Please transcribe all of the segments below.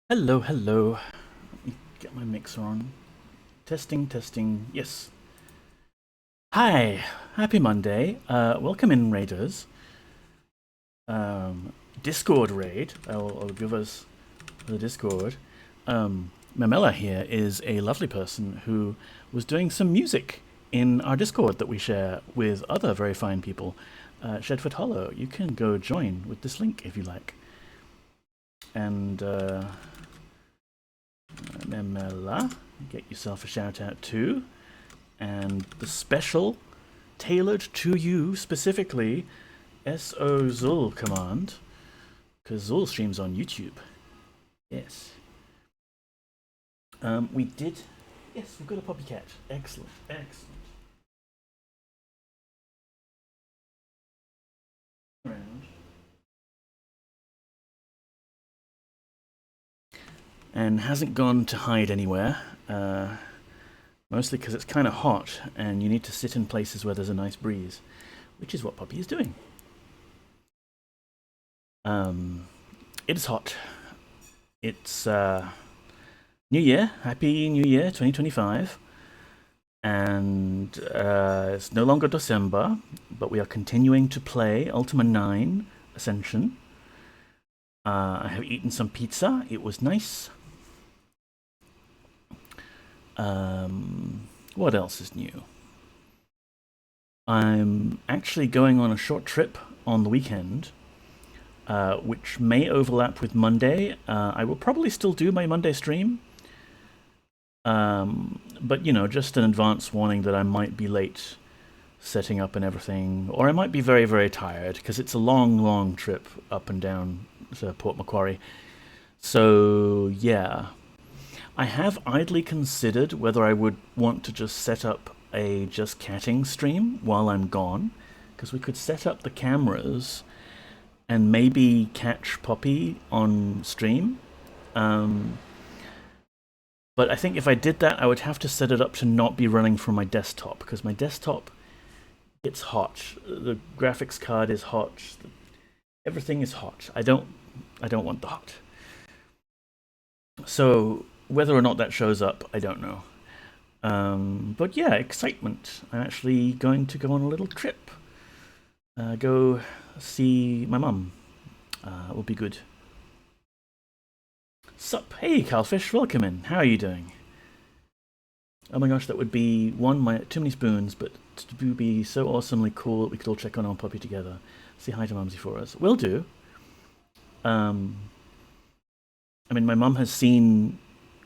Hello, hello. Let me get my mixer on. Testing, testing. Yes. Hi. Happy Monday. Welcome in, raiders. Discord raid. I'll give us the Discord. Mamela here is a lovely person who was doing some music in our Discord that we share with other very fine people. Shedford Hollow. You can go join with this link if you like. And Memela, get yourself a shout out too. And the special, tailored to you specifically, SO Zul command, because Zul streams on YouTube. Yes. We did. Yes, we've got a puppy cat. Excellent, excellent. Around. And hasn't gone to hide anywhere. Mostly because it's kind of hot and you need to sit in places where there's a nice breeze, which is what Puppy is doing. It is hot. It's New Year. Happy New Year 2025. And it's no longer December, but we are continuing to play Ultima 9 Ascension. I have eaten some pizza. It was nice. What else is new? I'm actually going on a short trip on the weekend, which may overlap with Monday. I will probably still do my Monday stream, but you know, just an advance warning that I might be late setting up and everything, or I might be very, very tired because it's a long, long trip up and down to Port Macquarie. So yeah, I have idly considered whether I would want to just set up a just catting stream while I'm gone, because we could set up the cameras and maybe catch Poppy on stream. Um, but I think if I did that, I would have to set it up to not be running from my desktop, because my desktop gets hot. The graphics card is hot. Everything is hot. I don't want the hot. So whether or not that shows up, I don't know. But yeah, excitement. I'm actually going to go on a little trip. Go see my mum. It will be good. Sup? Hey, Calfish, welcome in. How are you doing? Oh my gosh, that would be too many spoons, but to be so awesomely cool that we could all check on our puppy together. Say hi to Mumsy for us. Will do. Um, I mean, my mum has seen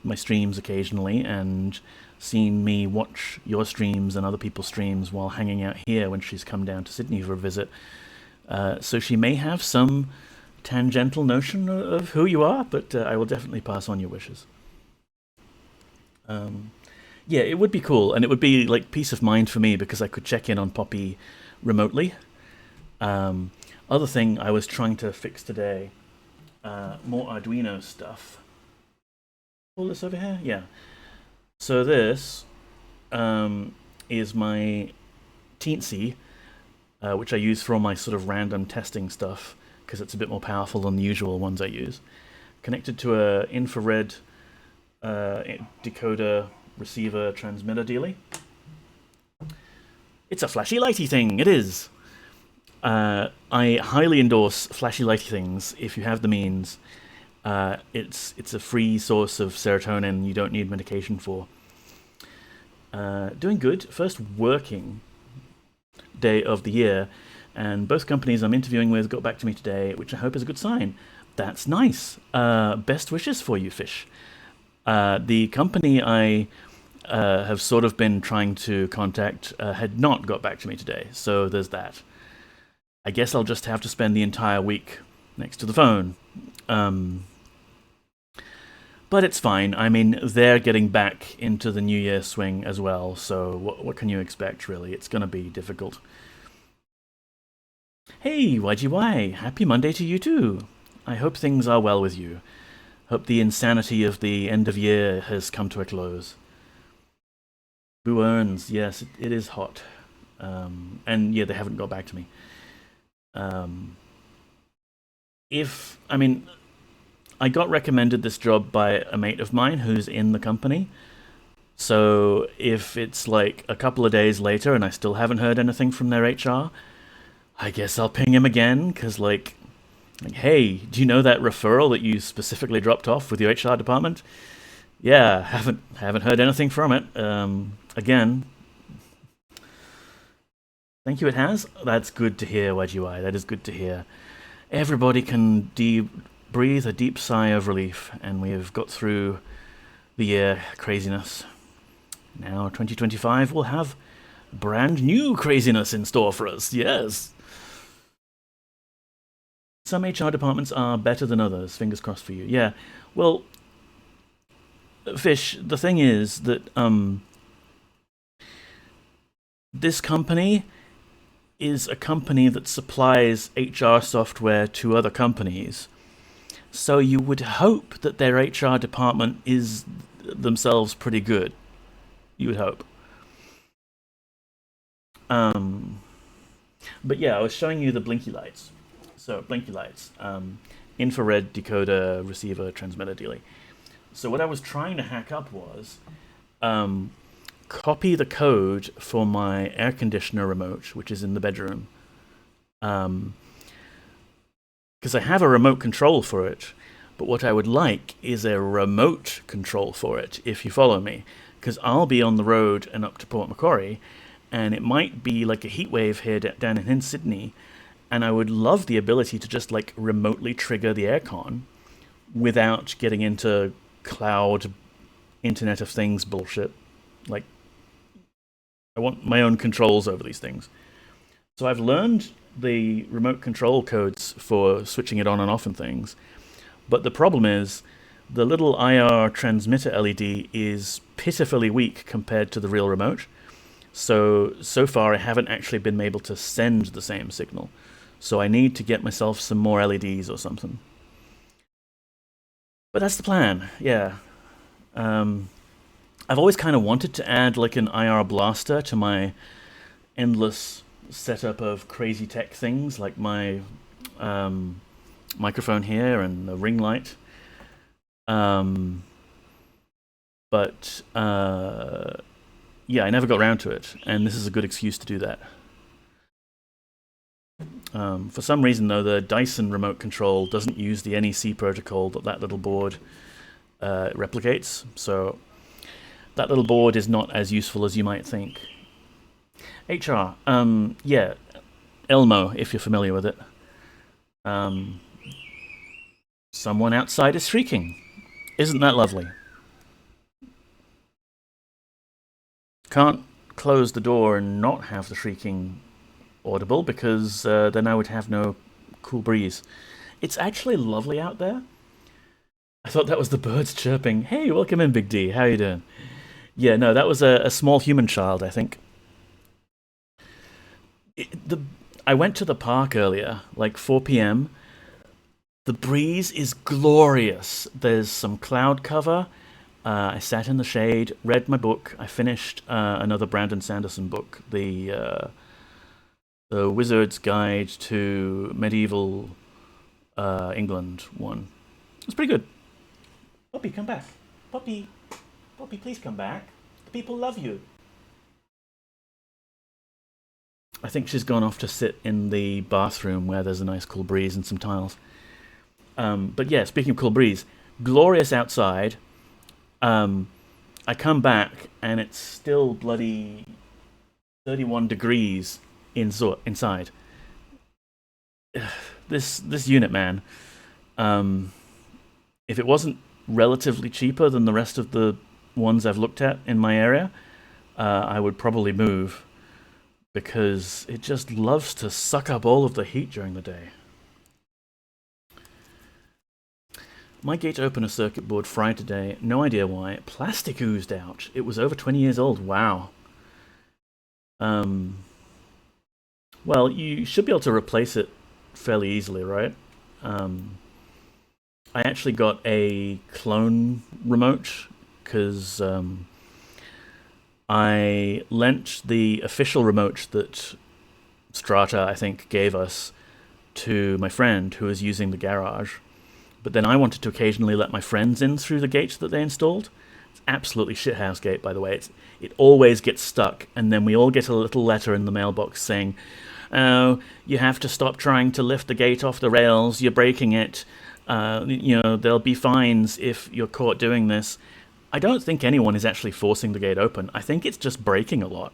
my streams occasionally and seen me watch your streams and other people's streams while hanging out here when she's come down to Sydney for a visit. So she may have some tangential notion of who you are, but I will definitely pass on your wishes. Um, yeah, it would be cool, and it would be like peace of mind for me because I could check in on Poppy remotely. Um, Other thing I was trying to fix today, more Arduino stuff. All this over here, yeah. So this is my Teensy, which I use for all my sort of random testing stuff because it's a bit more powerful than the usual ones I use. Connected to a infrared decoder receiver transmitter dealy. It's a flashy lighty thing. It is. I highly endorse flashy lighty things if you have the means. It's a free source of serotonin you don't need medication for. Doing good. First working day of the year, and both companies I'm interviewing with got back to me today, which I hope is a good sign. That's nice. Best wishes for you, Fish. The company I have sort of been trying to contact had not got back to me today, so there's that. I guess I'll just have to spend the entire week next to the phone. Um, but it's fine. I mean, they're getting back into the New Year swing as well, so what can you expect, really? It's going to be difficult. Hey, YGY, happy Monday to you too. I hope things are well with you. Hope the insanity of the end of year has come to a close. Boo earns, yes, it is hot. And yeah, they haven't got back to me. Um, if, I mean, I got recommended this job by a mate of mine who's in the company. So if it's like a couple of days later and I still haven't heard anything from their HR, I guess I'll ping him again because like, hey, do you know that referral that you specifically dropped off with your HR department? Yeah, haven't heard anything from it. Again, thank you. It has. That's good to hear, YGY. That is good to hear. Everybody can breathe a deep sigh of relief, and we have got through the year craziness. Now, 2025 will have brand new craziness in store for us. Yes. Some HR departments are better than others. Fingers crossed for you. Yeah. Well, Fish, the thing is that this company is a company that supplies HR software to other companies. So you would hope that their HR department is themselves pretty good. You would hope. But yeah, I was showing you the blinky lights. So blinky lights, infrared decoder, receiver, transmitter dealy. So what I was trying to hack up was copy the code for my air conditioner remote, which is in the bedroom. Because I have a remote control for it, but what I would like is a remote control for it, if you follow me. Because I'll be on the road and up to Port Macquarie, and it might be like a heat wave here down in Sydney, and I would love the ability to just like remotely trigger the aircon without getting into cloud Internet of Things bullshit. Like, I want my own controls over these things. So I've learned the remote control codes for switching it on and off and things, but the problem is the little IR transmitter LED is pitifully weak compared to the real remote. So far I haven't actually been able to send the same signal. So I need to get myself some more LEDs or something. But that's the plan, yeah. I've always kind of wanted to add like an IR blaster to my endless setup of crazy tech things, like my microphone here and a ring light. But yeah, I never got around to it, and this is a good excuse to do that. For some reason, though, the Dyson remote control doesn't use the NEC protocol that little board replicates, so that little board is not as useful as you might think. HR, yeah, Elmo, if you're familiar with it. Someone outside is shrieking. Isn't that lovely? Can't close the door and not have the shrieking audible because then I would have no cool breeze. It's actually lovely out there. I thought that was the birds chirping. Hey, welcome in, Big D. How you doing? Yeah, no, that was a small human child, I think. I went to the park earlier, like 4 p.m. The breeze is glorious. There's some cloud cover. I sat in the shade, read my book. I finished another Brandon Sanderson book, the Wizard's Guide to Medieval England one. It's pretty good. Poppy, come back. Poppy, please come back. The people love you. I think she's gone off to sit in the bathroom where there's a nice cool breeze and some tiles. But yeah, speaking of cool breeze, glorious outside. I come back and it's still bloody 31 degrees inside. This unit, man. If it wasn't relatively cheaper than the rest of the ones I've looked at in my area, I would probably move because it just loves to suck up all of the heat during the day. My gate opener circuit board fried today. No idea why. Plastic oozed out. It was over 20 years old. Wow. Well, you should be able to replace it fairly easily, right? I actually got a clone remote because I lent the official remote that Strata, I think, gave us to my friend who was using the garage. but then I wanted to occasionally let my friends in through the gate that they installed. It's absolutely shithouse gate, by the way. It always gets stuck, and then we all get a little letter in the mailbox saying, "Oh, you have to stop trying to lift the gate off the rails, you're breaking it. There'll be fines if you're caught doing this." I don't think anyone is actually forcing the gate open. I think it's just breaking a lot.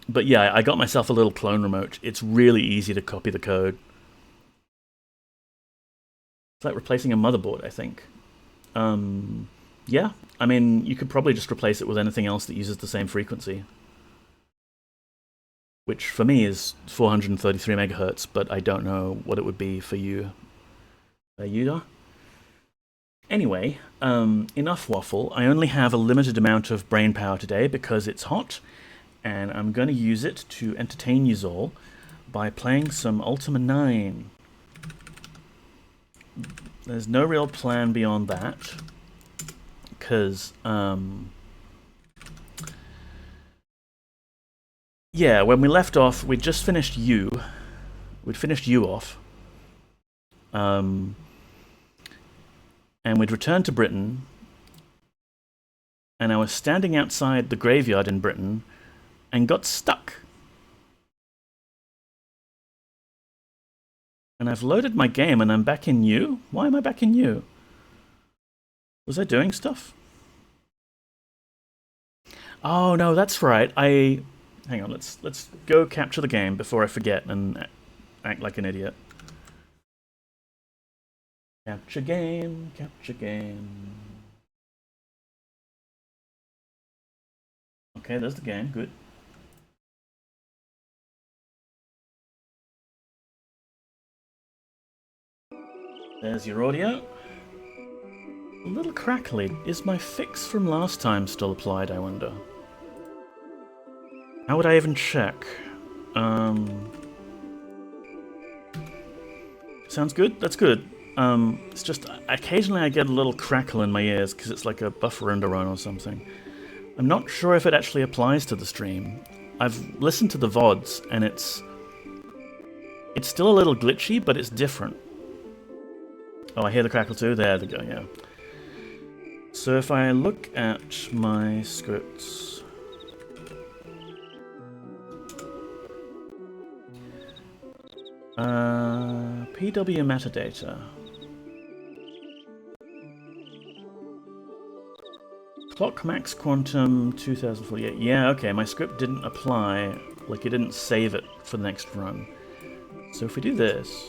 But yeah, I got myself a little clone remote. It's really easy to copy the code. It's like replacing a motherboard, I think. Yeah, I mean, you could probably just replace it with anything else that uses the same frequency. Which for me is 433 megahertz, but I don't know what it would be for you. Anyway, enough waffle. I only have a limited amount of brain power today because it's hot, and I'm going to use it to entertain you all by playing some Ultima 9. There's no real plan beyond that, because, yeah, when we left off, we'd just finished you. We'd finished you off. And we'd returned to Britain, and I was standing outside the graveyard in Britain, and got stuck. And I've loaded my game, and I'm back in you? Why am I back in you? Was I doing stuff? Oh, no, that's right. Hang on, let's go capture the game before I forget and act like an idiot. Capture game, capture game. Okay, there's the game, good. There's your audio. A little crackly. Is my fix from last time still applied, I wonder? How would I even check? Sounds good? That's good. It's just, occasionally I get a little crackle in my ears because it's like a buffer underrun or something. I'm not sure if it actually applies to the stream. I've listened to the VODs and it's still a little glitchy, but it's different. Oh, I hear the crackle too? There they go, yeah. So if I look at my scripts... PW metadata. Clock max quantum 2048. Yeah, okay, my script didn't apply, like it didn't save it for the next run. So if we do this...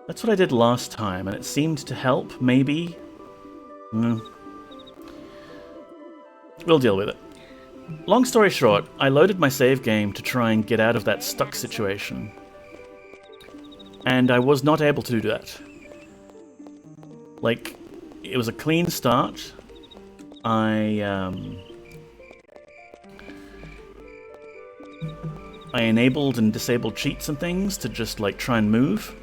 That's what I did last time, and it seemed to help, maybe? We'll deal with it. Long story short, I loaded my save game to try and get out of that stuck situation. And I was not able to do that. Like, it was a clean start. I enabled and disabled cheats and things to just, like, try and move.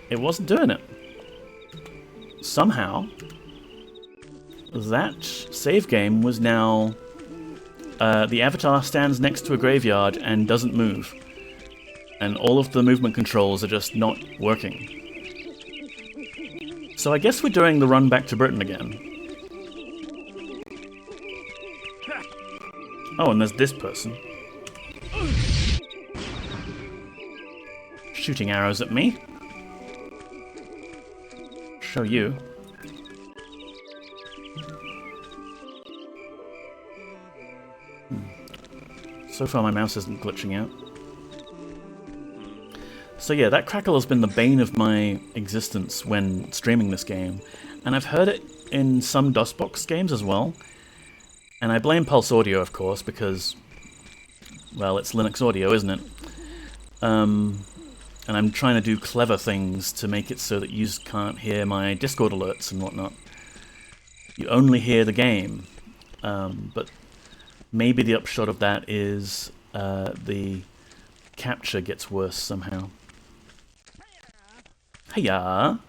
It wasn't doing it. Somehow, that save game was now... the avatar stands next to a graveyard and doesn't move. And all of the movement controls are just not working. So I guess we're doing the run back to Britain again. Oh, and there's this person. Shooting arrows at me. Show you. So far my mouse isn't glitching out. So yeah, that crackle has been the bane of my existence when streaming this game. And I've heard it in some DOSBox games as well. And I blame Pulse Audio, of course, because, well, it's Linux audio, isn't it? And I'm trying to do clever things to make it so that you can't hear my Discord alerts and whatnot. You only hear the game. But maybe the upshot of that is the capture gets worse somehow. Hiya!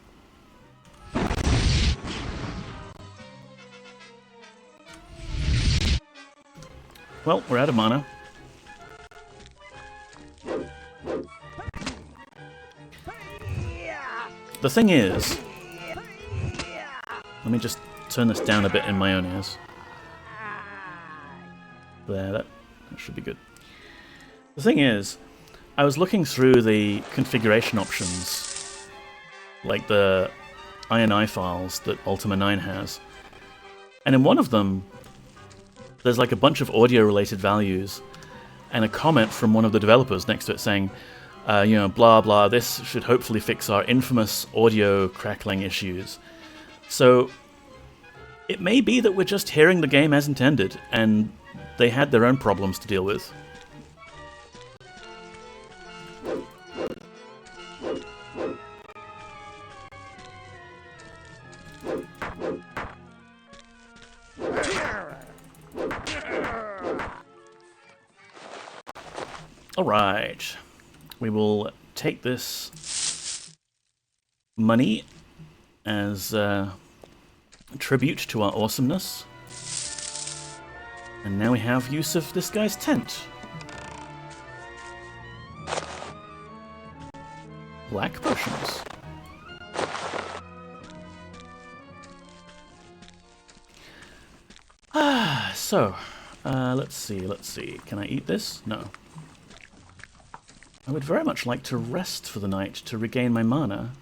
Well, we're out of mana. The thing is... Let me just turn this down a bit in my own ears. There, that should be good. The thing is, I was looking through the configuration options, like the INI files that Ultima 9 has, and in one of them, there's like a bunch of audio-related values, and a comment from one of the developers next to it saying, you know, blah blah, this should hopefully fix our infamous audio crackling issues. So, it may be that we're just hearing the game as intended, and they had their own problems to deal with. Alright, we will take this money as tribute to our awesomeness. And now we have use of this guy's tent. Black potions. So, let's see. Can I eat this? No. I would very much like to rest for the night to regain my mana.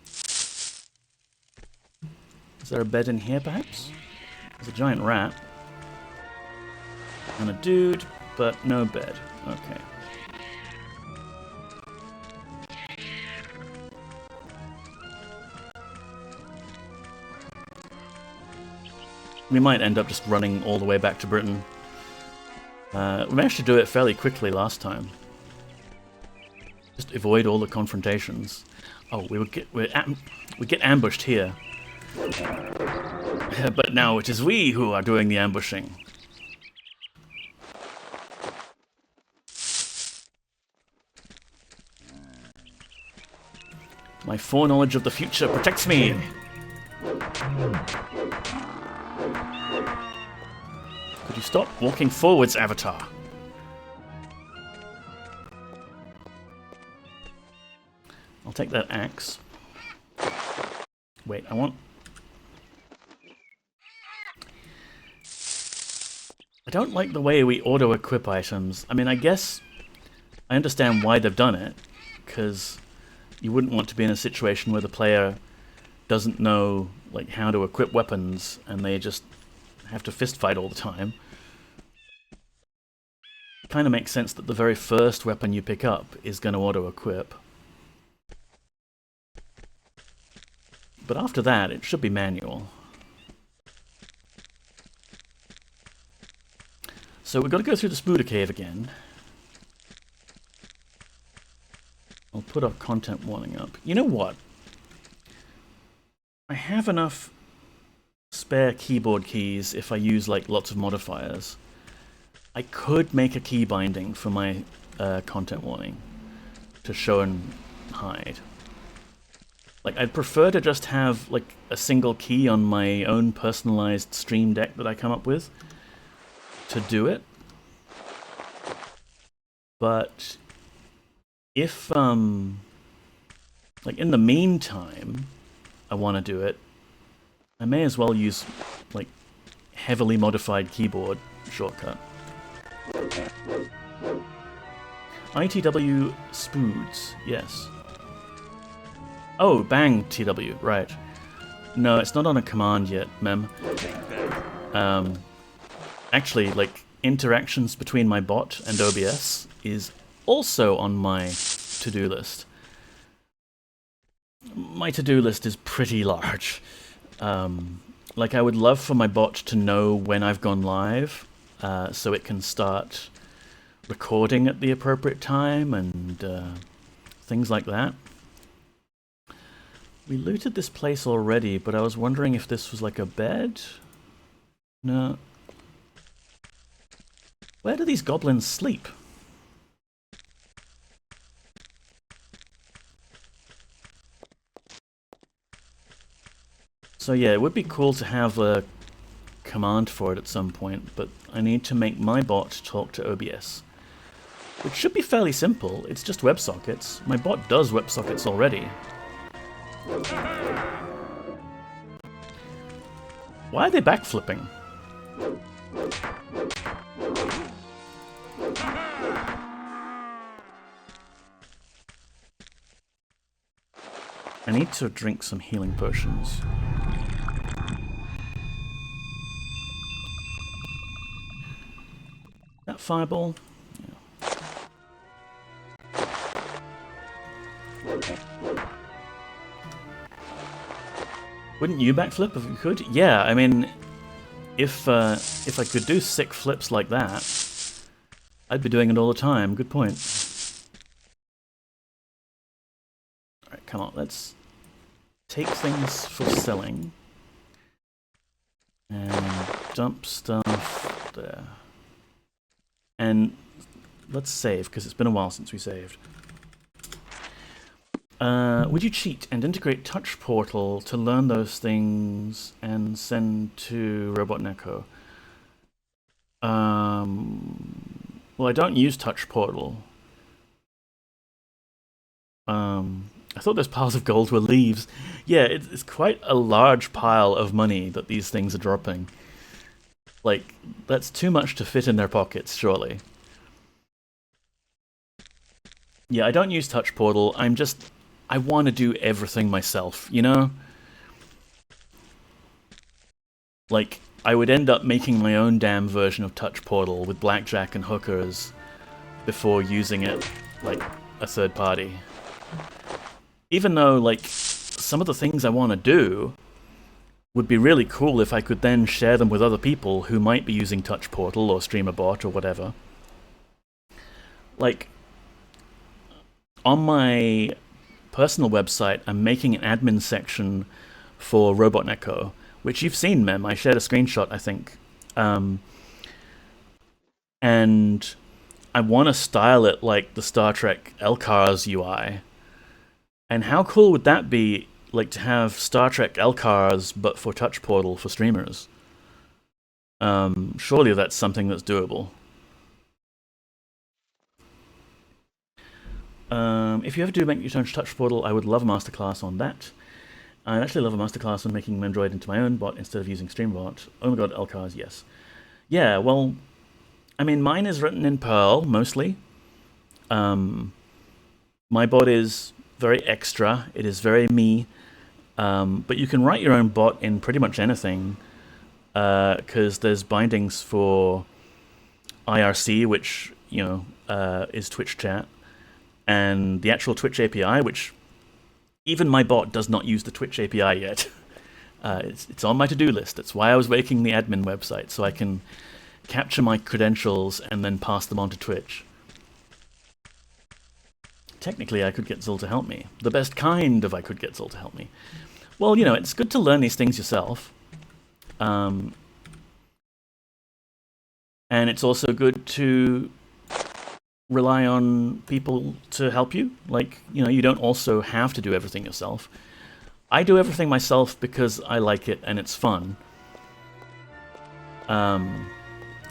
Is there a bed in here, perhaps? There's a giant rat. And a dude, but no bed. Okay. We might end up just running all the way back to Britain. We managed to do it fairly quickly last time. Just avoid all the confrontations. Oh, we get ambushed here. But now it is we who are doing the ambushing. My foreknowledge of the future protects me. Could you stop walking forwards, Avatar? I'll take that axe. Wait, I don't like the way we auto-equip items. I mean, I guess I understand why they've done it, because you wouldn't want to be in a situation where the player doesn't know like how to equip weapons and they just have to fist fight all the time. It kind of makes sense that the very first weapon you pick up is going to auto-equip. But after that, it should be manual. So we've got to go through the Spooder Cave again. I'll put our content warning up. You know what? I have enough spare keyboard keys if I use like lots of modifiers. I could make a key binding for my content warning to show and hide. Like, I'd prefer to just have like a single key on my own personalized stream deck that I come up with to do it. But if like in the meantime I want to do it, I may as well use like heavily modified keyboard shortcut. ITW Spoods, yes. Oh, bang TW, right. No, it's not on a command yet, mem. Actually, like, interactions between my bot and OBS is also on my to-do list. My to-do list is pretty large. Like, I would love for my bot to know when I've gone live, so it can start recording at the appropriate time and things like that. We looted this place already, but I was wondering if this was like a bed? No. Where do these goblins sleep? So yeah, it would be cool to have a command for it at some point, but I need to make my bot talk to OBS. Which should be fairly simple, it's just WebSockets. My bot does WebSockets already. Why are they backflipping? I need to drink some healing potions. That fireball? Yeah. Wouldn't you backflip if you could? Yeah, I mean, if I could do sick flips like that, I'd be doing it all the time. Good point. Alright, come on, let's take things for selling. And dump stuff there. And let's save, because it's been a while since we saved. Would you cheat and integrate Touch Portal to learn those things and send to Robot Neko? Well, I don't use Touch Portal. I thought those piles of gold were leaves. Yeah, it's quite a large pile of money that these things are dropping. Like, that's too much to fit in their pockets, surely. Yeah, I don't use Touch Portal. I want to do everything myself, you know? Like, I would end up making my own damn version of Touch Portal with blackjack and hookers before using it like a third party. Even though, like, some of the things I want to do would be really cool if I could then share them with other people who might be using Touch Portal or StreamerBot or whatever. Like, on my personal website, I'm making an admin section for Robot Neko, which you've seen, Mem. I shared a screenshot, I think. And I want to style it like the Star Trek LCARS UI. And how cool would that be, like, to have Star Trek LCARS, but for Touch Portal for streamers? Surely that's something that's doable. If you ever do make your own Touch Portal, I would love a masterclass on that. I'd actually love a masterclass on making Mendroid into my own bot instead of using StreamBot. Oh my god, LCARS, yes. Yeah, well, I mean, mine is written in Perl, mostly. My bot is very extra, it is very me, but you can write your own bot in pretty much anything, because there's bindings for IRC, which, you know, is Twitch chat, and the actual Twitch API, which even my bot does not use the Twitch API yet. It's on my to-do list. That's why I was making the admin website, so I can capture my credentials and then pass them on to Twitch. Technically, I could get Zul to help me. The best kind of I could get Zul to help me. Well, you know, it's good to learn these things yourself. And it's also good to rely on people to help you. Like, you know, you don't also have to do everything yourself. I do everything myself because I like it and it's fun.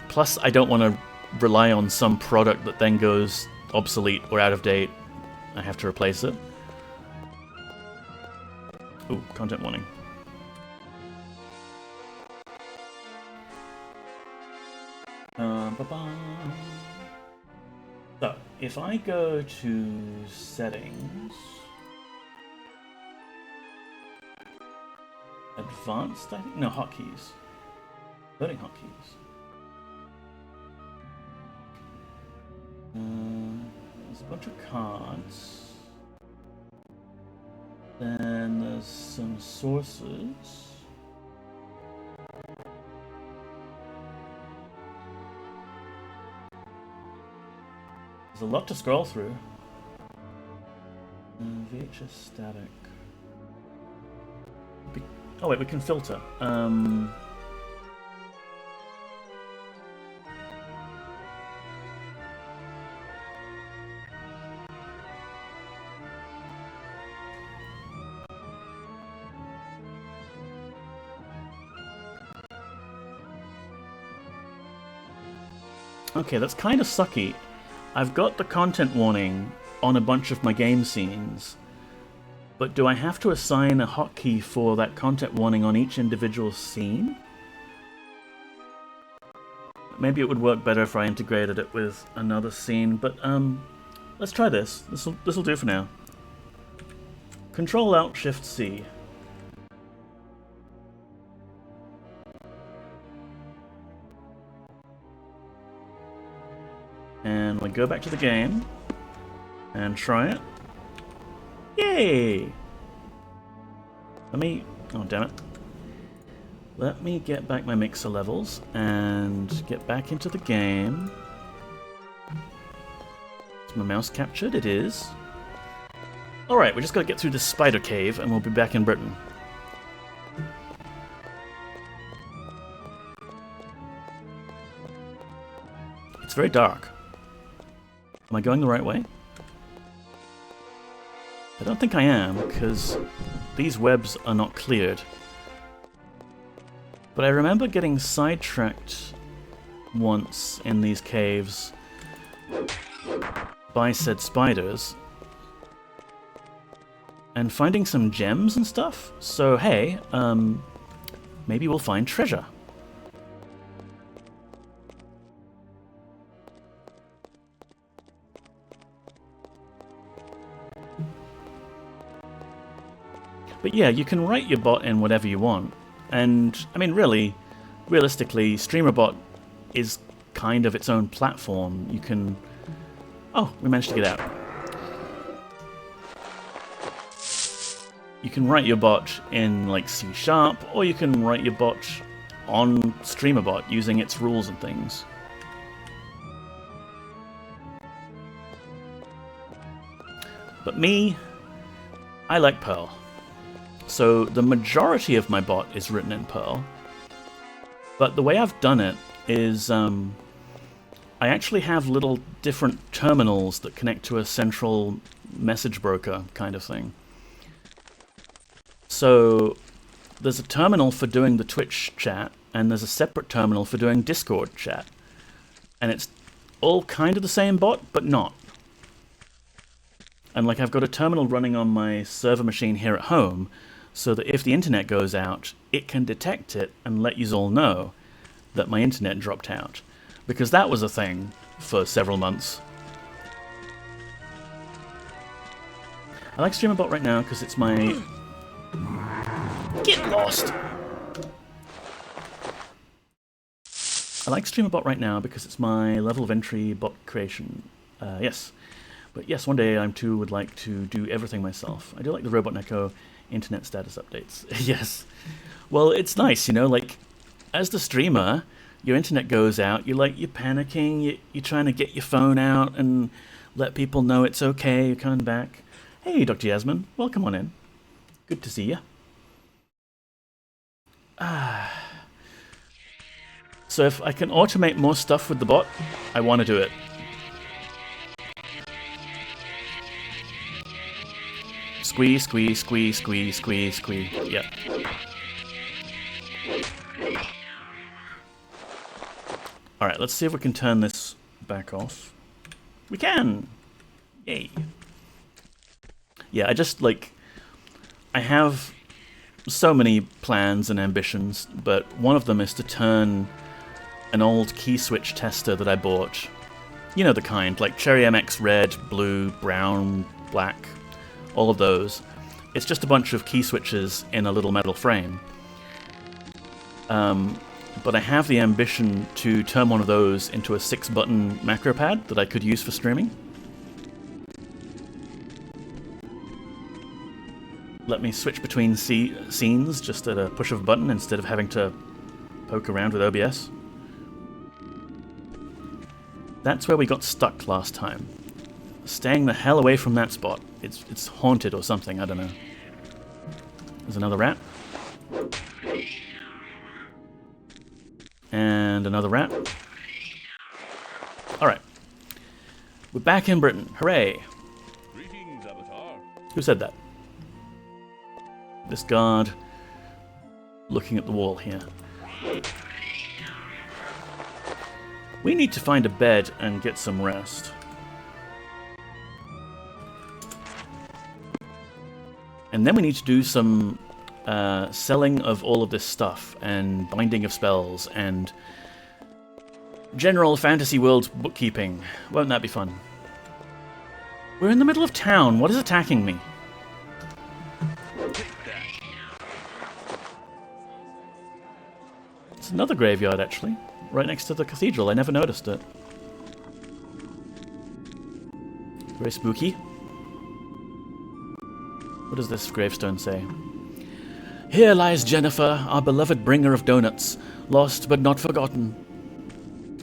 Plus, I don't want to rely on some product that then goes obsolete or out of date. I have to replace it. Ooh, content warning. So, if I go to settings, advanced, I think? No, hotkeys. Loading hotkeys. There's a bunch of cards. Then there's some sources. There's a lot to scroll through. VHS static. Oh wait, we can filter. Okay, that's kind of sucky. I've got the content warning on a bunch of my game scenes, But do I have to assign a hotkey for that content warning on each individual scene? Maybe it would work better if I integrated it with another scene, but let's try this. This'll do for now. Control-Alt-Shift-C. And we go back to the game and try it. Yay! Oh damn it. Let me get back my mixer levels and get back into the game. Is my mouse captured? It is. Alright, we just gotta get through this spider cave and we'll be back in Britain. It's very dark. Am I going the right way? I don't think I am, because these webs are not cleared. But I remember getting sidetracked once in these caves by said spiders and finding some gems and stuff. So hey, maybe we'll find treasure. But yeah, you can write your bot in whatever you want. And, I mean, really, realistically, StreamerBot is kind of its own platform. You can... Oh, we managed to get out. You can write your bot in, like, C#, or you can write your bot on StreamerBot using its rules and things. But me, I like Perl. So the majority of my bot is written in Perl, but the way I've done it is I actually have little different terminals that connect to a central message broker kind of thing. So there's a terminal for doing the Twitch chat, and there's a separate terminal for doing Discord chat. And it's all kind of the same bot, but not. And like I've got a terminal running on my server machine here at home, so that if the internet goes out, it can detect it and let you all know that my internet dropped out. Because that was a thing for several months. I like StreamerBot right now because it's my... Get lost! I like StreamerBot right now because it's my level of entry bot creation. Yes. But yes, one day I too would like to do everything myself. I do like the Robot Neko internet status updates. Yes. Well, it's nice, you know, like, as the streamer, your internet goes out, you're panicking, you're trying to get your phone out and let people know it's okay, you're coming back. Hey, Dr. Yasmin, welcome on in. Good to see you. So if I can automate more stuff with the bot, I want to do it. Squeeze, squeeze, squeeze, squeeze, squeeze, squeeze. Yep. Alright, let's see if we can turn this back off. We can! Yay. Yeah, I have so many plans and ambitions, but one of them is to turn an old key switch tester that I bought. You know the kind, like Cherry MX red, blue, brown, black, all of those. It's just a bunch of key switches in a little metal frame. But I have the ambition to turn one of those into a 6-button macro pad that I could use for streaming. Let me switch between scenes just at a push of a button instead of having to poke around with OBS. That's where we got stuck last time. Staying the hell away from that spot. It's haunted or something, I don't know. There's another rat. And another rat. Alright. We're back in Britain. Hooray! Greetings, Avatar. Who said that? This guard looking at the wall here. We need to find a bed and get some rest. And then we need to do some selling of all of this stuff, and binding of spells, and general fantasy world bookkeeping. Won't that be fun? We're in the middle of town. What is attacking me? It's another graveyard, actually. Right next to the cathedral. I never noticed it. Very spooky. What does this gravestone say? Here lies Jennifer, our beloved bringer of donuts, lost but not forgotten.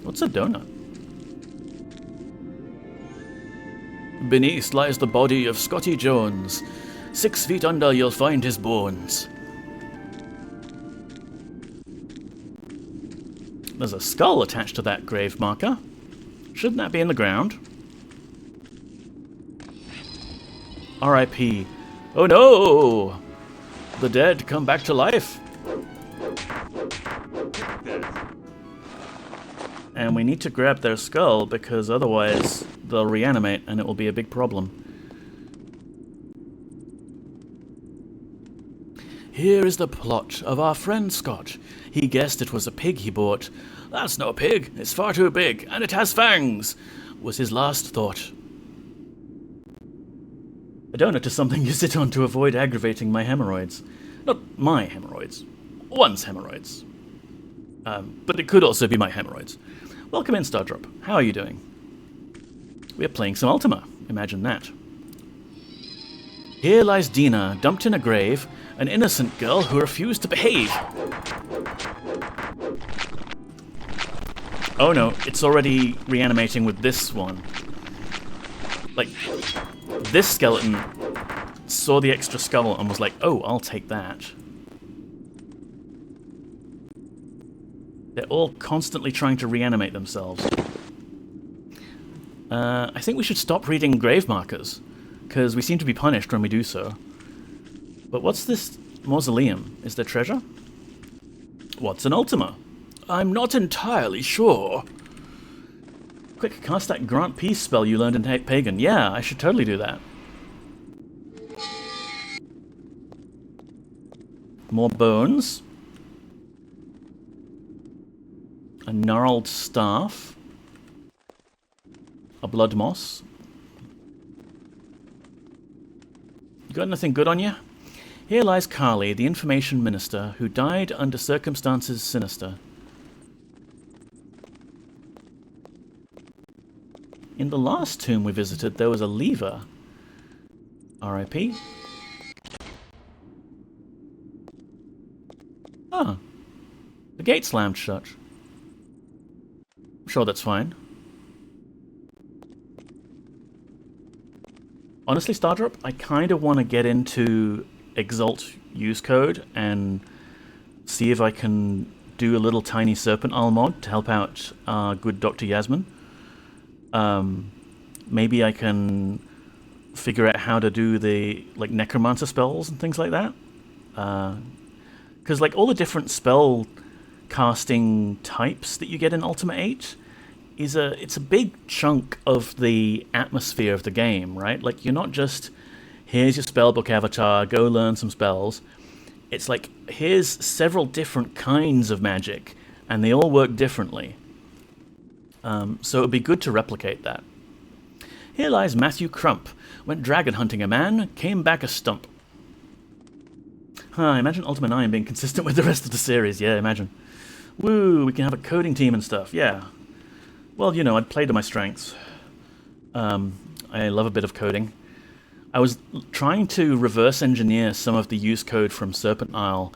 What's a donut? Beneath lies the body of Scotty Jones. 6 feet under you'll find his bones. There's a skull attached to that grave marker. Shouldn't that be in the ground? R.I.P. Oh no! The dead come back to life. And we need to grab their skull, because otherwise they'll reanimate and it will be a big problem. Here is the plot of our friend Scott. He guessed it was a pig he bought. That's no pig, it's far too big, and it has fangs, was his last thought. A donut is something you sit on to avoid aggravating my hemorrhoids. Not my hemorrhoids. One's hemorrhoids. But it could also be my hemorrhoids. Welcome in, Stardrop. How are you doing? We're playing some Ultima. Imagine that. Here lies Dina, dumped in a grave, an innocent girl who refused to behave. Oh no, it's already reanimating with this one. Like, this skeleton saw the extra skull and was like, oh, I'll take that. They're all constantly trying to reanimate themselves. I think we should stop reading grave markers, because we seem to be punished when we do so. But what's this mausoleum? Is there treasure? What's an Ultima? I'm not entirely sure. Quick, cast that Grant Peace spell you learned in Pagan. Yeah, I should totally do that. More bones. A gnarled staff. A blood moss. You got anything good on you? Here lies Carly, the information minister, who died under circumstances sinister. In the last tomb we visited, there was a lever. R.I.P. Ah. The gate slammed shut. I'm sure that's fine. Honestly, Stardrop, I kind of want to get into Exalt use code and see if I can do a little tiny Serpent Isle mod to help out good Dr. Yasmin. Maybe I can figure out how to do the necromancer spells and things like that. Because all the different spell casting types that you get in Ultima 8 it's a big chunk of the atmosphere of the game, right? Like, you're not just, here's your spellbook avatar, go learn some spells. It's like, here's several different kinds of magic, and they all work differently. So it would be good to replicate that. Here lies Matthew Crump. Went dragon hunting a man, came back a stump. Imagine Ultima 9 being consistent with the rest of the series. Yeah, imagine. Woo, we can have a coding team and stuff. Yeah. Well, you know, I'd play to my strengths. I love a bit of coding. I was trying to reverse engineer some of the use code from Serpent Isle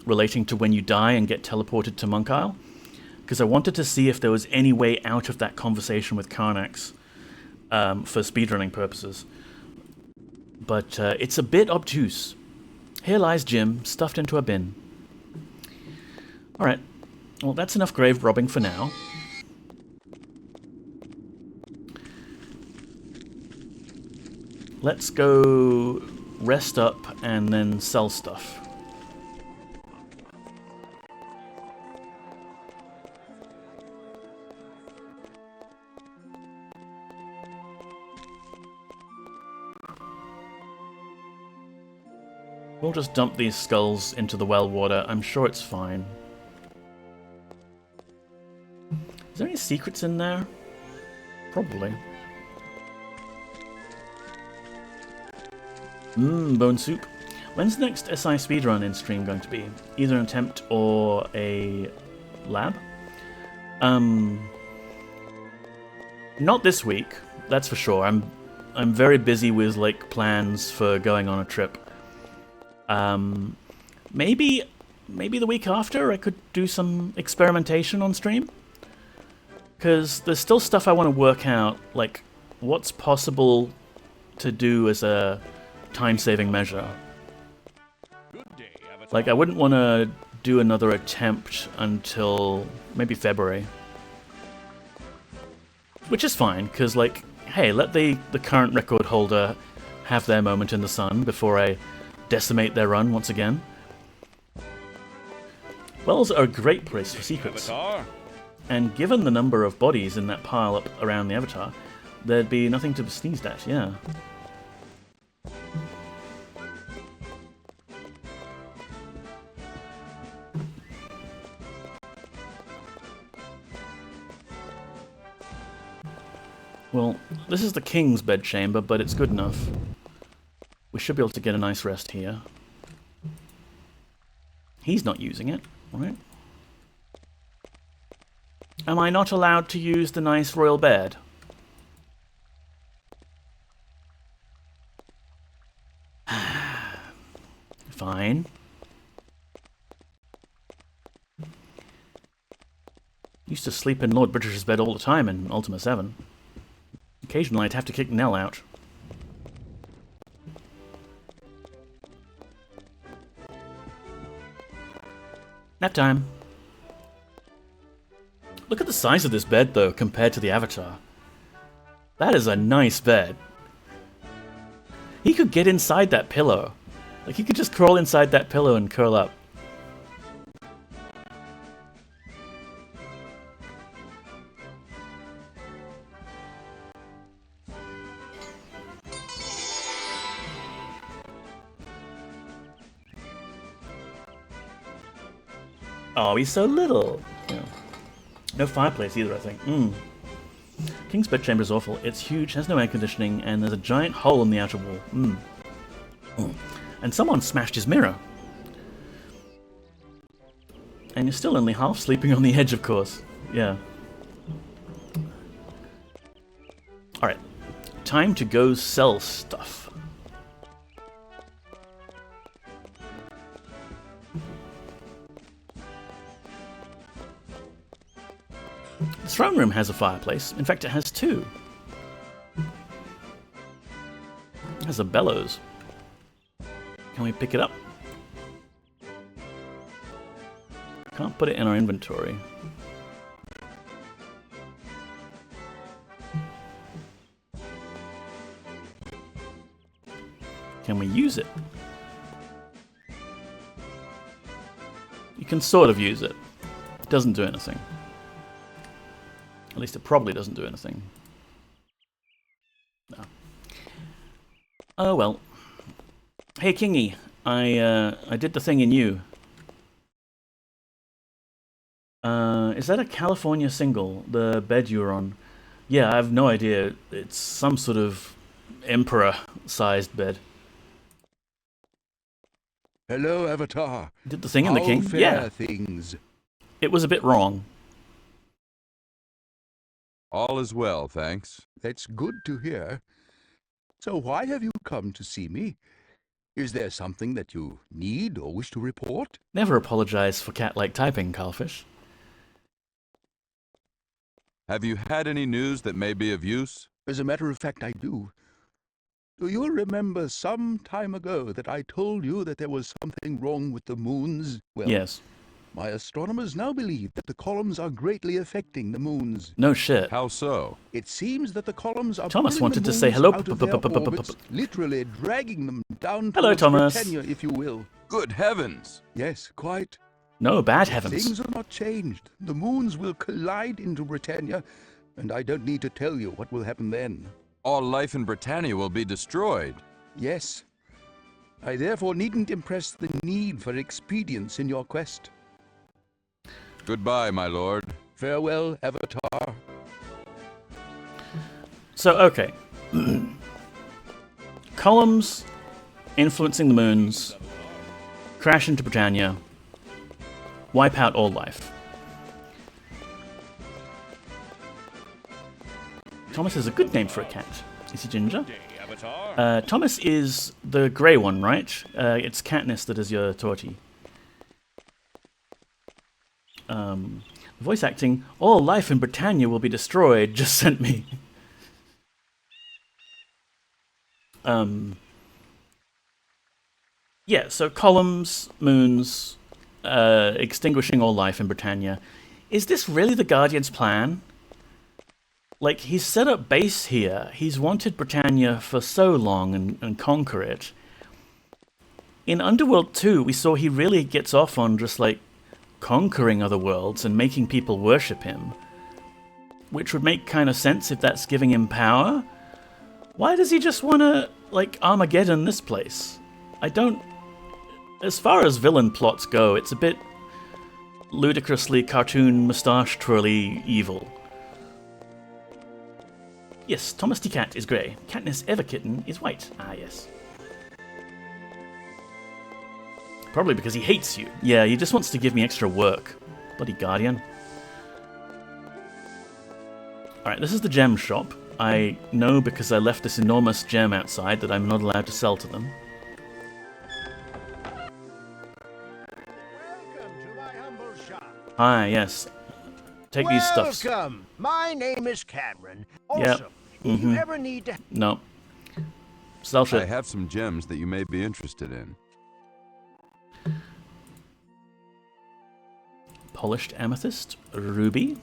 relating to when you die and get teleported to Monk Isle, because I wanted to see if there was any way out of that conversation with Karnax for speedrunning purposes. But it's a bit obtuse. Here lies Jim, stuffed into a bin. Alright, well, that's enough grave robbing for now. Let's go rest up and then sell stuff. We'll just dump these skulls into the well water. I'm sure it's fine. Is there any secrets in there? Probably. Bone soup. When's the next SI speedrun in stream going to be? Either an attempt or a lab? Not this week, that's for sure. I'm very busy with like plans for going on a trip. Maybe the week after I could do some experimentation on stream. Because there's still stuff I want to work out, like what's possible to do as a time-saving measure. Like, I wouldn't want to do another attempt until maybe February. Which is fine, because, like, hey, let the current record holder have their moment in the sun before I decimate their run once again. Wells are a great place for secrets. And given the number of bodies in that pile up around the Avatar, there'd be nothing to be sneezed at, yeah. Well, this is the king's bedchamber, but it's good enough. We should be able to get a nice rest here. He's not using it, right? Am I not allowed to use the nice royal bed? Fine. Used to sleep in Lord British's bed all the time in Ultima 7. Occasionally I'd have to kick Nell out. Nap time. Look at the size of this bed, though, compared to the Avatar. That is a nice bed. He could get inside that pillow. Like, he could just crawl inside that pillow and curl up. Oh, he's so little. Yeah. No fireplace either, I think. King's bedchamber is awful. It's huge, has no air conditioning, and there's a giant hole in the outer wall. And someone smashed his mirror. And you're still only half sleeping on the edge, of course. Yeah. Alright. Time to go sell stuff. The throne room has a fireplace. In fact, it has two. It has a bellows. Can we pick it up? Can't put it in our inventory. Can we use it? You can sort of use it. It doesn't do anything. At least it probably doesn't do anything. No. Oh well. Hey Kingy, I did the thing in you. Is that a California single, the bed you were on? Yeah, I have no idea. It's some sort of emperor-sized bed. Hello, Avatar. Did the thing in the king? Yeah. Things. It was a bit wrong. All is well, thanks. That's good to hear. So why have you come to see me? Is there something that you need or wish to report? Never apologize for cat-like typing, Carlfish. Have you had any news that may be of use? As a matter of fact, I do. Do you remember some time ago that I told you that there was something wrong with the moons? Well, yes. My astronomers now believe that the columns are greatly affecting the moons. No shit. How so? It seems that the columns are Thomas pulling wanted the to say moons hello. out of their orbits, literally dragging them down Hello, towards Thomas. Britannia, if you will. Good heavens! Yes, quite. No, bad heavens. Things are not changed. The moons will collide into Britannia, and I don't need to tell you what will happen then. All life in Britannia will be destroyed. Yes. I therefore needn't impress the need for expedience in your quest. Goodbye, my lord. Farewell, Avatar. So, okay. Columns influencing the moons, crash into Britannia, wipe out all life. Thomas is a good name for a cat. Is he ginger? Thomas is the grey one, right? It's Katniss that is your tortie. Voice acting, all life in Britannia will be destroyed, just sent me. Yeah, so columns, moons, extinguishing all life in Britannia. Is this really the Guardian's plan? Like, he's set up base here. He's wanted Britannia for so long and conquer it. In Underworld 2, we saw he really gets off on just, like, conquering other worlds and making people worship him. Which would make kind of sense if that's giving him power. Why does he just want to, like, Armageddon this place? I don't... As far as villain plots go, it's a bit ludicrously cartoon moustache twirly evil. Yes, Thomas T. Cat is grey. Katniss Everkitten is white. Ah, yes. Probably because he hates you. Yeah, he just wants to give me extra work. Bloody Guardian. Alright, this is the gem shop. I know because I left this enormous gem outside that I'm not allowed to sell to them. Welcome to my humble shop. Hi, yes. Take these stuffs. Welcome. My name is Cameron. Also, Yep. if you ever need to... No. Sell I shit. have some gems that you may be interested in. Polished amethyst, ruby,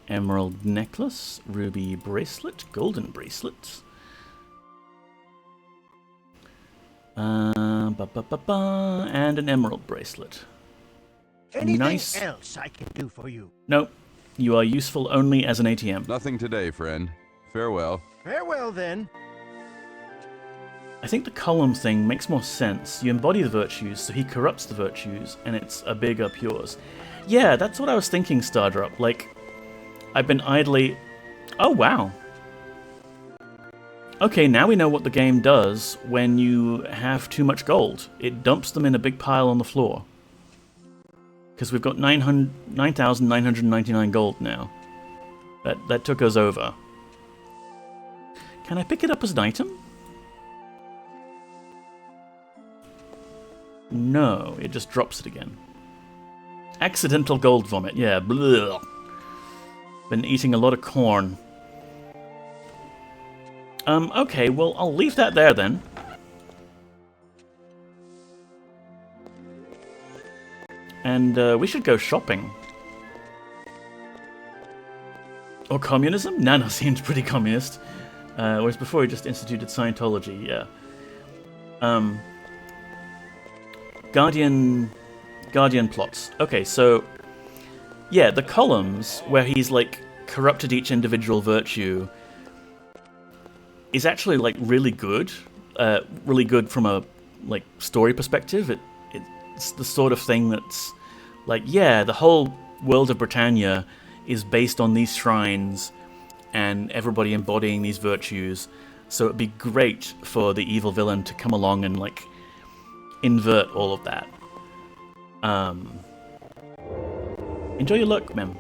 emerald necklace, ruby bracelet, golden bracelet. And an emerald bracelet. Anything Nice. else I can do for you? Nope. You are useful only as an ATM. Nothing today, friend. Farewell. Farewell, then. I think the column thing makes more sense. You embody the virtues, so he corrupts the virtues, and it's a big up yours. Yeah, that's what I was thinking, Stardrop. Like, I've been idly... Oh, wow. Okay, now we know what the game does when you have too much gold. It dumps them in a big pile on the floor. Because we've got 9,999 gold now. That took us over. Can I pick it up as an item? No, it just drops it again. Accidental gold vomit, yeah. Blech. Been eating a lot of corn. Okay, well, I'll leave that there then. And we should go shopping. Or communism? Nana seems pretty communist. Whereas before he just instituted Scientology, yeah. Guardian plots. Okay, so yeah, the columns where he's like corrupted each individual virtue is actually like really good from a like story perspective. It's the sort of thing that's like, yeah, the whole world of Britannia is based on these shrines and everybody embodying these virtues. So it'd be great for the evil villain to come along and like invert all of that. Enjoy your luck, Mem.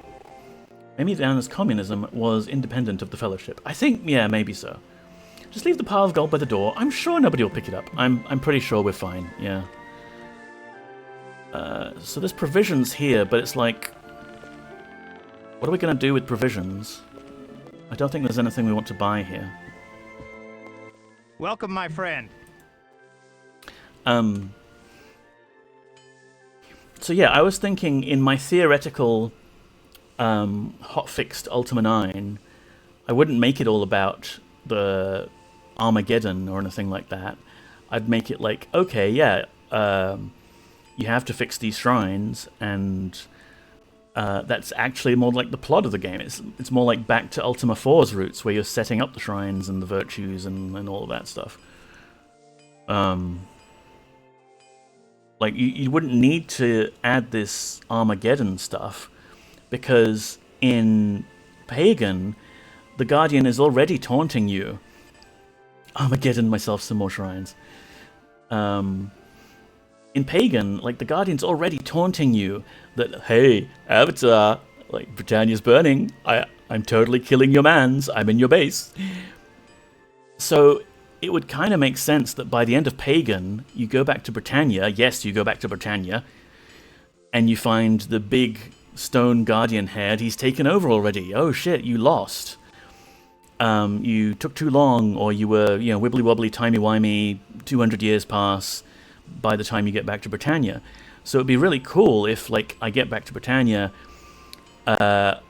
Maybe Diana's communism was independent of the Fellowship. I think, yeah, maybe so. Just leave the pile of gold by the door. I'm sure nobody will pick it up. I'm pretty sure we're fine, yeah. So there's provisions here, but it's like... What are we going to do with provisions? I don't think there's anything we want to buy here. Welcome, my friend. So yeah, I was thinking in my theoretical hot-fixed Ultima 9, I wouldn't make it all about the Armageddon or anything like that. I'd make it like, okay, yeah, you have to fix these shrines, and that's actually more like the plot of the game. It's more like back to Ultima 4's roots, where you're setting up the shrines and the virtues and all of that stuff. Like, you wouldn't need to add this Armageddon stuff, because in Pagan, the Guardian is already taunting you. Armageddon myself some more shrines. In Pagan, like, the Guardian's already taunting you that, hey, Avatar, like, Britannia's burning, I'm totally killing your mans, I'm in your base. So it would kind of make sense that by the end of Pagan, you go back to Britannia, yes, you go back to Britannia, and you find the big stone Guardian head, he's taken over already. Oh shit, you lost. You took too long, or you were, you know, wibbly-wobbly, timey-wimey, 200 years pass by the time you get back to Britannia. So it'd be really cool if, like, I get back to Britannia, either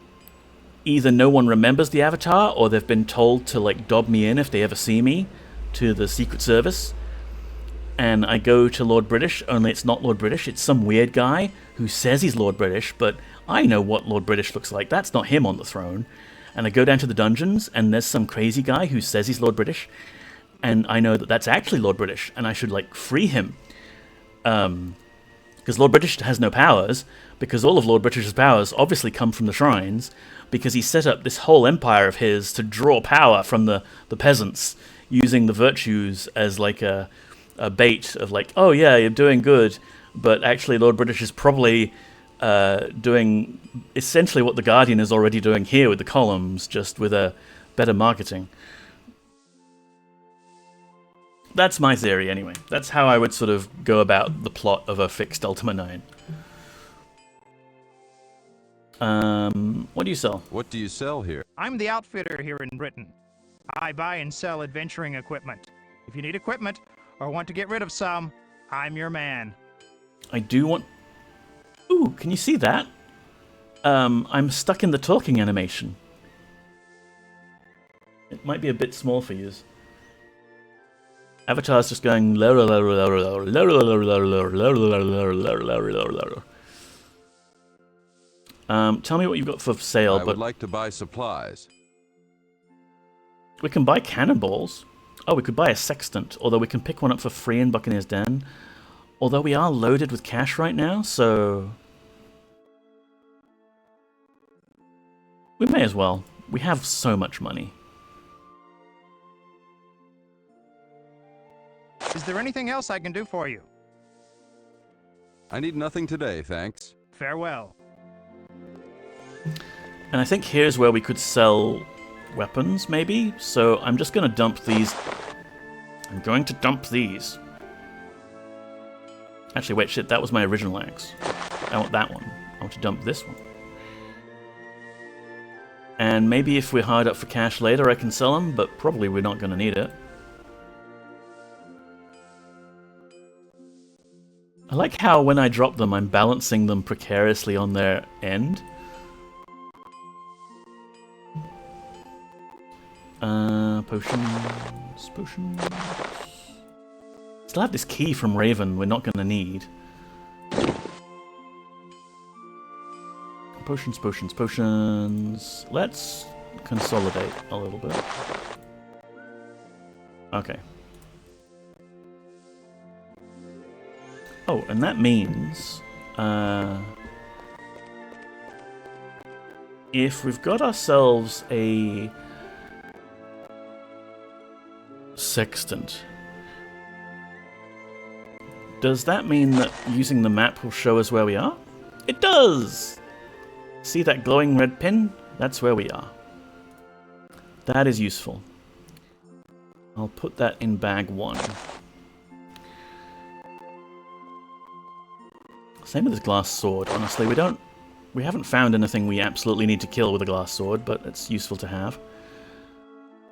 no one remembers the Avatar, or they've been told to, like, dob me in if they ever see me to the Secret Service, and I go to Lord British, only it's not Lord British, it's some weird guy who says he's Lord British, but I know what Lord British looks like, that's not him on the throne. And I go down to the dungeons, and there's some crazy guy who says he's Lord British, and I know that that's actually Lord British, and I should, like, free him. Because Lord British has no powers, because all of Lord British's powers obviously come from the shrines, because he set up this whole empire of his to draw power from the peasants, using the virtues as, like, a bait of, like, oh yeah, you're doing good, but actually Lord British is probably doing essentially what the Guardian is already doing here with the columns, just with a better marketing. That's my theory, anyway. That's how I would sort of go about the plot of a fixed Ultima 9. What do you sell? What do you sell here? I'm the outfitter here in Britain. I buy and sell adventuring equipment. If you need equipment or want to get rid of some, I'm your man. I do want... Ooh, can you see that? I'm stuck in the talking animation. It might be a bit small for you. Avatar's just going... Tell me what you've got for sale, I but... would like to buy supplies. We can buy cannonballs. Oh, we could buy a sextant, although we can pick one up for free in Buccaneer's Den. Although we are loaded with cash right now, so... we may as well. We have so much money. Is there anything else I can do for you? I need nothing today, thanks. Farewell. And I think here's where we could sell weapons, maybe? So I'm just going to dump these. I'm going to dump these. Actually, wait, shit, that was my original axe. I want that one. I want to dump this one. And maybe if we're hard up for cash later, I can sell them, but probably we're not going to need it. I like how when I drop them, I'm balancing them precariously on their end. Potions. Still have this key from Raven we're not going to need. Potions. Let's consolidate a little bit. Okay. Oh, and that means... if we've got ourselves a... sextant, does that mean that using the map will show us where we are? It does! See that glowing red pin? That's where we are. That is useful. I'll put that in bag 1. Same with this glass sword. Honestly, we haven't found anything we absolutely need to kill with a glass sword, but it's useful to have.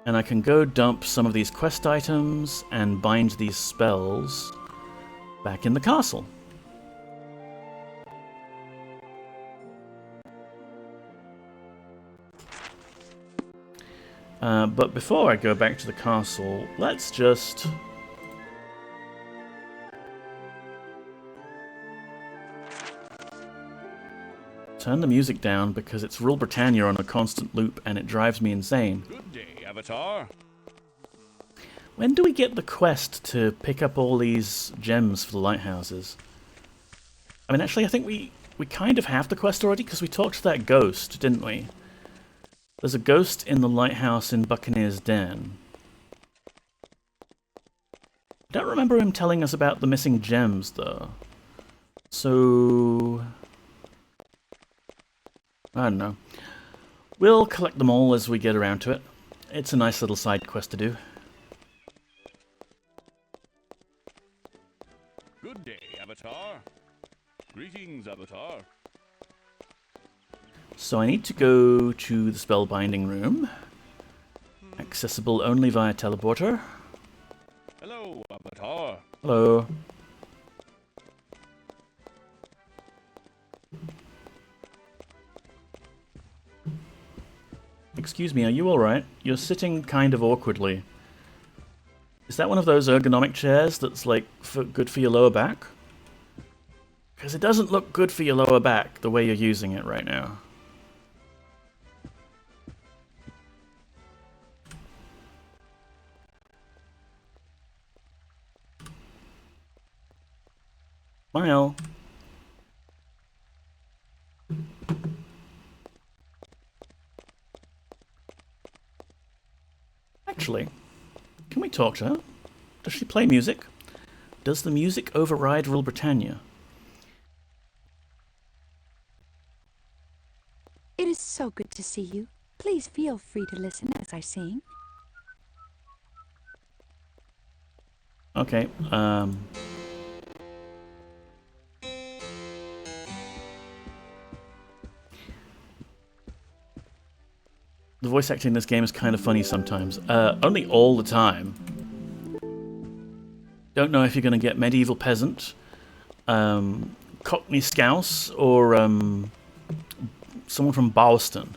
And I can go dump some of these quest items and bind these spells back in the castle. But before I go back to the castle, let's just... turn the music down because it's Rule Britannia on a constant loop and it drives me insane. Good day, Avatar. When do we get the quest to pick up all these gems for the lighthouses? I mean, actually, I think we kind of have the quest already, because we talked to that ghost, didn't we? There's a ghost in the lighthouse in Buccaneer's Den. I don't remember him telling us about the missing gems, though. So... I don't know. We'll collect them all as we get around to it. It's a nice little side quest to do. Good day, Avatar. Greetings, Avatar. So I need to go to the Spellbinding room. Accessible only via teleporter. Hello, Avatar. Hello. Excuse me, are you alright? You're sitting kind of awkwardly. Is that one of those ergonomic chairs that's like good for your lower back? Because it doesn't look good for your lower back the way you're using it right now. Smile. Actually, can we talk to her? Does she play music? Does the music override Rule Britannia? It is so good to see you. Please feel free to listen as I sing. Okay, the voice acting in this game is kind of funny sometimes. Only all the time. Don't know if you're going to get Medieval Peasant, Cockney Scouse, or someone from Boston.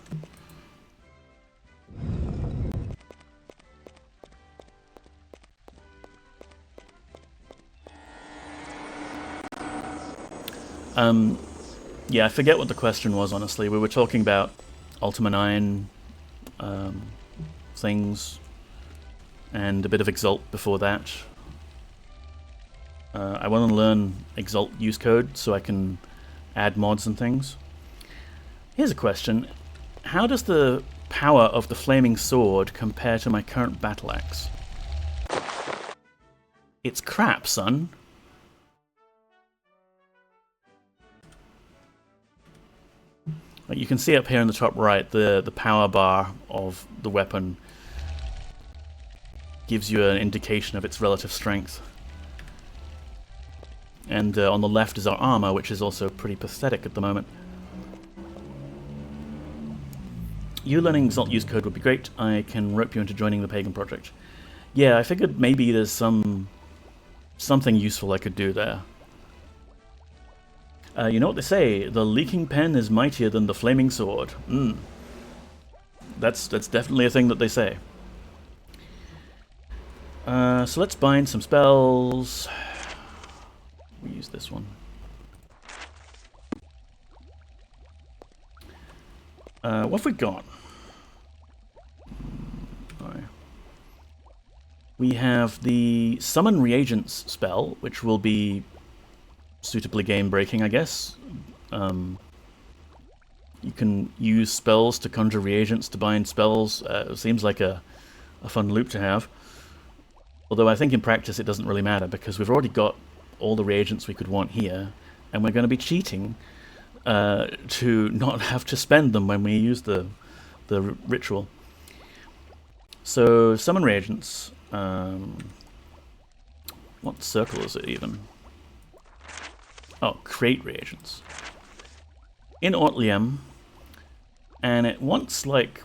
Yeah, I forget what the question was, honestly. We were talking about Ultima 9 things, and a bit of Exalt before that. I want to learn Exalt use code so I can add mods and things. Here's a question. How does the power of the flaming sword compare to my current battle axe? It's crap, son. Like you can see up here in the top right, the power bar of the weapon gives you an indication of its relative strength. And on the left is our armor, which is also pretty pathetic at the moment. You learning Exalt use code would be great. I can rope you into joining the Pagan Project. Yeah, I figured maybe there's something useful I could do there. You know what they say, the leaking pen is mightier than the flaming sword. That's definitely a thing that they say. So let's bind some spells. We use this one. What have we got? We have the Summon Reagents spell, which will be suitably game-breaking, I guess. You can use spells to conjure reagents to bind spells. It seems like a fun loop to have. Although I think in practice it doesn't really matter, because we've already got all the reagents we could want here, and we're going to be cheating to not have to spend them when we use the ritual. So, summon reagents. What circle is it even? Oh, create reagents. In Ortlium, and it wants, like,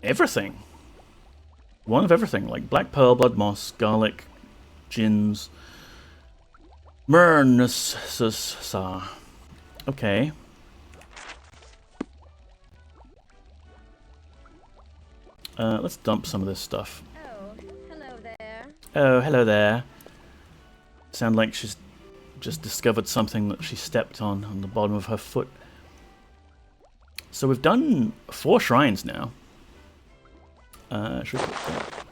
everything. One of everything, like black pearl, blood moss, garlic, gins, Myrnus. Okay. Let's dump some of this stuff. Oh, hello there. Oh, hello there. Sound like she's just discovered something that she stepped on the bottom of her foot. So we've done 4 shrines now. Should we put that?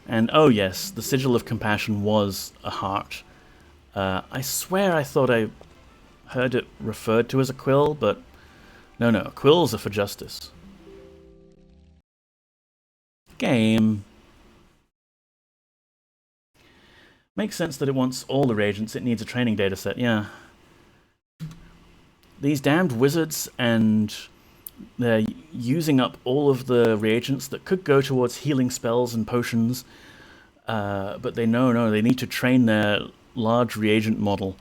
And oh yes, the Sigil of Compassion was a heart. I swear I thought I heard it referred to as a quill, but no, quills are for justice. Game. Makes sense that it wants all the reagents. It needs a training dataset, yeah. These damned wizards, and they're using up all of the reagents that could go towards healing spells and potions, but they no, they need to train their large reagent model.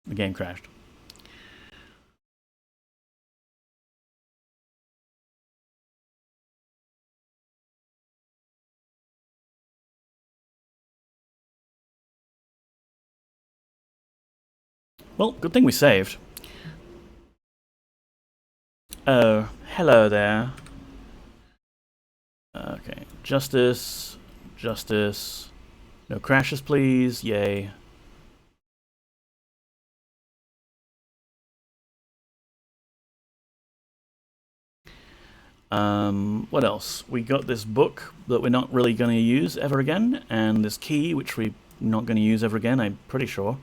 The game crashed. Well, good thing we saved. Oh, hello there. Okay, justice, justice. No crashes, please. Yay. What else? We got this book that we're not really going to use ever again, and this key, which we're not going to use ever again, I'm pretty sure.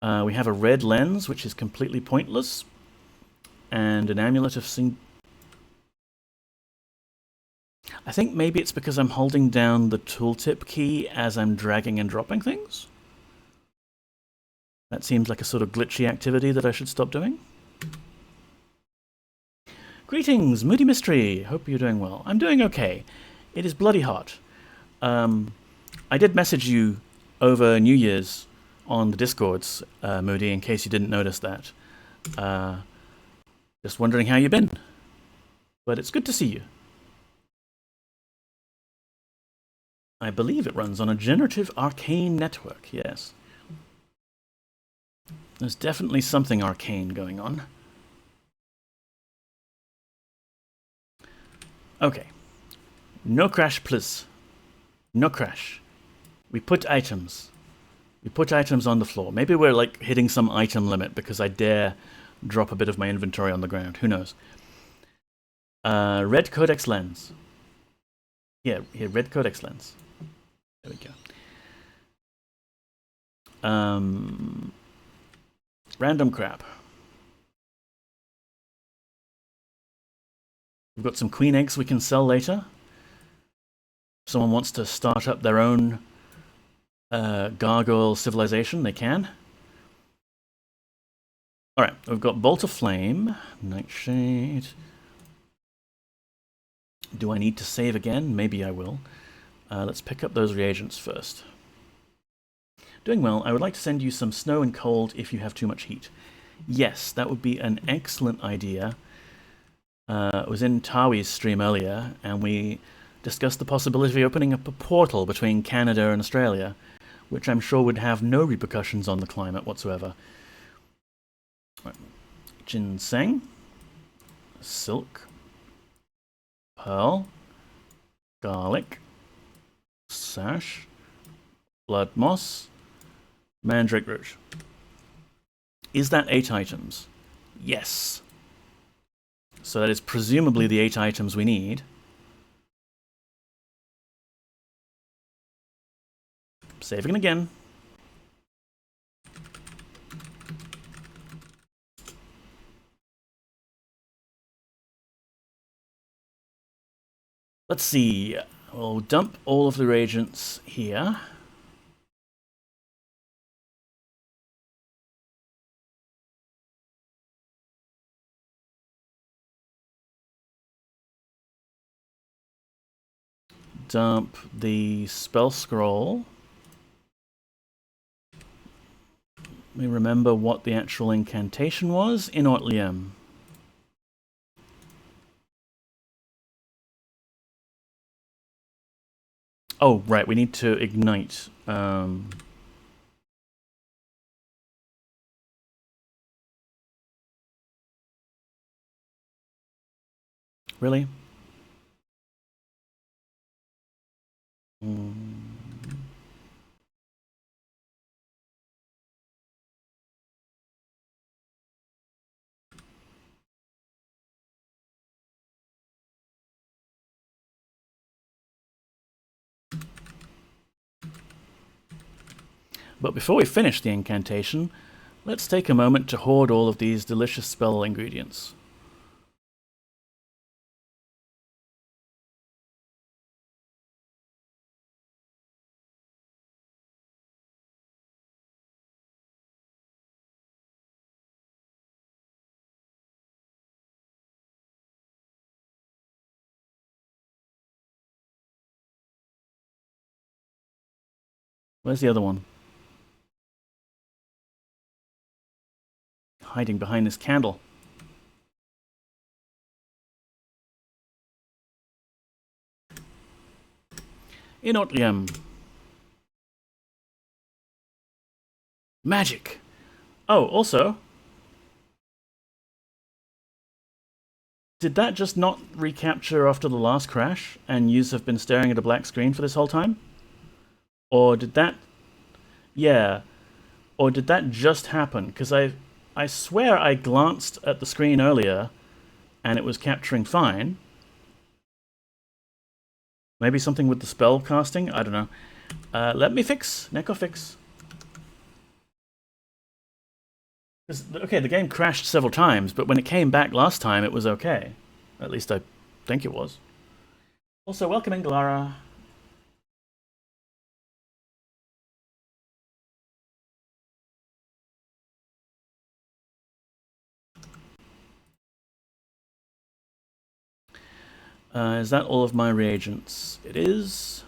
We have a red lens, which is completely pointless, and an amulet of I think maybe it's because I'm holding down the tooltip key as I'm dragging and dropping things. That seems like a sort of glitchy activity that I should stop doing. Greetings, Moody Mystery. Hope you're doing well. I'm doing okay. It is bloody hot. I did message you over New Year's on the Discords, Moody, in case you didn't notice that. Just wondering how you've been. But it's good to see you. I believe it runs on a generative arcane network, yes. There's definitely something arcane going on. Okay. No crash, please. No crash. We put items. We put items on the floor. Maybe we're like hitting some item limit because I dare drop a bit of my inventory on the ground. Who knows? Red Codex lens. Yeah, here, red Codex lens. There we go. Random crap. We've got some queen eggs we can sell later. If someone wants to start up their own gargoyle civilization, they can. Alright, we've got Bolt of Flame, Nightshade. Do I need to save again? Maybe I will. Let's pick up those reagents first. Doing well. I would like to send you some snow and cold if you have too much heat. Yes, that would be an excellent idea. It was in Tawi's stream earlier, and we discussed the possibility of opening up a portal between Canada and Australia, which I'm sure would have no repercussions on the climate whatsoever. Right. Ginseng, silk, pearl, garlic, sash, blood moss, mandrake root. Is that 8 items? Yes. So that is presumably the 8 items we need. Saving again. Let's see. We'll dump all of the reagents here. Dump the spell scroll. Let me remember what the actual incantation was. In Ortlium. Oh, right, we need to ignite. Really? But before we finish the incantation, let's take a moment to hoard all of these delicious spell ingredients. Where's the other one? Hiding behind this candle. Inotrium. Magic. Oh, also, did that just not recapture after the last crash, and yous have been staring at a black screen for this whole time? Or did that... Yeah. Or did that just happen? Because I swear I glanced at the screen earlier, and it was capturing fine. Maybe something with the spell casting? I don't know. Let me fix. Neko fix. Okay, the game crashed several times, but when it came back last time, it was okay. At least I think it was. Also, welcome in, Galara. Is that all of my reagents? It is.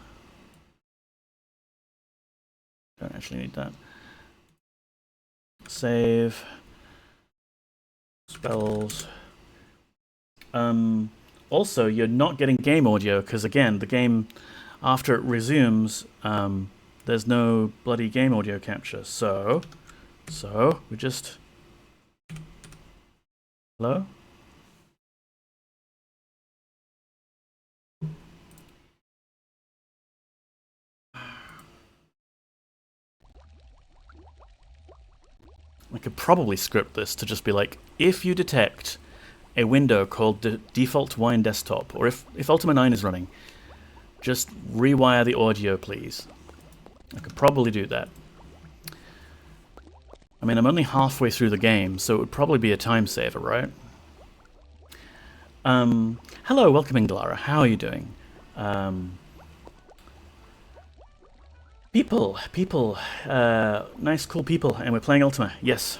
Don't actually need that. Save. Spells. Also, you're not getting game audio, because again, the game, after it resumes, there's no bloody game audio capture. So we just... Hello? I could probably script this to just be like, if you detect a window called the default wine desktop, or if Ultima 9 is running, just rewire the audio, please. I could probably do that. I mean, I'm only halfway through the game, so it would probably be a time saver, right? Hello, welcome in, Galara. How are you doing? People, nice, cool people, and we're playing Ultima, yes.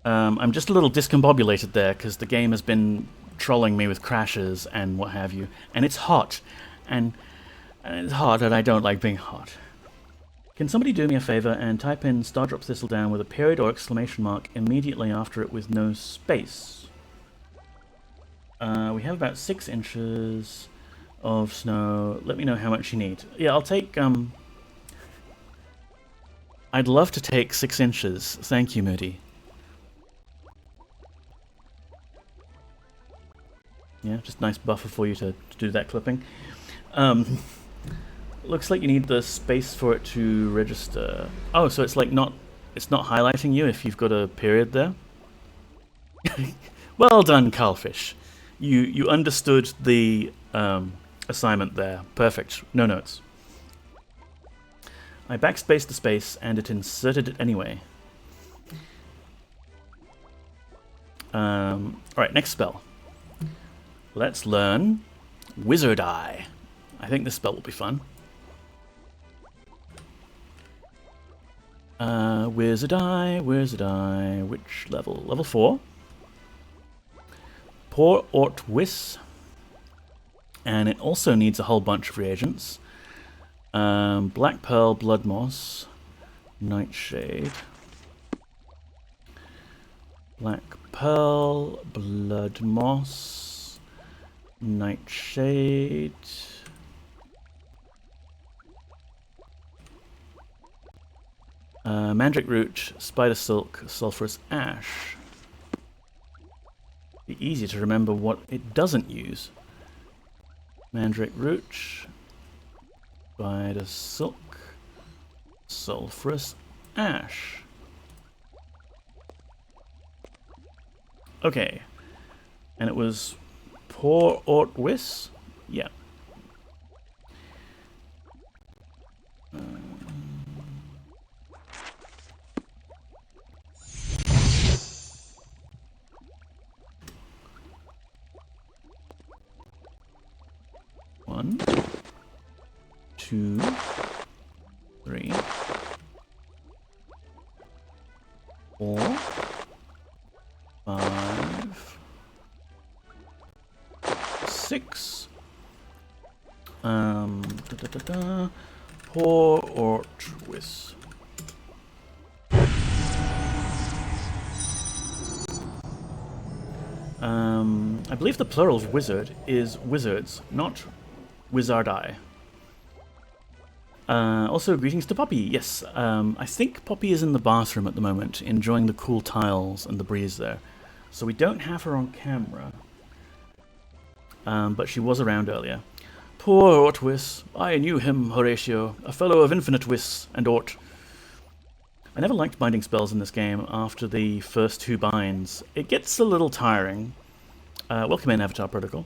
I'm just a little discombobulated there, because the game has been trolling me with crashes and what have you, and it's hot, and it's hot, and I don't like being hot. Can somebody do me a favor and type in Stardrop Thistledown with a period or exclamation mark immediately after it with no space? We have about 6 inches of snow. Let me know how much you need. Yeah, I'll take, I'd love to take 6 inches. Thank you, Moody. Yeah, just nice buffer for you to do that clipping. Looks like you need the space for it to register. Oh, so it's like it's not highlighting you if you've got a period there? Well done, Carlfish. You understood the assignment there. Perfect. No notes. I backspaced the space and it inserted it anyway. Alright, next spell. Let's learn Wizard Eye. I think this spell will be fun. Wizard Eye, which level? Level 4. Pour Ort Whis. And it also needs a whole bunch of reagents. Black Pearl, Blood Moss, Nightshade. Black Pearl, Blood Moss, Nightshade. Mandrake Root, Spider Silk, Sulphurous Ash. Be easy to remember what it doesn't use. Mandrake Root, Spider Silk, Sulphurous Ash. Okay. And it was Pour Ort Whis? Yeah. 1, 2, 3, 4, 5, 6. Pour or twist. I believe the plural of wizard is wizards, not wizardi. Also, greetings to Poppy. Yes, I think Poppy is in the bathroom at the moment, enjoying the cool tiles and the breeze there. So we don't have her on camera, but she was around earlier. Poor Ortwis. I knew him, Horatio, a fellow of infinite wis and Ort. I never liked binding spells in this game after the first 2 binds. It gets a little tiring. Welcome in, Avatar Protocol.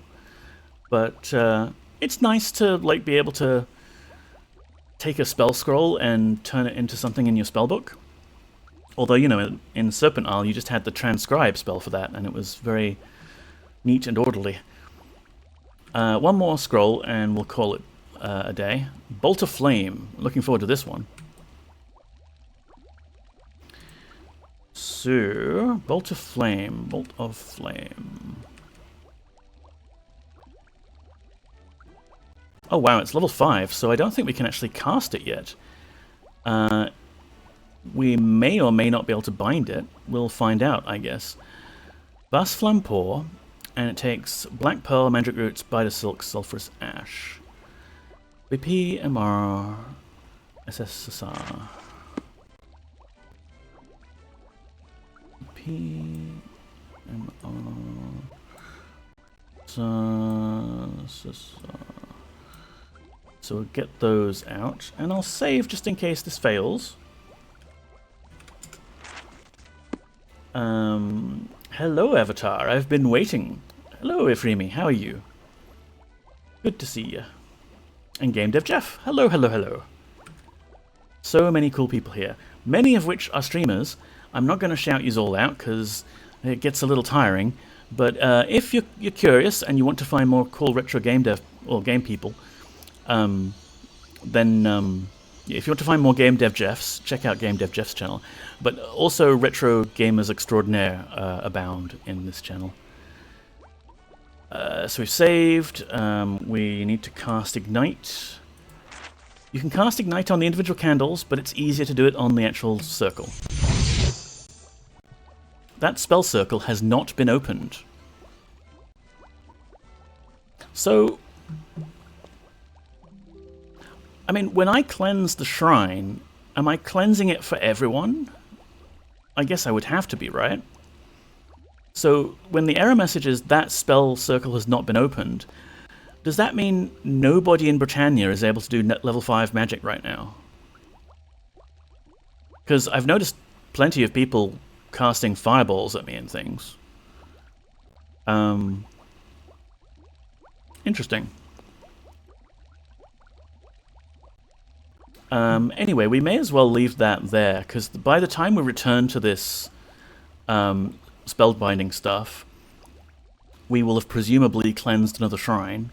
But it's nice to like be able to take a spell scroll and turn it into something in your spellbook. Although, you know, in Serpent Isle, you just had the transcribe spell for that, and it was very neat and orderly. One more scroll, and we'll call it a day. Bolt of Flame. Looking forward to this one. So, Bolt of Flame. Bolt of Flame. Oh wow, it's level 5, so I don't think we can actually cast it yet. We may or may not be able to bind it. We'll find out, I guess. Bas Flampour, and it takes Black Pearl, Magic Roots, Biter Silk, Sulphurous Ash. BP, MR, SSSR. BP, MR, SSSR. So we'll get those out, and I'll save just in case this fails. Hello, Avatar. I've been waiting. Hello, Efremi. How are you? Good to see you. And Game Dev Jeff. Hello, hello, hello. So many cool people here, many of which are streamers. I'm not going to shout yous all out because it gets a little tiring. But if you're curious and you want to find more cool retro game dev or game people, then if you want to find more Game Dev Jeffs, check out Game Dev Jeff's channel. But also retro gamers extraordinaire abound in this channel. So we've saved. We need to cast Ignite. You can cast Ignite on the individual candles, but it's easier to do it on the actual circle. That spell circle has not been opened. So, I mean, when I cleanse the shrine, am I cleansing it for everyone? I guess I would have to be, right? So, when the error message is that spell circle has not been opened, does that mean nobody in Britannia is able to do level 5 magic right now? Because I've noticed plenty of people casting fireballs at me and things. Interesting. Anyway, we may as well leave that there, because by the time we return to this spellbinding stuff, we will have presumably cleansed another shrine.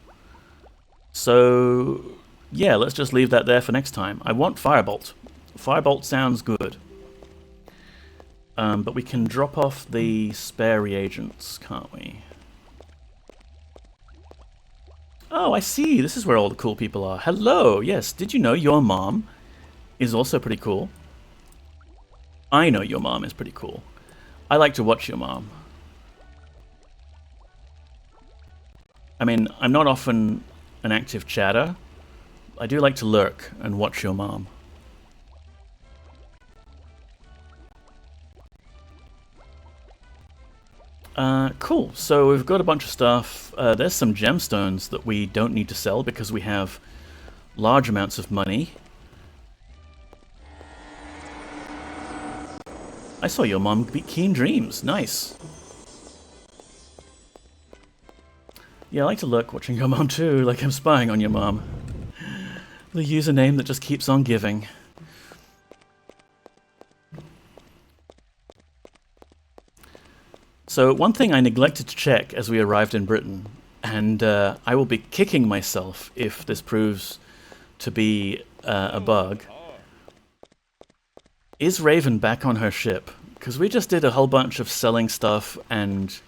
So, yeah, let's just leave that there for next time. I want Firebolt. Firebolt sounds good. But we can drop off the spare reagents, can't we? Oh, I see. This is where all the cool people are. Hello. Yes. Did you know your mom is also pretty cool? I know your mom is pretty cool. I like to watch your mom. I mean, I'm not often an active chatter. I do like to lurk and watch your mom. Cool. So we've got a bunch of stuff. There's some gemstones that we don't need to sell because we have large amounts of money. I saw your mom beat Keen Dreams. Nice. Yeah, I like to lurk watching your mom too, like I'm spying on your mom. The username that just keeps on giving. So one thing I neglected to check as we arrived in Britain, And I will be kicking myself if this proves to be a bug. Is Raven back on her ship? Because we just did a whole bunch of selling stuff and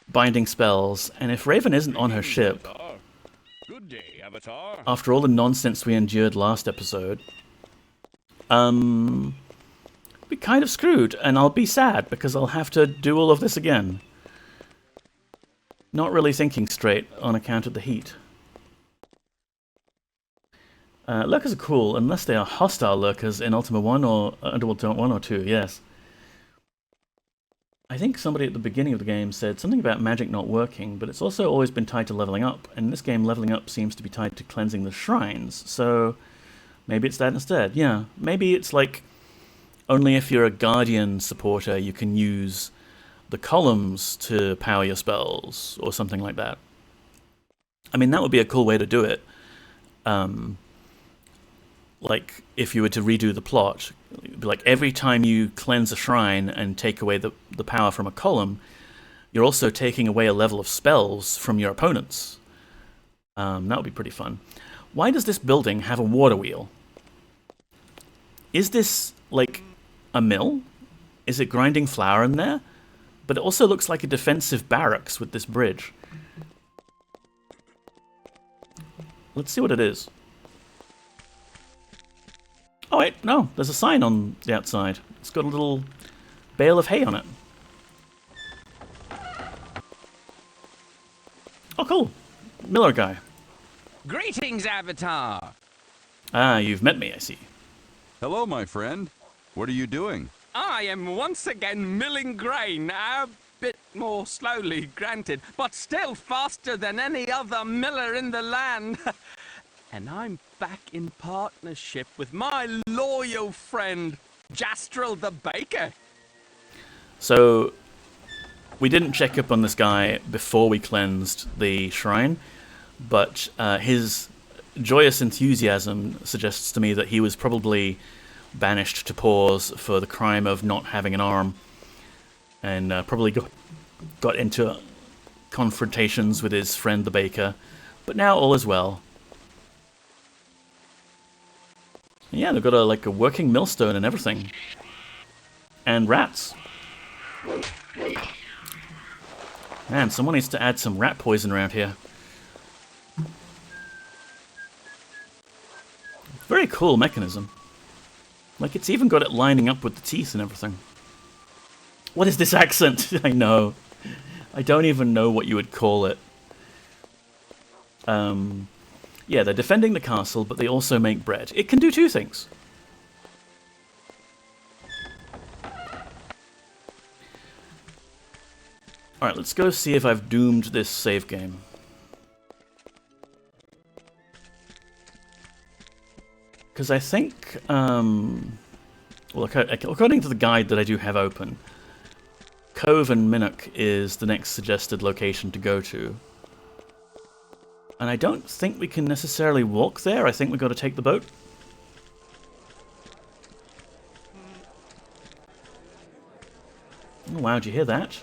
binding spells, and if Raven isn't on her ship, Good day, Avatar. after all the nonsense we endured last episode, be kind of screwed, and I'll be sad because I'll have to do all of this again. Not really thinking straight on account of the heat. Lurkers are cool, unless they are hostile lurkers in Ultima 1 or Underworld 1 or 2, yes. I think somebody at the beginning of the game said something about magic not working, but it's also always been tied to leveling up, and in this game leveling up seems to be tied to cleansing the shrines, so maybe it's that instead. Yeah, maybe it's like only if you're a Guardian supporter you can use the columns to power your spells, or something like that. I mean, that would be a cool way to do it. Like, if you were to redo the plot, like every time you cleanse a shrine and take away the power from a column, you're also taking away a level of spells from your opponents. That would be pretty fun. Why does this building have a water wheel? Is this, like, a mill? Is it grinding flour in there? But it also looks like a defensive barracks with this bridge. Let's see what it is. Oh wait, no, there's a sign on the outside. It's got a little bale of hay on it. Oh cool, Miller guy. Greetings, Avatar! Ah, you've met me, I see. Hello, my friend. What are you doing? I am once again milling grain, a bit more slowly, granted, but still faster than any other miller in the land. And I'm back in partnership with my loyal friend, Jastrel the Baker. So, we didn't check up on this guy before we cleansed the shrine, but his joyous enthusiasm suggests to me that he was probably banished to pause for the crime of not having an arm, and probably got into confrontations with his friend the baker, but now all is well. Yeah, they've got a working millstone and everything. And rats. Man, someone needs to add some rat poison around here. Very cool mechanism. Like, it's even got it lining up with the teeth and everything. What is this accent? I know. I don't even know what you would call it. Yeah, they're defending the castle, but they also make bread. It can do two things. Alright, let's go see if I've doomed this save game. Because I think, well, according to the guide that I do have open, Cove and Minoc is the next suggested location to go to. And I don't think we can necessarily walk there. I think we've got to take the boat. Oh, wow, did you hear that?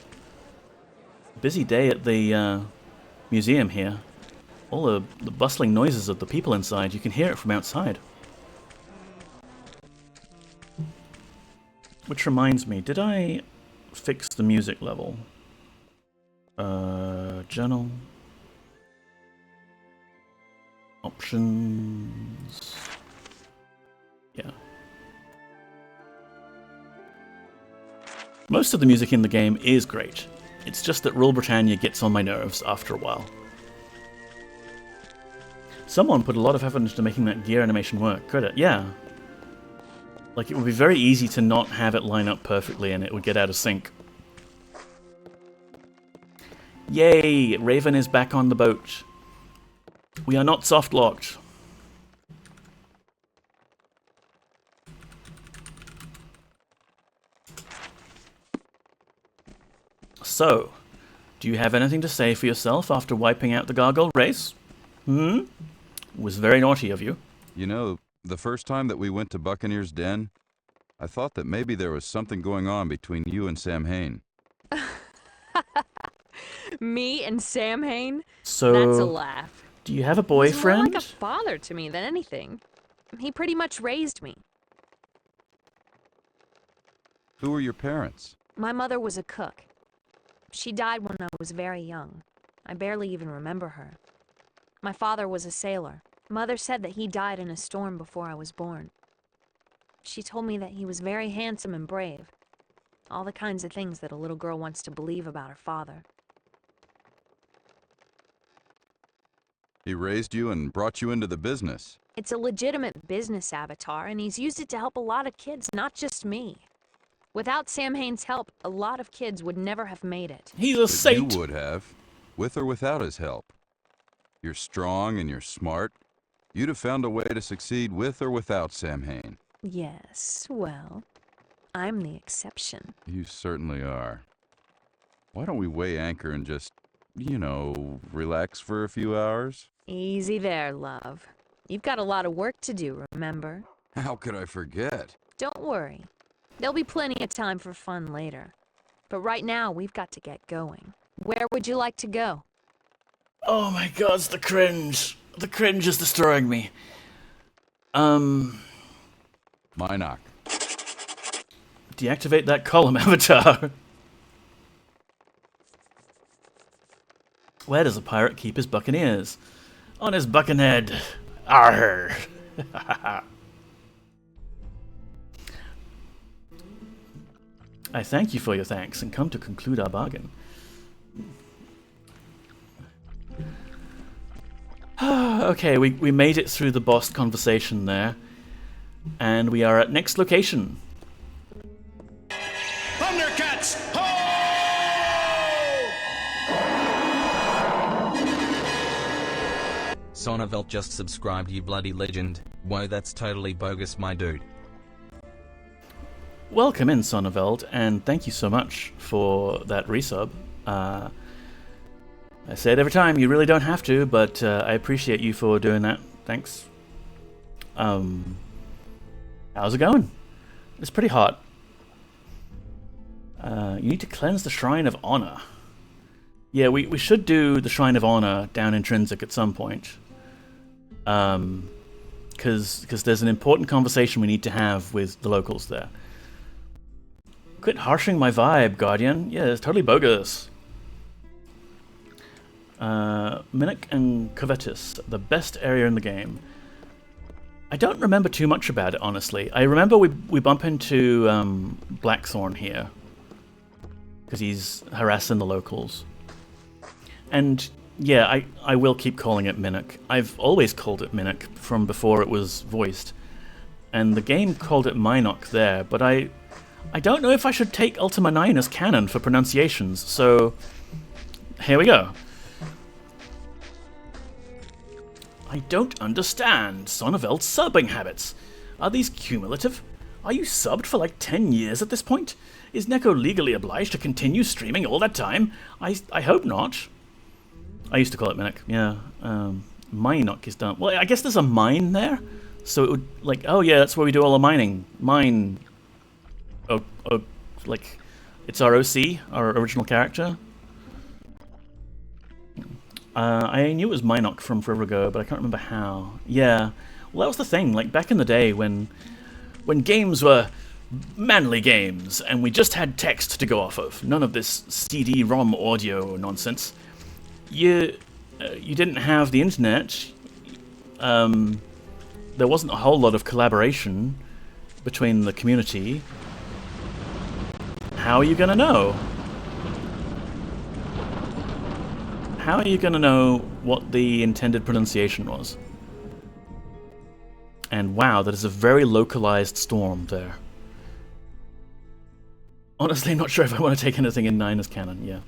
Busy day at the museum here. All the bustling noises of the people inside. You can hear it from outside. Which reminds me, did I fix the music level? Journal. Options. Yeah. Most of the music in the game is great. It's just that Rule Britannia gets on my nerves after a while. Someone put a lot of effort into making that gear animation work. Credit, yeah. Like, it would be very easy to not have it line up perfectly and it would get out of sync. Yay! Raven is back on the boat. We are not soft-locked. So, do you have anything to say for yourself after wiping out the gargoyle race? It was very naughty of you. You know, the first time that we went to Buccaneer's Den, I thought that maybe there was something going on between you and Sam Hain. Me and Sam Hain? So, That's a laugh. do you have a He's more boyfriend? like a father to me than anything. He pretty much raised me. Who are your parents? My mother was a cook. She died when I was very young. I barely even remember her. My father was a sailor. Mother said that he died in a storm before I was born. She told me that he was very handsome and brave. All the kinds of things that a little girl wants to believe about her father. He raised you and brought you into the business. It's a legitimate business, Avatar, and he's used it to help a lot of kids, not just me. Without Sam Hain's help, a lot of kids would never have made it. He's a But saint. you would have, with or without his help. You're strong and you're smart. You'd have found a way to succeed with or without Sam Hain. Yes, well, I'm the exception. You certainly are. Why don't we weigh anchor and just, you know, relax for a few hours? Easy there, love. You've got a lot of work to do, remember? How could I forget? Don't worry. There'll be plenty of time for fun later. But right now, we've got to get going. Where would you like to go? Oh my god, it's the cringe. The cringe is destroying me. Minoc. Deactivate that column, Avatar. Where does a pirate keep his buccaneers? On his buccanehead. Arr. I thank you for your thanks and come to conclude our bargain. Okay, we made it through the boss conversation there. And we are at next location. Thundercats! Ho! Sonnevelt just subscribed, you bloody legend. Whoa, that's totally bogus, my dude. Welcome in, Sonneveld, and thank you so much for that resub. I say it every time, you really don't have to, but I appreciate you for doing that. Thanks. How's it going? It's pretty hot. You need to cleanse the Shrine of Honor. Yeah, we should do the Shrine of Honor down Intrinsic at some point. Because there's an important conversation we need to have with the locals there. Quit harshing my vibe, Guardian. Yeah, it's totally bogus. Minoc and Covetus, the best area in the game. I don't remember too much about it, honestly. I remember we bump into Blackthorn here. Because he's harassing the locals. And yeah, I will keep calling it Minoc. I've always called it Minoc from before it was voiced. And the game called it Minoc there, but I don't know if I should take Ultima 9 as canon for pronunciations, so here we go. I don't understand Sonneveld's subbing habits. Are these cumulative? Are you subbed for like 10 years at this point? Is Neko legally obliged to continue streaming all that time? I hope not. I used to call it Minoc, yeah. Minoc is done. Well, I guess there's a mine there, so it would, like, oh yeah, that's where we do all the mining. Mine. Oh, like, it's our OC, our original character. I knew it was Minoc from forever ago, but I can't remember how. Yeah, well, that was the thing. Like back in the day when games were manly games and we just had text to go off of, none of this CD-ROM audio nonsense. You didn't have the internet. There wasn't a whole lot of collaboration between the community. How are you gonna know? How are you going to know what the intended pronunciation was? And wow, that is a very localized storm there. Honestly, not sure if I want to take anything in 9 as canon, yeah.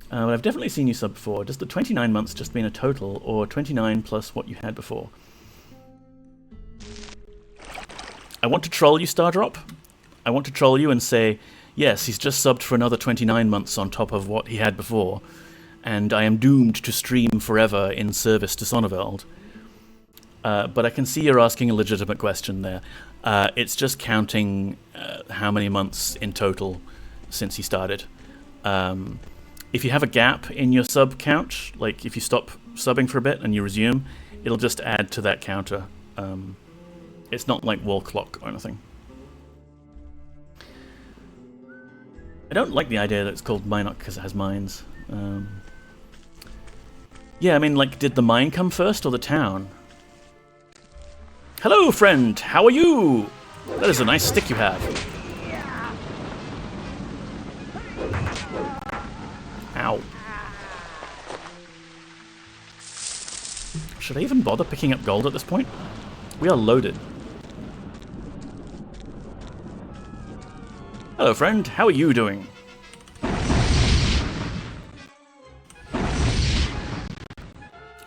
But I've definitely seen you sub before. Does the 29 months just mean a total, or 29 plus what you had before? I want to troll you, Stardrop. I want to troll you and say, yes, he's just subbed for another 29 months on top of what he had before. And I am doomed to stream forever in service to Sonneveld. But I can see you're asking a legitimate question there. It's just counting how many months in total since he started. if you have a gap in your sub count, like if you stop subbing for a bit and you resume, it'll just add to that counter. It's not like wall clock or anything. I don't like the idea that it's called Minoc because it has mines. Yeah, I mean, like, did the mine come first or the town? Hello, friend! How are you? That is a nice stick you have. Ow. Should I even bother picking up gold at this point? We are loaded. Hello, friend. How are you doing?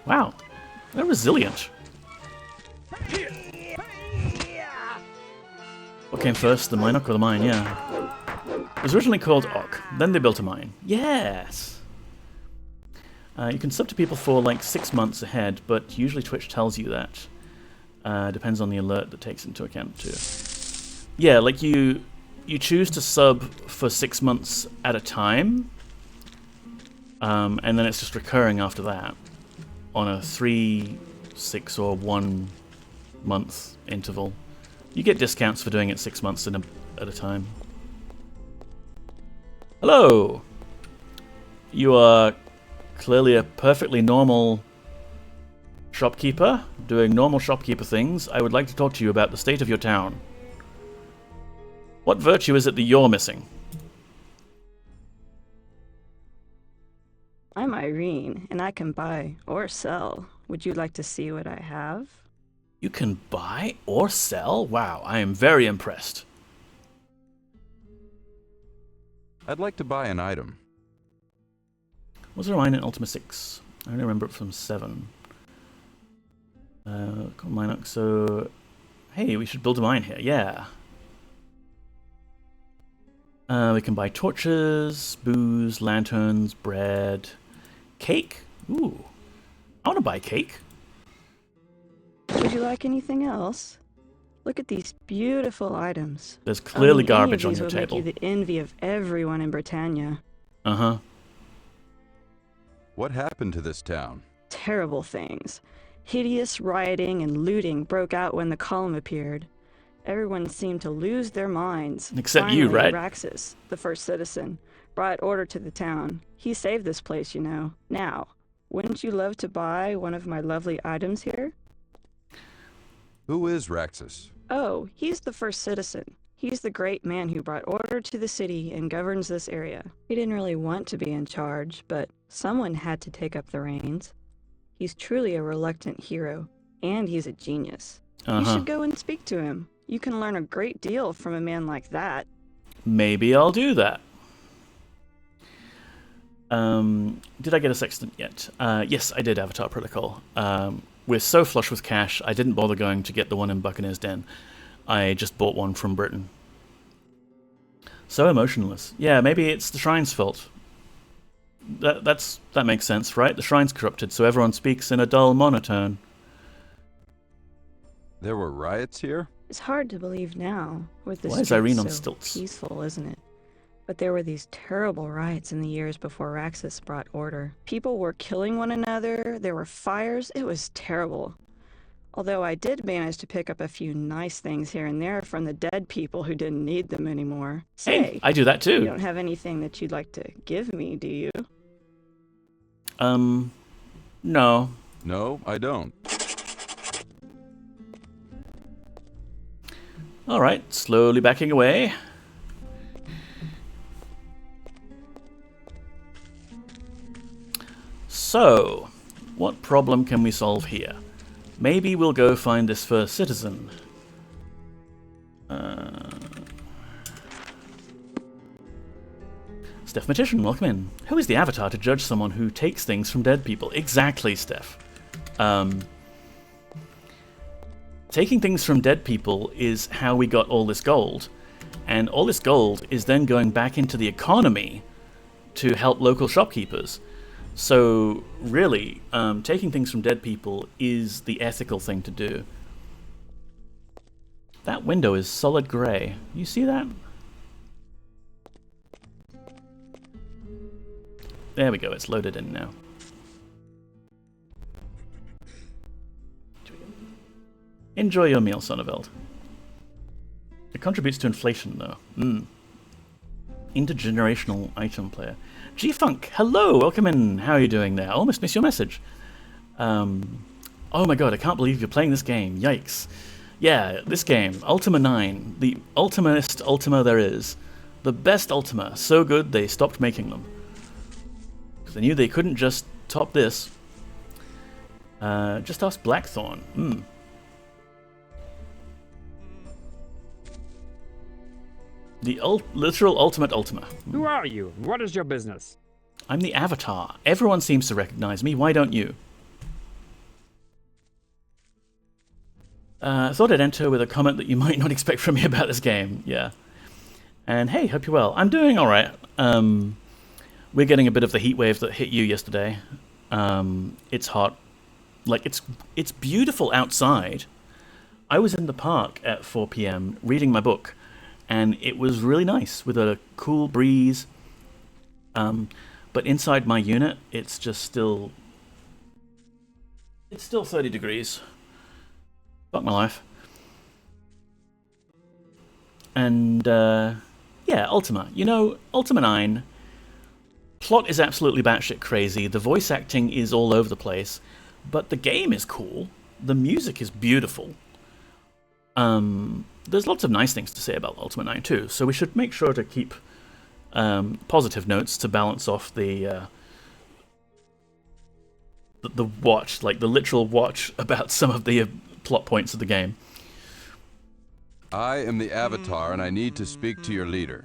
Wow. They're resilient. What came first, the Minoc or the mine? Yeah. It was originally called Ock. Then they built a mine. Yes! You can sub to people for like 6 months ahead, but usually Twitch tells you that. Depends on the alert that takes into account too. Yeah, like you choose to sub for 6 months at a time, and then it's just recurring after that on a 3, 6, or 1 month interval. You get discounts for doing it 6 months at a time. Hello! You are clearly a perfectly normal shopkeeper, doing normal shopkeeper things. I would like to talk to you about the state of your town. What virtue is it that you're missing? I'm Irene, and I can buy or sell. Would you like to see what I have? You can buy or sell? Wow, I am very impressed. I'd like to buy an item. Was there a mine in Ultima 6? I only remember it from 7. Called Minoc, so... Hey, we should build a mine here, yeah. We can buy torches, booze, lanterns, bread, cake. Ooh, I want to buy cake. Would you like anything else? Look at these beautiful items. There's clearly Owning garbage any on of these your would table. make you the envy of everyone in Britannia. Uh-huh. What happened to this town? Terrible things. Hideous rioting and looting broke out when the column appeared. Everyone seemed to lose their minds. Except you, Finally, right? Raxus, the first citizen, brought order to the town. He saved this place, you know. Now, wouldn't you love to buy one of my lovely items here? Who is Raxus? Oh, he's the first citizen. He's the great man who brought order to the city and governs this area. He didn't really want to be in charge, but someone had to take up the reins. He's truly a reluctant hero, and he's a genius. You should go and speak to him. You can learn a great deal from a man like that. Maybe I'll do that. Did I get a sextant yet? Yes, I did, Avatar Protocol. We're so flush with cash, I didn't bother going to get the one in Buccaneer's Den. I just bought one from Britain. So emotionless. Yeah, maybe it's the shrine's fault. That makes sense, right? The shrine's corrupted, so everyone speaks in a dull monotone. There were riots here? It's hard to believe now, with the Why is streets Irene on so stilts? peaceful, isn't it? But there were these terrible riots in the years before Raxus brought order. People were killing one another, there were fires, it was terrible. Although I did manage to pick up a few nice things here and there from the dead people who didn't need them anymore. Hey, I do that too. You don't have anything that you'd like to give me, do you? No. No, I don't. Alright, slowly backing away. So, what problem can we solve here? Maybe we'll go find this first citizen. Steph Magician, welcome in. Who is the avatar to judge someone who takes things from dead people? Exactly, Steph. Taking things from dead people is how we got all this gold. And all this gold is then going back into the economy to help local shopkeepers. So, really, taking things from dead people is the ethical thing to do. That window is solid grey. You see that? There we go, it's loaded in now. Enjoy your meal, Sonneveld. It contributes to inflation, though. Intergenerational item player. G-Funk, hello, welcome in. How are you doing there? I almost missed your message. Oh my god, I can't believe you're playing this game. Yikes. Yeah, this game, Ultima 9, the ultimist Ultima there is. The best Ultima. So good, they stopped making them. Because they knew they couldn't just top this. Just ask Blackthorn. The literal ultimate Ultima. Who are you? What is your business? I'm the Avatar. Everyone seems to recognize me. Why don't you? Thought I'd enter with a comment that you might not expect from me about this game. Yeah. And hey, hope you're well. I'm doing alright. We're getting a bit of the heat wave that hit you yesterday. It's hot. Like, it's beautiful outside. I was in the park at 4 p.m. reading my book. And it was really nice with a cool breeze. But inside my unit, it's just still... It's still 30 degrees. Fuck my life. And, yeah, Ultima. You know, Ultima 9, plot is absolutely batshit crazy. The voice acting is all over the place. But the game is cool. The music is beautiful. There's lots of nice things to say about Ultima 9 too, so we should make sure to keep positive notes to balance off the watch, like the literal watch about some of the plot points of the game. I am the Avatar, and I need to speak to your leader.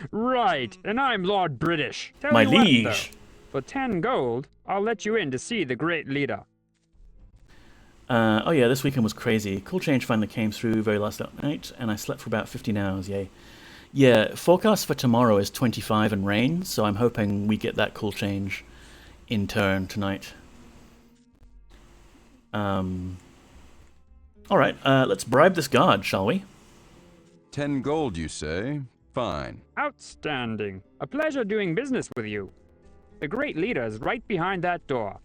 Right, and I'm Lord British. Tell My me what, liege. though. For 10 gold, I'll let you in to see the great leader. Oh yeah, this weekend was crazy. Cool change finally came through very last night, and I slept for about 15 hours, yay. Yeah, forecast for tomorrow is 25 and rain, so I'm hoping we get that cool change in turn tonight. Alright, let's bribe this guard, shall we? 10 gold, you say? Fine. Outstanding. A pleasure doing business with you. The great leader is right behind that door.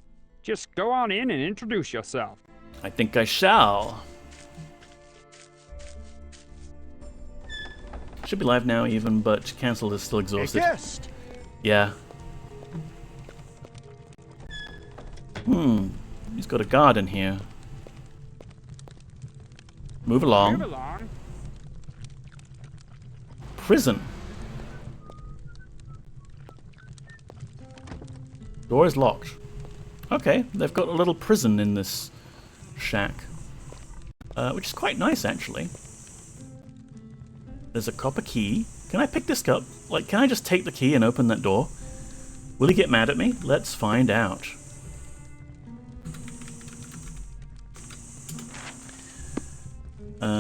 Just go on in and introduce yourself. I think I shall. Should be live now even, but cancelled is still exhausted. Guest. Yeah. He's got a guard in here. Move along. Move along. Prison. Door is locked. Okay, they've got a little prison in this shack. Which is quite nice, actually. There's a copper key. Can I pick this up? Like, can I just take the key and open that door? Will he get mad at me? Let's find out.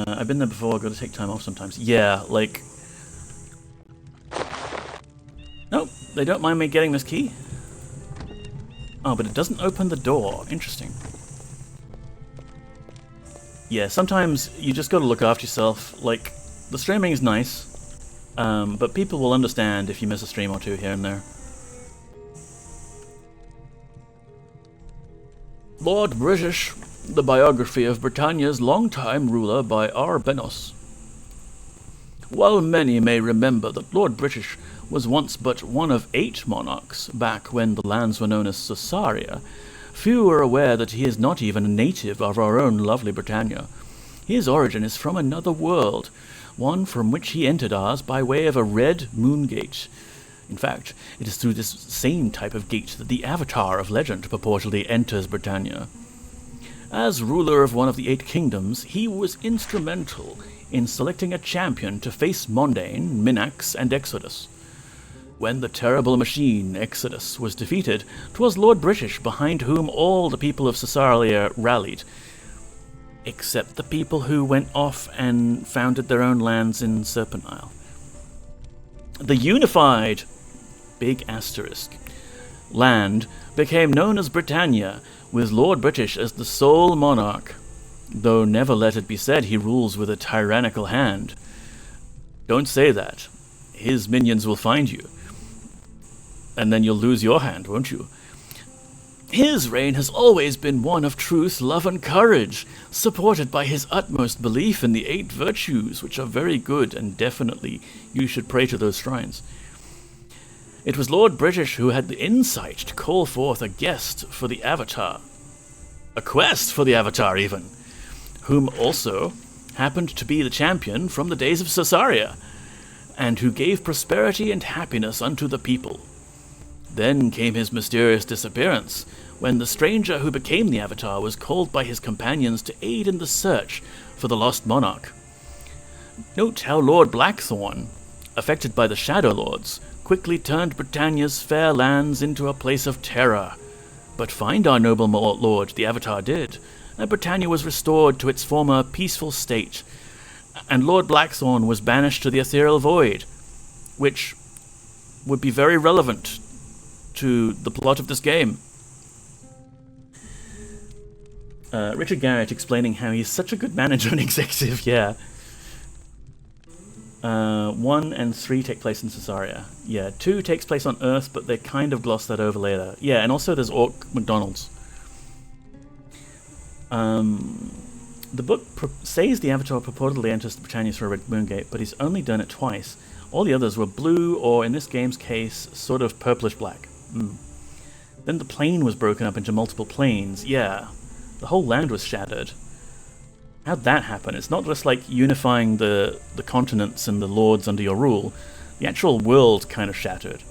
I've been there before, I've got to take time off sometimes. Yeah, like... Nope, they don't mind me getting this key. Oh, but it doesn't open the door. Interesting. Yeah, sometimes you just gotta look after yourself. Like, the streaming is nice, but people will understand if you miss a stream or two here and there. Lord British, the biography of Britannia's longtime ruler by R. Benos. While many may remember that Lord British was once but one of 8 monarchs back when the lands were known as Caesarea, few are aware that he is not even a native of our own lovely Britannia. His origin is from another world, one from which he entered ours by way of a red moon gate. In fact, it is through this same type of gate that the Avatar of legend purportedly enters Britannia. As ruler of one of the 8 kingdoms, he was instrumental in selecting a champion to face Mondain, Minoc, and Exodus. When the terrible machine, Exodus, was defeated, 'twas Lord British behind whom all the people of Caesarea rallied, except the people who went off and founded their own lands in Serpent Isle. The unified, big asterisk, land became known as Britannia, with Lord British as the sole monarch, though never let it be said he rules with a tyrannical hand. Don't say that. His minions will find you. and then you'll lose your hand, won't you? His reign has always been one of truth, love, and courage, supported by his utmost belief in the 8 virtues, which are very good, and definitely you should pray to those shrines. It was Lord British who had the insight to call forth a guest for the Avatar. A quest for the Avatar, even. Whom also happened to be the champion from the days of Caesarea, and who gave prosperity and happiness unto the people. Then came his mysterious disappearance, when the stranger who became the Avatar was called by his companions to aid in the search for the lost monarch. Note how Lord Blackthorn, affected by the Shadow Lords, quickly turned Britannia's fair lands into a place of terror. But find our noble lord, the Avatar did, and Britannia was restored to its former peaceful state, and Lord Blackthorn was banished to the ethereal void, which would be very relevant to the plot of this game. Richard Garrett explaining how he's such a good manager and executive, yeah. 1 and 3 take place in Caesarea. Yeah, 2 takes place on Earth, but they kind of gloss that over later. Yeah, and also there's Orc McDonald's. The book says the Avatar purportedly enters Britannia through a red moon gate, but he's only done it twice. All the others were blue, or in this game's case, sort of purplish black. Then the plane was broken up into multiple planes. Yeah, the whole land was shattered. How'd that happen? It's not just like unifying the continents and the lords under your rule. The actual world kind of shattered.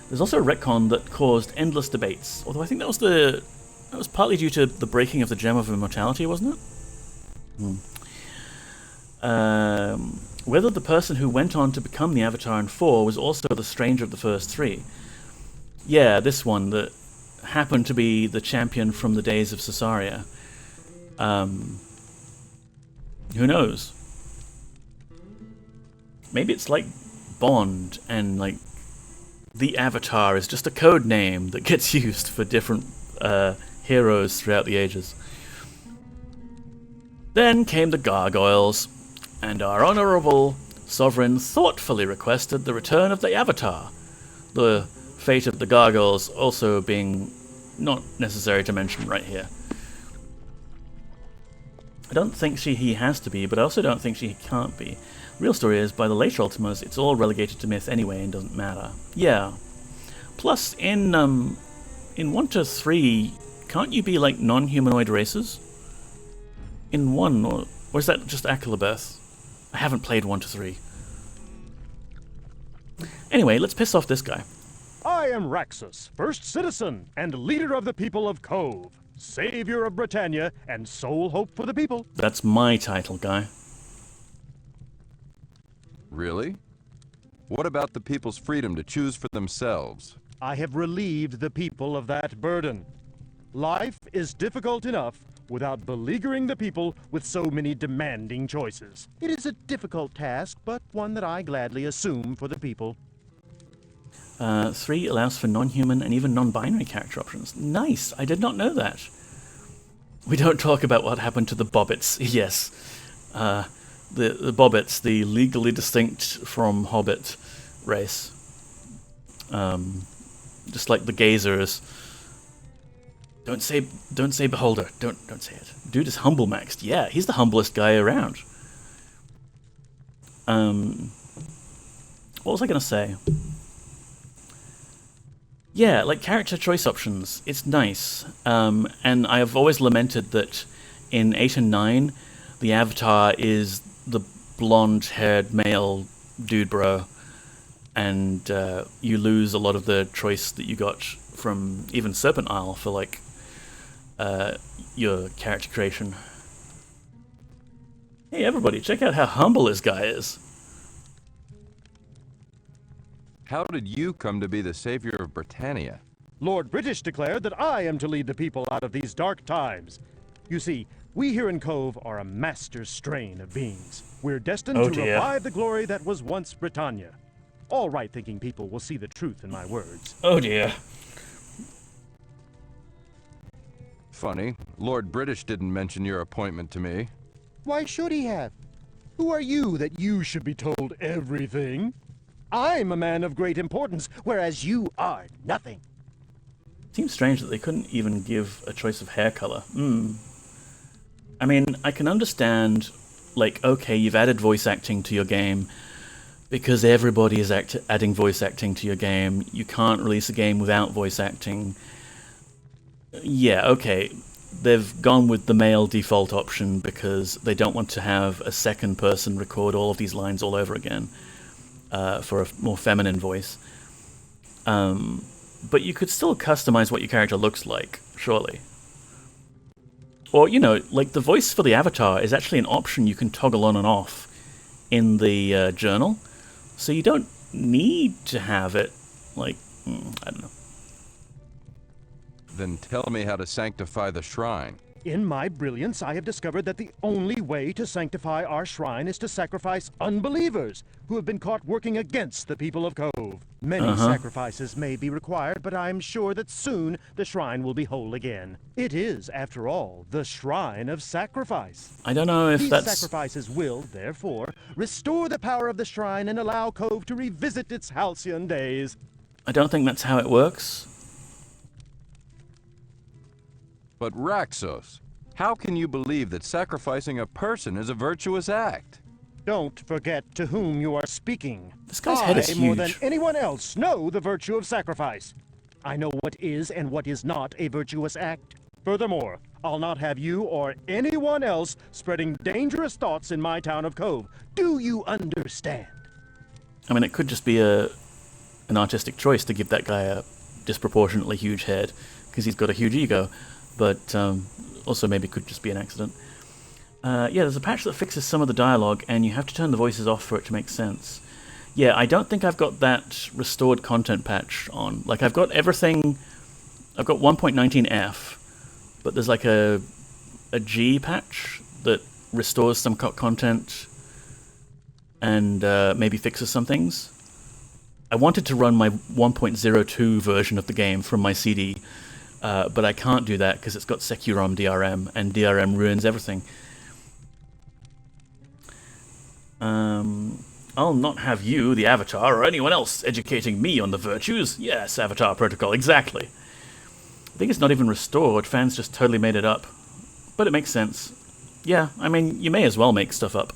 There's also a retcon that caused endless debates, although I think that was partly due to the breaking of the Gem of Immortality, wasn't it? Whether the person who went on to become the Avatar in 4 was also the stranger of the first 3. Yeah, this one that happened to be the champion from the days of Caesarea. Who knows? Maybe it's like Bond, and like the Avatar is just a code name that gets used for different heroes throughout the ages. Then came the gargoyles, and our honourable sovereign thoughtfully requested the return of the Avatar. The fate of the gargoyles also being not necessary to mention right here. I don't think he has to be, but I also don't think he can't be. Real story is, by the later Ultimas, it's all relegated to myth anyway and doesn't matter. Yeah. Plus, in 1 to 3, can't you be like non-humanoid races? In 1, or is that just Akalabeth? I haven't played 1 to 3. Anyway, let's piss off this guy. I am Raxus, first citizen and leader of the people of Cove, savior of Britannia and sole hope for the people. That's my title, guy. Really? What about the people's freedom to choose for themselves? I have relieved the people of that burden. Life is difficult enough without beleaguering the people with so many demanding choices. It is a difficult task, but one that I gladly assume for the people. 3 allows for non-human and even non-binary character options. Nice! I did not know that. We don't talk about what happened to the Bobbits. Yes. The Bobbits, the legally distinct from Hobbit race. Just like the Gazers. Don't say Beholder. Don't say it. Dude is humble maxed. Yeah, he's the humblest guy around. What was I gonna say? Yeah, like character choice options. It's nice. And I have always lamented that in 8 and 9, the Avatar is the blonde-haired male dude bro, and you lose a lot of the choice that you got from even Serpent Isle for like your character creation. Hey everybody, check out how humble this guy is. How did you come to be the savior of Britannia? Lord British declared that I am to lead the people out of these dark times. You see, we here in Cove are a master strain of beings. We're destined to revive the glory that was once Britannia. All right-thinking people will see the truth in my words. Oh dear. Funny, Lord British didn't mention your appointment to me. Why should he have? Who are you that you should be told everything? I'm a man of great importance, whereas you are nothing. Seems strange that they couldn't even give a choice of hair color. I mean, I can understand, like, okay, you've added voice acting to your game because everybody is adding voice acting to your game. You can't release a game without voice acting. Yeah, okay. They've gone with the male default option because they don't want to have a second person record all of these lines all over again for a more feminine voice. But you could still customize what your character looks like, surely. Or, you know, like the voice for the avatar is actually an option you can toggle on and off in the journal. So you don't need to have it, like, I don't know. Then tell me how to sanctify the shrine. In my brilliance, I have discovered that the only way to sanctify our shrine is to sacrifice unbelievers who have been caught working against the people of Cove. Many sacrifices may be required, but I'm sure that soon the shrine will be whole again. It is, after all, the shrine of sacrifice. I don't know if These that's... sacrifices will, therefore, restore the power of the shrine and allow Cove to revisit its halcyon days. I don't think that's how it works. But Raxos, how can you believe that sacrificing a person is a virtuous act? Don't forget to whom you are speaking. This guy's head is I, huge. more than anyone else, know the virtue of sacrifice. I know what is and what is not a virtuous act. Furthermore, I'll not have you or anyone else spreading dangerous thoughts in my town of Cove. Do you understand? I mean, it could just be an artistic choice to give that guy a disproportionately huge head, because he's got a huge ego. But also maybe it could just be an accident. Yeah, there's a patch that fixes some of the dialogue, and you have to turn the voices off for it to make sense. Yeah, I don't think I've got that restored content patch on. Like, I've got everything... I've got 1.19f, but there's like a G patch that restores some content and maybe fixes some things. I wanted to run my 1.02 version of the game from my CD, but I can't do that because it's got Securom DRM, and DRM ruins everything. I'll not have you, the Avatar, or anyone else educating me on the virtues. Yes, Avatar Protocol, exactly. I think it's not even restored, fans just totally made it up. But it makes sense. Yeah, I mean, you may as well make stuff up.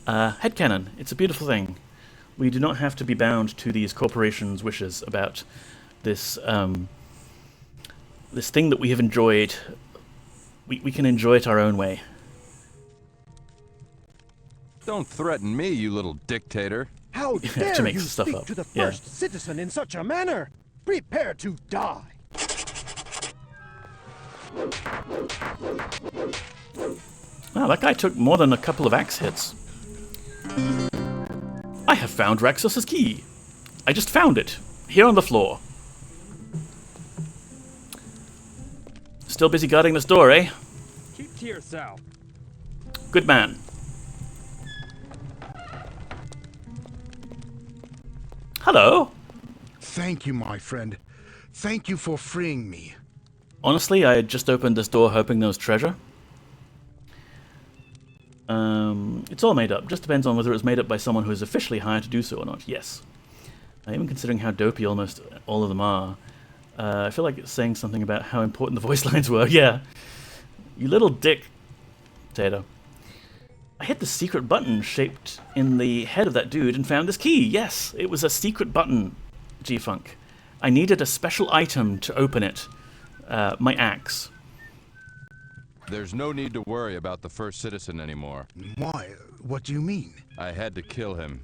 Headcanon, it's a beautiful thing. We do not have to be bound to these corporations' wishes about this, this thing that we have enjoyed. We can enjoy it our own way. Don't threaten me, you little dictator. How dare to make you stuff speak up. to the Yeah. first citizen in such a manner? Prepare to die. Wow, that guy took more than a couple of axe hits. I have found Raxos's key. I just found it, here on the floor. Still busy guarding this door, eh? Keep to yourself. Good man. Hello. Thank you, my friend. Thank you for freeing me. Honestly, I had just opened this door hoping there was treasure. It's all made up. Just depends on whether it was made up by someone who is officially hired to do so or not. Yes. Even considering how dopey almost all of them are, I feel like it's saying something about how important the voice lines were. Yeah. You little dick, Tato. I hit the secret button shaped in the head of that dude and found this key. Yes, it was a secret button, G-Funk. I needed a special item to open it. My axe. There's no need to worry about the first citizen anymore. Why? What do you mean? I had to kill him.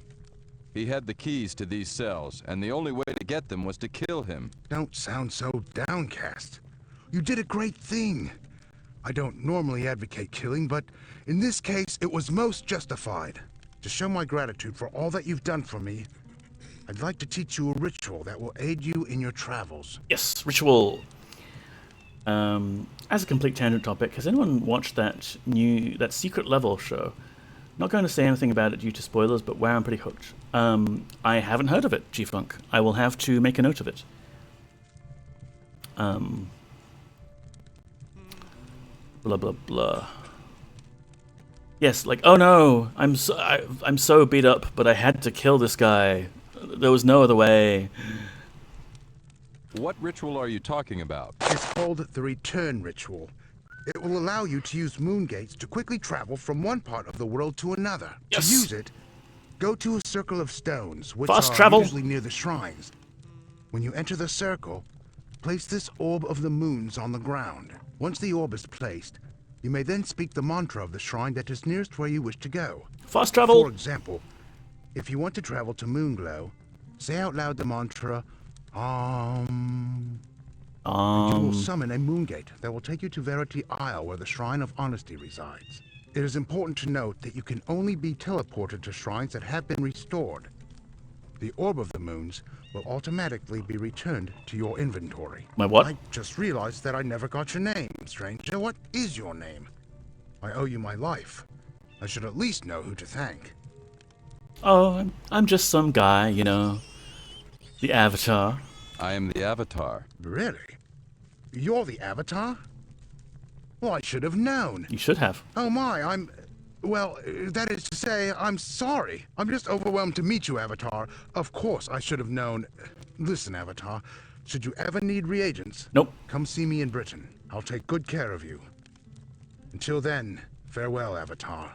He had the keys to these cells, and the only way to get them was to kill him. Don't sound so downcast. You did a great thing. I don't normally advocate killing, but in this case, it was most justified. To show my gratitude for all that you've done for me, I'd like to teach you a ritual that will aid you in your travels. Yes, ritual. As a complete tangent topic, has anyone watched that secret level show? Not going to say anything about it due to spoilers, but wow, I'm pretty hooked. I haven't heard of it, G-Funk. I will have to make a note of it. Blah blah blah. Yes, like, oh no, I'm so beat up, but I had to kill this guy. There was no other way. What ritual are you talking about? It's called the Return Ritual. It will allow you to use moon gates to quickly travel from one part of the world to another. Yes. To use it, go to a circle of stones, which Fast are travel. usually near the shrines. When you enter the circle, place this orb of the moons on the ground. Once the orb is placed, you may then speak the mantra of the shrine that is nearest where you wish to go. Fast travel. For example, if you want to travel to Moonglow, say out loud the mantra, and you will summon a moon gate that will take you to Verity Isle, where the Shrine of Honesty resides. It is important to note that you can only be teleported to shrines that have been restored. The Orb of the Moons will automatically be returned to your inventory. My what? I just realized that I never got your name, stranger. What is your name? I owe you my life. I should at least know who to thank. Oh, I'm just some guy, you know. The Avatar. I am the Avatar. Really? You're the Avatar? Well, I should have known. You should have. Oh my, well, that is to say, I'm sorry. I'm just overwhelmed to meet you, Avatar. Of course I should have known. Listen, Avatar, should you ever need reagents, nope, come see me in Britain. I'll take good care of you. Until then, farewell, Avatar.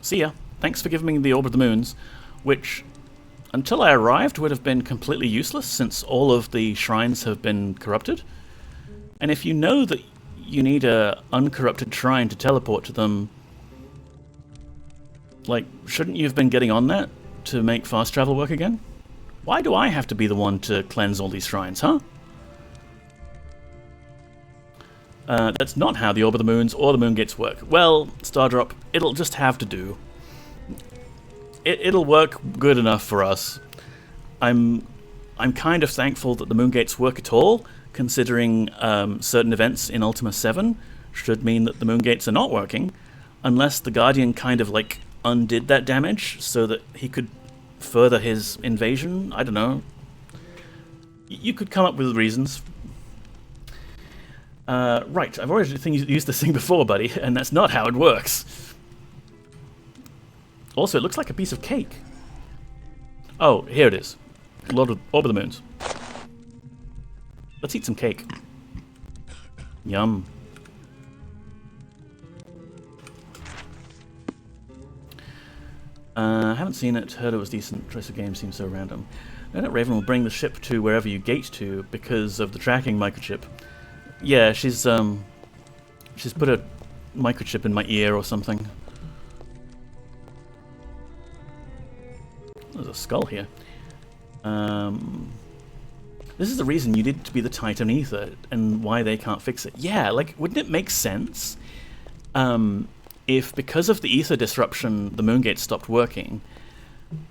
See ya. Thanks for giving me the Orb of the Moons, which, until I arrived, would have been completely useless since all of the shrines have been corrupted. And if you know that you need a uncorrupted shrine to teleport to them, like, shouldn't you have been getting on that to make fast travel work again? Why do I have to be the one to cleanse all these shrines, huh? That's not how the Orb of the Moons or the Moon Gates work. Well, Stardrop, it'll just have to do. It'll work good enough for us. I'm kind of thankful that the Moon Gates work at all, considering certain events in Ultima 7 should mean that the Moon Gates are not working, unless the Guardian kind of like undid that damage so that he could further his invasion. I don't know. You could come up with reasons. Right, I've already used this thing before, buddy, and that's not how it works. Also, it looks like a piece of cake. Oh, here it is. Orb of the Moons. Let's eat some cake. Yum. I haven't seen it, heard it was decent. Choice of game seems so random. I know Raven will bring the ship to wherever you gate to because of the tracking microchip. Yeah, she's put a microchip in my ear or something. There's a skull here. This is the reason you need to be the Titan Ether and why they can't fix it. Yeah, like, wouldn't it make sense if because of the Ether disruption the Moon Gate stopped working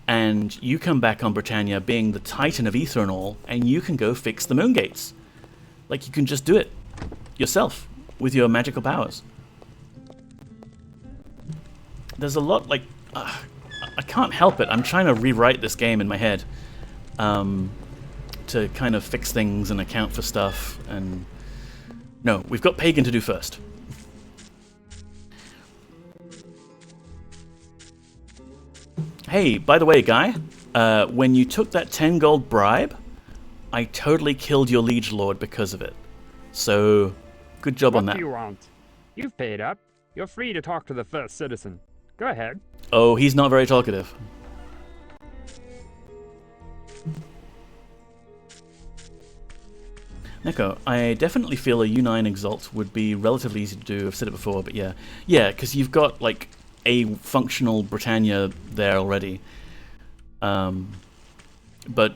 and you come back on Britannia being the Titan of Ether and all, and you can go fix the Moon Gates. Like, you can just do it yourself with your magical powers. There's a lot, like... I can't help it. I'm trying to rewrite this game in my head to kind of fix things and account for stuff. And no, we've got Pagan to do first. Hey, by the way, guy, when you took that 10 gold bribe, I totally killed your liege lord because of it. So, good job on that. What do you want? You've paid up. You're free to talk to the first citizen. Go ahead. Oh, he's not very talkative. Neko, I definitely feel a U9 Exalt would be relatively easy to do. I've said it before, but yeah. Yeah, because you've got, like, a functional Britannia there already. But,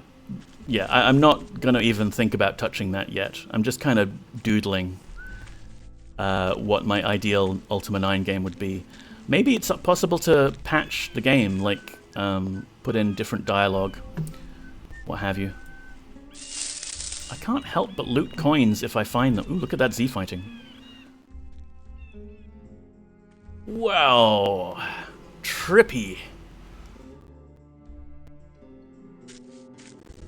yeah, I'm not going to even think about touching that yet. I'm just kind of doodling what my ideal Ultima 9 game would be. Maybe it's possible to patch the game, like put in different dialogue, what have you. I can't help but loot coins if I find them. Ooh, look at that Z fighting. Wow, trippy.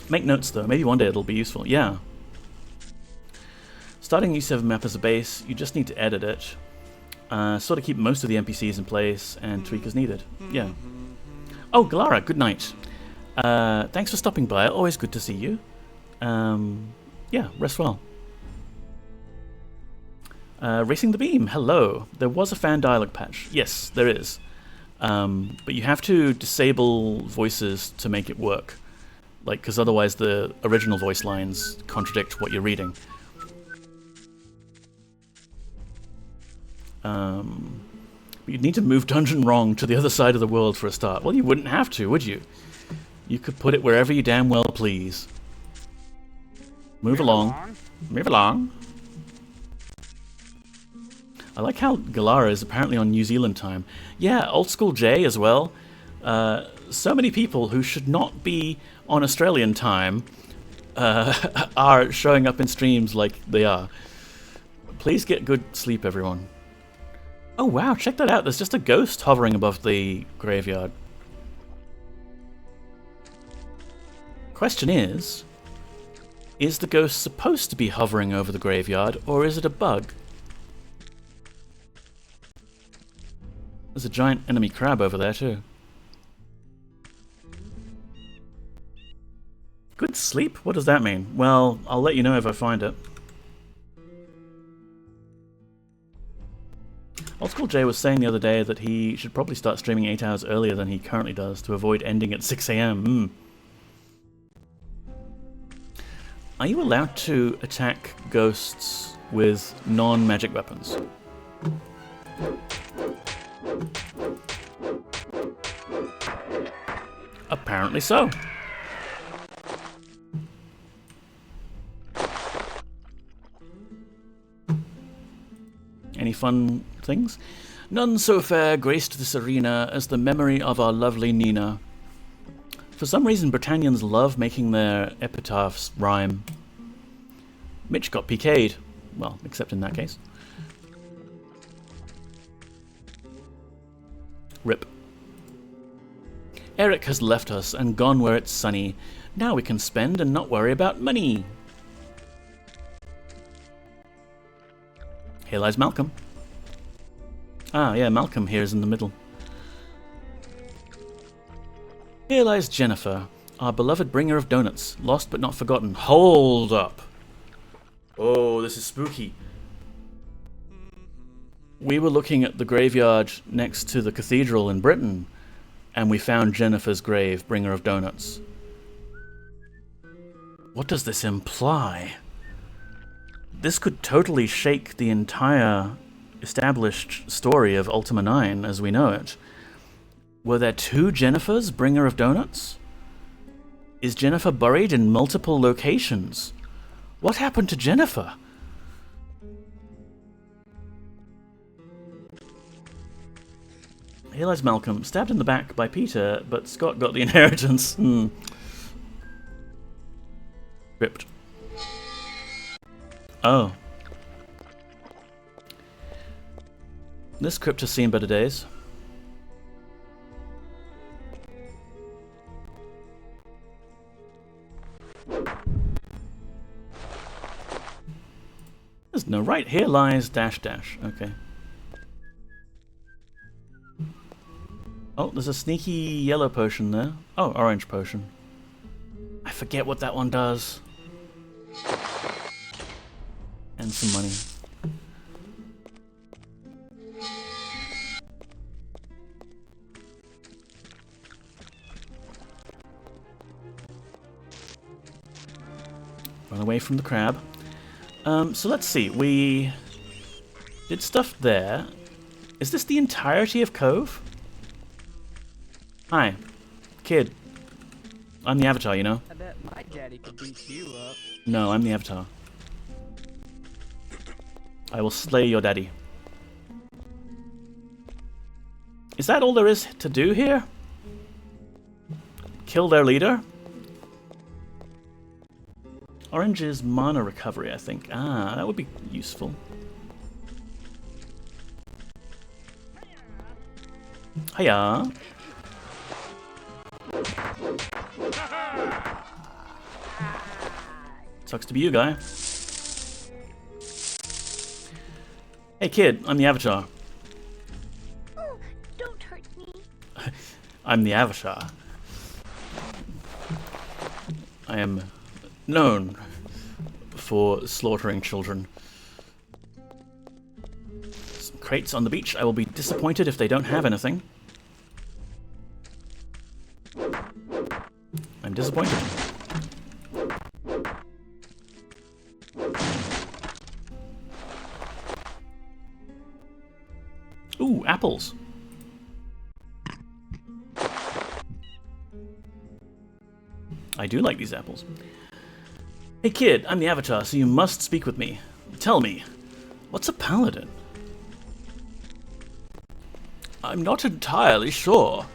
Make notes though, maybe one day it'll be useful. Yeah. Starting U7 map as a base, you just need to edit it. Sort of keep most of the NPCs in place and tweak as needed. Yeah. Oh, Galara, good night. Thanks for stopping by. Always good to see you. Yeah, rest well. Racing the Beam, hello. There was a fan dialogue patch. Yes, there is. But you have to disable voices to make it work. Like, because otherwise the original voice lines contradict what you're reading. You'd need to move Dungeon Wrong to the other side of the world for a start. Well, you wouldn't have to, would you? You could put it wherever you damn well please. Move along. Move along. I like how Galara is apparently on New Zealand time. Yeah, Old School J as well. So many people who should not be on Australian time are showing up in streams like they are. Please get good sleep, everyone. Oh wow, check that out. There's just a ghost hovering above the graveyard. Question is the ghost supposed to be hovering over the graveyard, or is it a bug? There's a giant enemy crab over there too. Good sleep? What does that mean? Well, I'll let you know if I find it. Old School Jay was saying the other day that he should probably start streaming 8 hours earlier than he currently does to avoid ending at 6 AM. Are you allowed to attack ghosts with non-magic weapons? Apparently so. Any fun things? None so fair graced this arena as the memory of our lovely Nina. For some reason, Britannians love making their epitaphs rhyme. Mitch got PK'd. Well, except in that case. Rip. Eric has left us and gone where it's sunny. Now we can spend and not worry about money. Here lies Malcolm. Ah, yeah, Malcolm here is in the middle. Here lies Jennifer, our beloved bringer of donuts, lost but not forgotten. Hold up. Oh, this is spooky. We were looking at the graveyard next to the cathedral in Britain, and we found Jennifer's grave, bringer of donuts. What does this imply? This could totally shake the entire established story of Ultima 9 as we know it. Were there two Jennifers, bringer of donuts? Is Jennifer buried in multiple locations? What happened to Jennifer? Here lies Malcolm, stabbed in the back by Peter, but Scott got the inheritance. Ripped. Oh. This crypt has seen better days. There's no right. Here lies dash dash. Okay. Oh, there's a sneaky yellow potion there. Oh, orange potion. I forget what that one does. And some money. Run away from the crab. So let's see. We did stuff there. Is this the entirety of Cove? Hi, kid. I'm the Avatar, you know? I bet my daddy could beat you up. No, I'm the Avatar. I will slay your daddy. Is that all there is to do here? Kill their leader? Orange is mana recovery, I think. Ah, that would be useful. Hiya. Sucks to be you, guy. Hey, kid, I'm the Avatar. Oh, don't hurt me. I'm the Avatar. I am known for slaughtering children. Some crates on the beach. I will be disappointed if they don't have anything. I'm disappointed. Ooh, apples. I do like these apples. Hey kid, I'm the Avatar, so you must speak with me. Tell me, what's a paladin? I'm not entirely sure.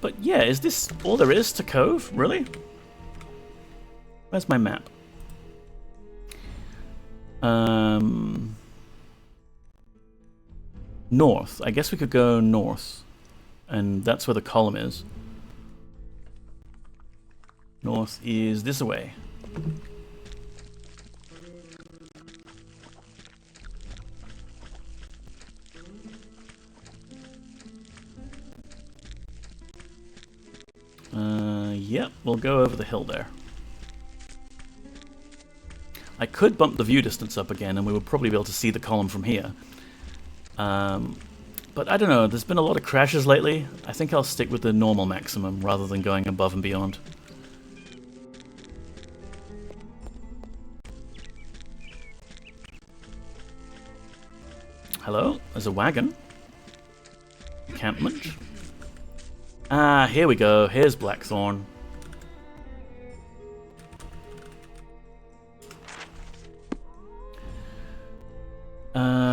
But yeah, is this all there is to Cove? Really? Where's my map? North. I guess we could go north. And that's where the column is. North is this way. Yep, we'll go over the hill there. I could bump the view distance up again and we would probably be able to see the column from here. But I don't know, there's been a lot of crashes lately. I think I'll stick with the normal maximum rather than going above and beyond. Hello, there's a wagon. Encampment. Ah, here we go. Here's Blackthorn.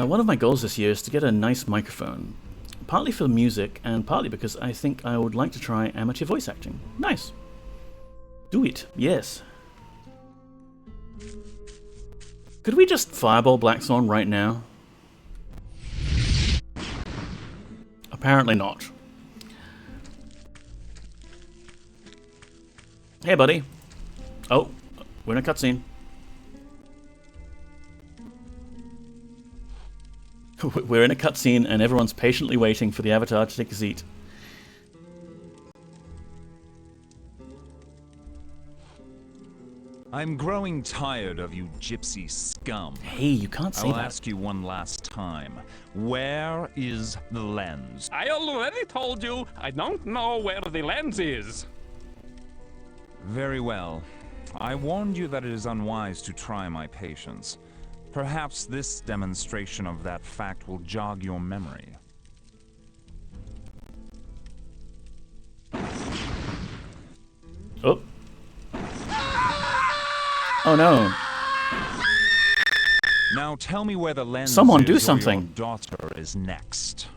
One of my goals this year is to get a nice microphone. Partly for music, and partly because I think I would like to try amateur voice acting. Nice. Do it. Yes. Could we just fireball Blackthorn right now? Apparently not. Hey, buddy. Oh, we're in a cutscene. We're in a cutscene and everyone's patiently waiting for the Avatar to take a seat. I'm growing tired of you gypsy scum. Hey, you can't say that. I'll ask you one last time. Where is the lens? I already told you I don't know where the lens is. Very well. I warned you that it is unwise to try my patience. Perhaps this demonstration of that fact will jog your memory. Oh. Oh no. Now tell me where the lens Someone is do or something. your daughter is next.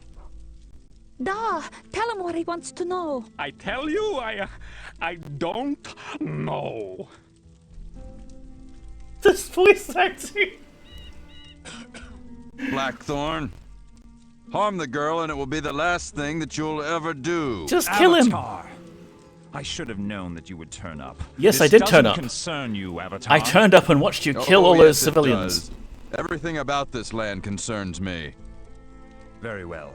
Da, tell him what he wants to know. I tell you, I don't know. This voice acting. Blackthorn, harm the girl and it will be the last thing that you'll ever do. Just kill him. Avatar. I should have known that you would turn up. Yes, This I did turn doesn't up. concern you, Avatar. I turned up and watched you kill all yes, those it civilians. does. Everything about this land concerns me. Very well.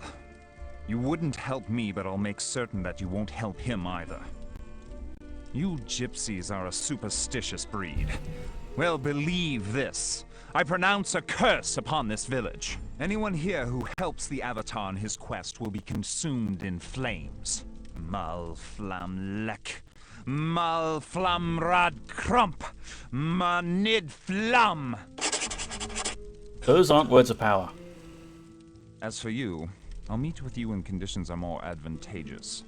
You wouldn't help me, but I'll make certain that you won't help him either. You gypsies are a superstitious breed. Well, believe this. I pronounce a curse upon this village. Anyone here who helps the Avatar in his quest will be consumed in flames. Mal flam lek. Mal flam rad krump. Manid flam. Those aren't words of power. As for you, I'll meet with you when conditions are more advantageous.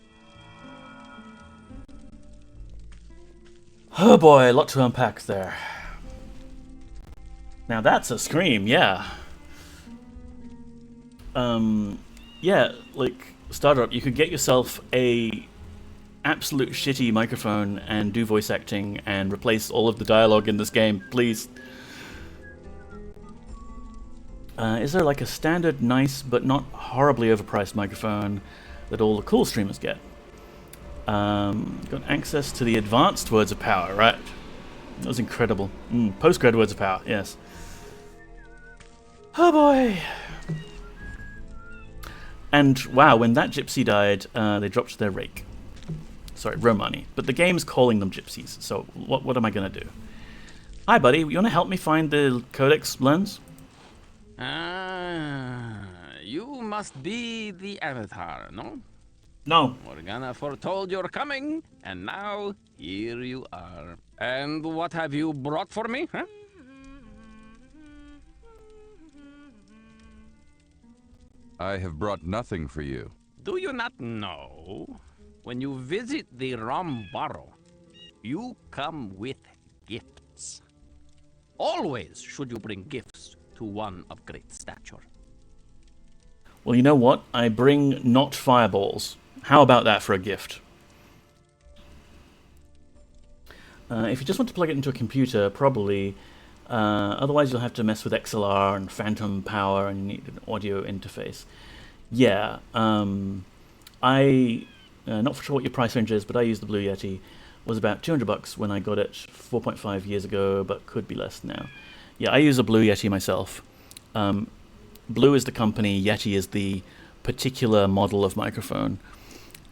Oh boy, a lot to unpack there. Now that's a scream, yeah. Yeah, like, Startup, you could get yourself a absolute shitty microphone and do voice acting and replace all of the dialogue in this game, please. Is there like a standard, nice, but not horribly overpriced microphone that all the cool streamers get? Got access to the advanced words of power, right? That was incredible. Postgrad words of power, yes. Oh boy. And wow, when that gypsy died, they dropped their rake. Sorry, Romani. But the game's calling them gypsies, so what am I going to do? Hi, buddy. You want to help me find the Codex lens? You must be the Avatar, no? No. Morgana foretold your coming, and now here you are. And what have you brought for me, huh? I have brought nothing for you. Do you not know? When you visit the Rambaro, you come with gifts. Always should you bring gifts to one of great stature. Well, you know what? I bring not fireballs. How about that for a gift? If you just want to plug it into a computer, probably. Otherwise, you'll have to mess with XLR and phantom power, and you need an audio interface. Yeah, not sure what your price range is, but I use the Blue Yeti. It was about $200 when I got it 4.5 years ago, but could be less now. Yeah, I use a Blue Yeti myself. Blue is the company, Yeti is the particular model of microphone.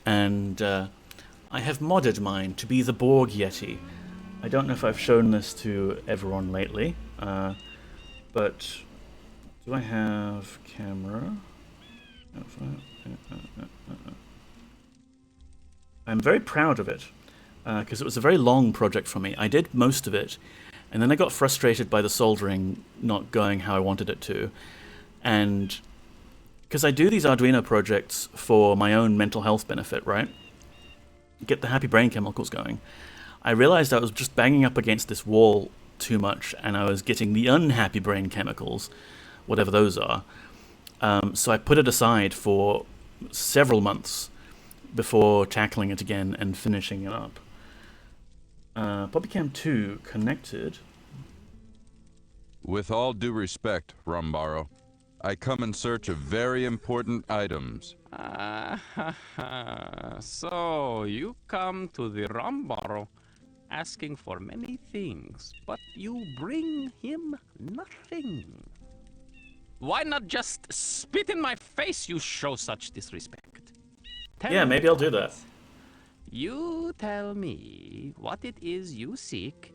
And I have modded mine to be the BORG YETI. I don't know if I've shown this to everyone lately, but do I have camera? I'm very proud of it, because it was a very long project for me. I did most of it, and then I got frustrated by the soldering not going how I wanted it to. And because I do these Arduino projects for my own mental health benefit, right? Get the happy brain chemicals going. I realized I was just banging up against this wall too much, and I was getting the unhappy brain chemicals, whatever those are. So I put it aside for several months before tackling it again and finishing it up. PoppyCam 2 connected. With all due respect, Rambaro, I come in search of very important items. So you come to the Rambaro asking for many things, but you bring him nothing. Why not just spit in my face, you show such disrespect? Yeah, maybe I'll do that. You tell me what it is you seek,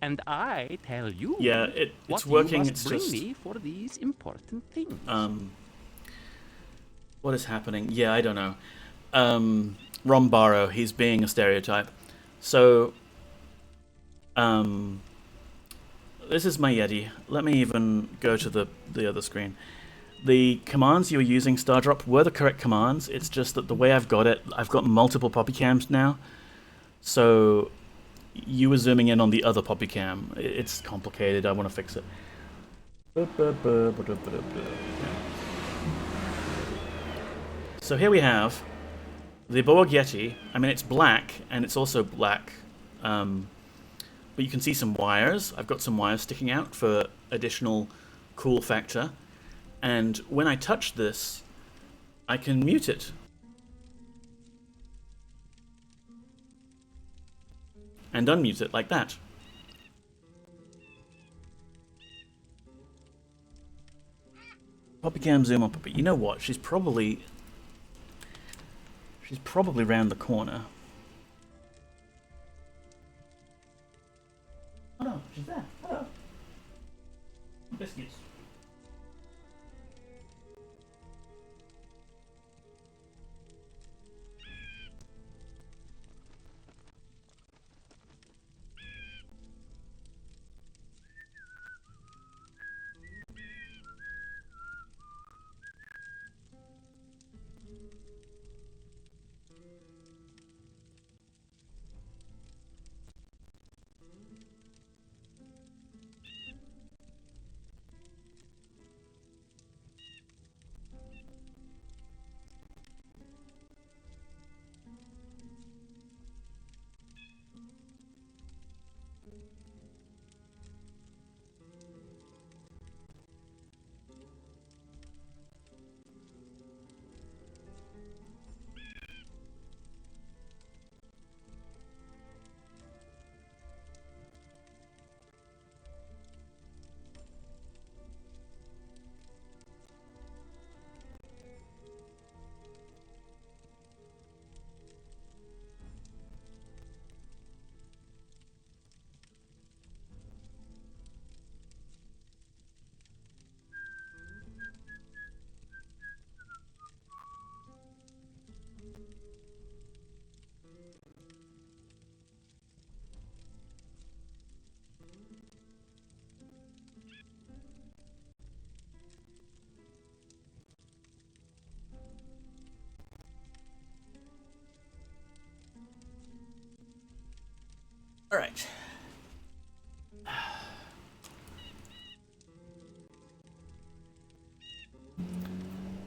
and I tell you it's working. You must it's bring just me for these important things. What is happening? Yeah, I don't know. Rambaro, he's being a stereotype. So, this is my Yeti. Let me even go to the other screen. The commands you were using, Stardrop, were the correct commands. It's just that the way I've got it, I've got multiple PoppyCams now. So you were zooming in on the other PoppyCam. It's complicated. I want to fix it. So here we have the BORG YETI. I mean, it's black, and it's also black. But you can see some wires. I've got some wires sticking out for additional cool factor. And when I touch this, I can mute it. And unmute it like that. PoppyCam zoom on Poppy. You know what? She's probably round the corner. Oh no, she's there. Hello. Biscuits. All right.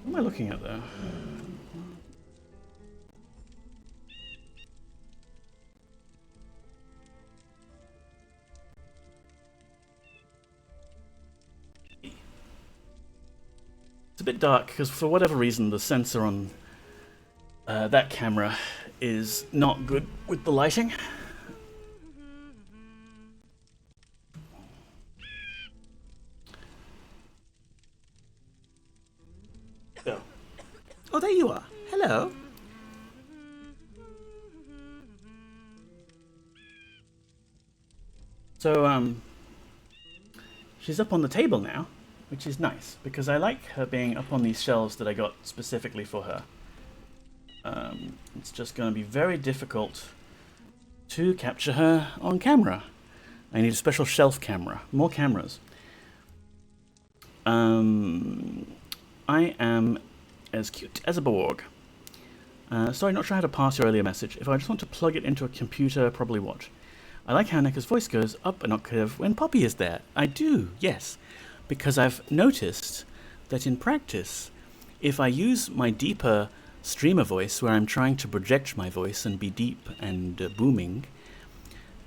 What am I looking at there? It's a bit dark because for whatever reason the sensor on that camera is not good with the lighting. Oh, there you are. Hello. So, she's up on the table now, which is nice, because I like her being up on these shelves that I got specifically for her. It's just going to be very difficult to capture her on camera. I need a special shelf camera. More cameras. I am as cute as a Borg. Sorry, not sure how to pass your earlier message. If I just want to plug it into a computer, probably watch. I like how Neka's voice goes up an octave when Poppy is there. I do, yes. Because I've noticed that in practice, if I use my deeper streamer voice, where I'm trying to project my voice and be deep and booming,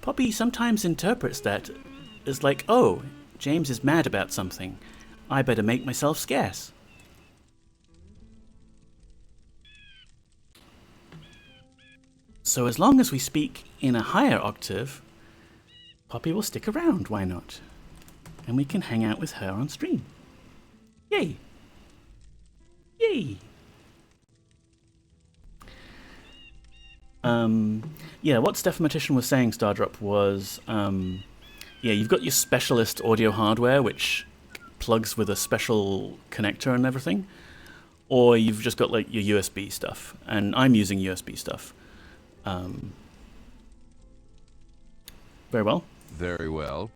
Poppy sometimes interprets that as like, oh, James is mad about something. I better make myself scarce. So as long as we speak in a higher octave, Poppy will stick around, why not? And we can hang out with her on stream. Yay! Yay! Yeah, what Stephamatician was saying, Stardrop, was, yeah, you've got your specialist audio hardware, which plugs with a special connector and everything, or you've just got, like, your USB stuff, and I'm using USB stuff. Very well. Very well.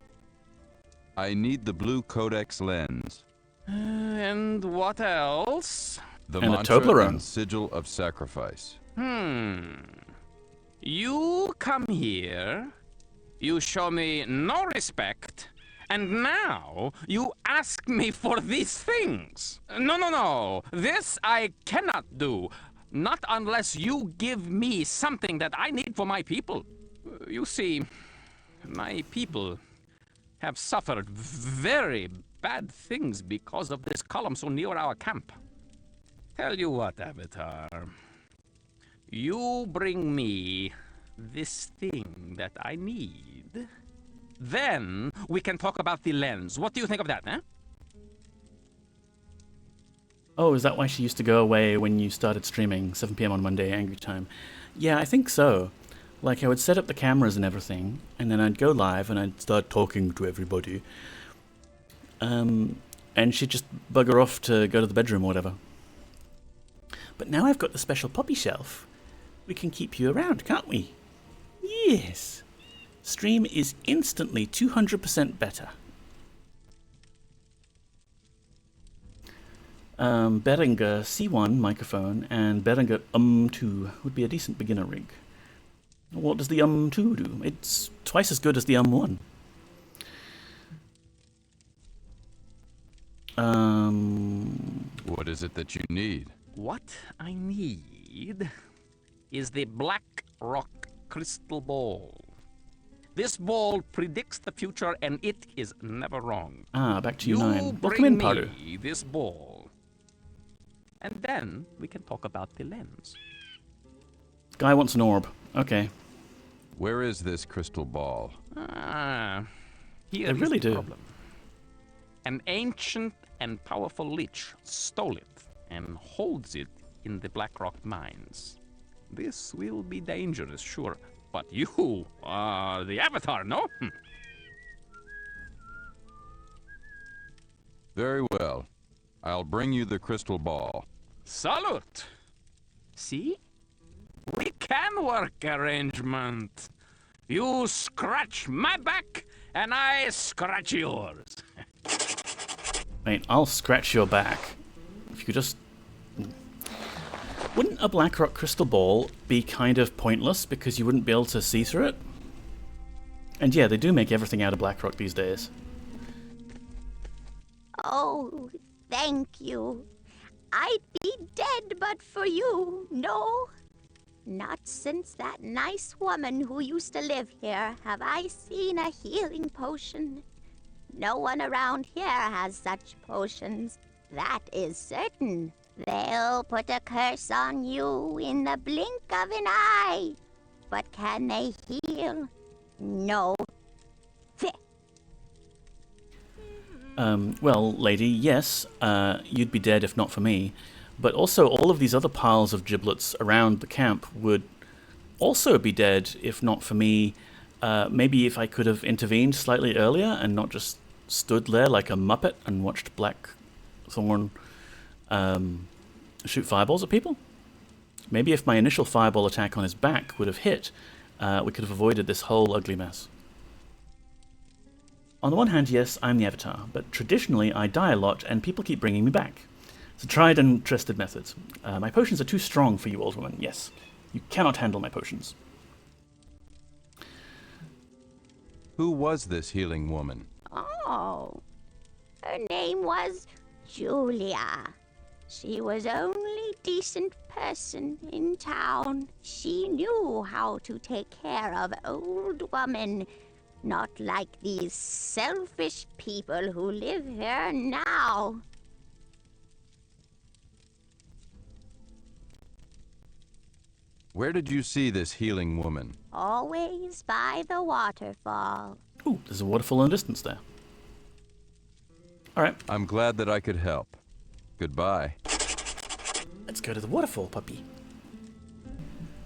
I need the blue codex lens. And what else? The and mantra a Toblerone. and sigil of sacrifice. You come here, you show me no respect, and now you ask me for these things. No. This I cannot do. Not unless you give me something that I need for my people. You see, my people have suffered very bad things because of this column so near our camp. Tell you what, Avatar. You bring me this thing that I need. Then we can talk about the lens. What do you think of that, eh? Oh, is that why she used to go away when you started streaming, 7 PM on Monday, Angry Time? Yeah, I think so. Like, I would set up the cameras and everything, and then I'd go live and I'd start talking to everybody. And she'd just bugger off to go to the bedroom or whatever. But now I've got the special Poppy shelf. We can keep you around, can't we? Yes. Stream is instantly 200% better. Behringer C1 microphone and Behringer 2 would be a decent beginner rig. What does the 2 do? It's twice as good as the 1. What is it that you need? What I need is the Black Rock Crystal Ball. This ball predicts the future and it is never wrong. Ah, back to you 9. Welcome Bring in, Powder. me this ball. And then we can talk about the lens. Guy wants an orb. Okay. Where is this crystal ball? Here They is really the do. problem. An ancient and powerful lich stole it and holds it in the Blackrock mines. This will be dangerous, sure, but you are the Avatar, no? Very well. I'll bring you the crystal ball. Salute! See? We can work arrangement. You scratch my back, and I scratch yours. Mate, I'll scratch your back. If you could just... Wouldn't a Blackrock crystal ball be kind of pointless because you wouldn't be able to see through it? And yeah, they do make everything out of Blackrock these days. Oh, thank you. I'd be dead but for you, no? Not since that nice woman who used to live here have I seen a healing potion. No one around here has such potions. That is certain. They'll put a curse on you in the blink of an eye. But can they heal? No. Well, lady, yes, you'd be dead if not for me. But also, all of these other piles of giblets around the camp would also be dead if not for me. Maybe if I could have intervened slightly earlier and not just stood there like a muppet and watched Blackthorn shoot fireballs at people. Maybe if my initial fireball attack on his back would have hit, we could have avoided this whole ugly mess. On the one hand, yes, I'm the Avatar, but traditionally I die a lot and people keep bringing me back. It's a tried and trusted method. My potions are too strong for you, old woman, yes. You cannot handle my potions. Who was this healing woman? Oh, her name was Julia. She was only decent person in town. She knew how to take care of old women. Not like these selfish people who live here now. Where did you see this healing woman? Always by the waterfall. Ooh, there's a waterfall in the distance there. Alright. I'm glad that I could help. Goodbye. Let's go to the waterfall, puppy.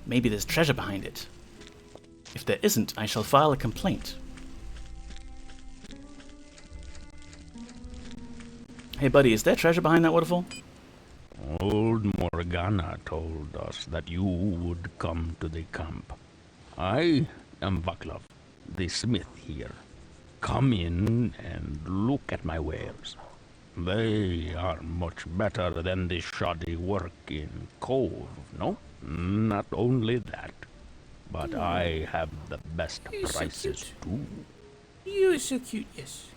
Maybe there's treasure behind it. If there isn't, I shall file a complaint. Hey buddy, is there treasure behind that waterfall? Old Morgana told us that you would come to the camp. I am Vaklav, the smith here. Come in and look at my wares. They are much better than the shoddy work in Cove, no? Not only that, but I have the best prices too. You're so cute, yes.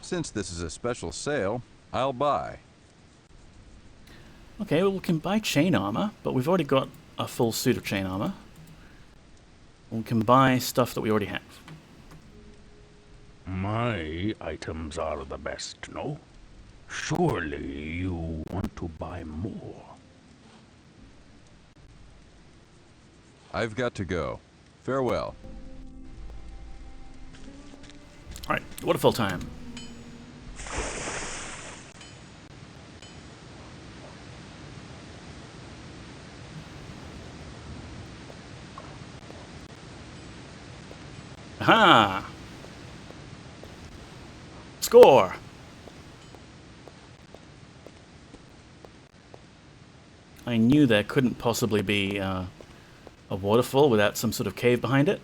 Since this is a special sale, I'll buy. Okay, well we can buy chain armor, but we've already got a full suit of chain armor. We can buy stuff that we already have. My items are the best, no? Surely you want to buy more. I've got to go. Farewell. Alright, waterfall time. Aha! Score! I knew there couldn't possibly be a waterfall without some sort of cave behind it.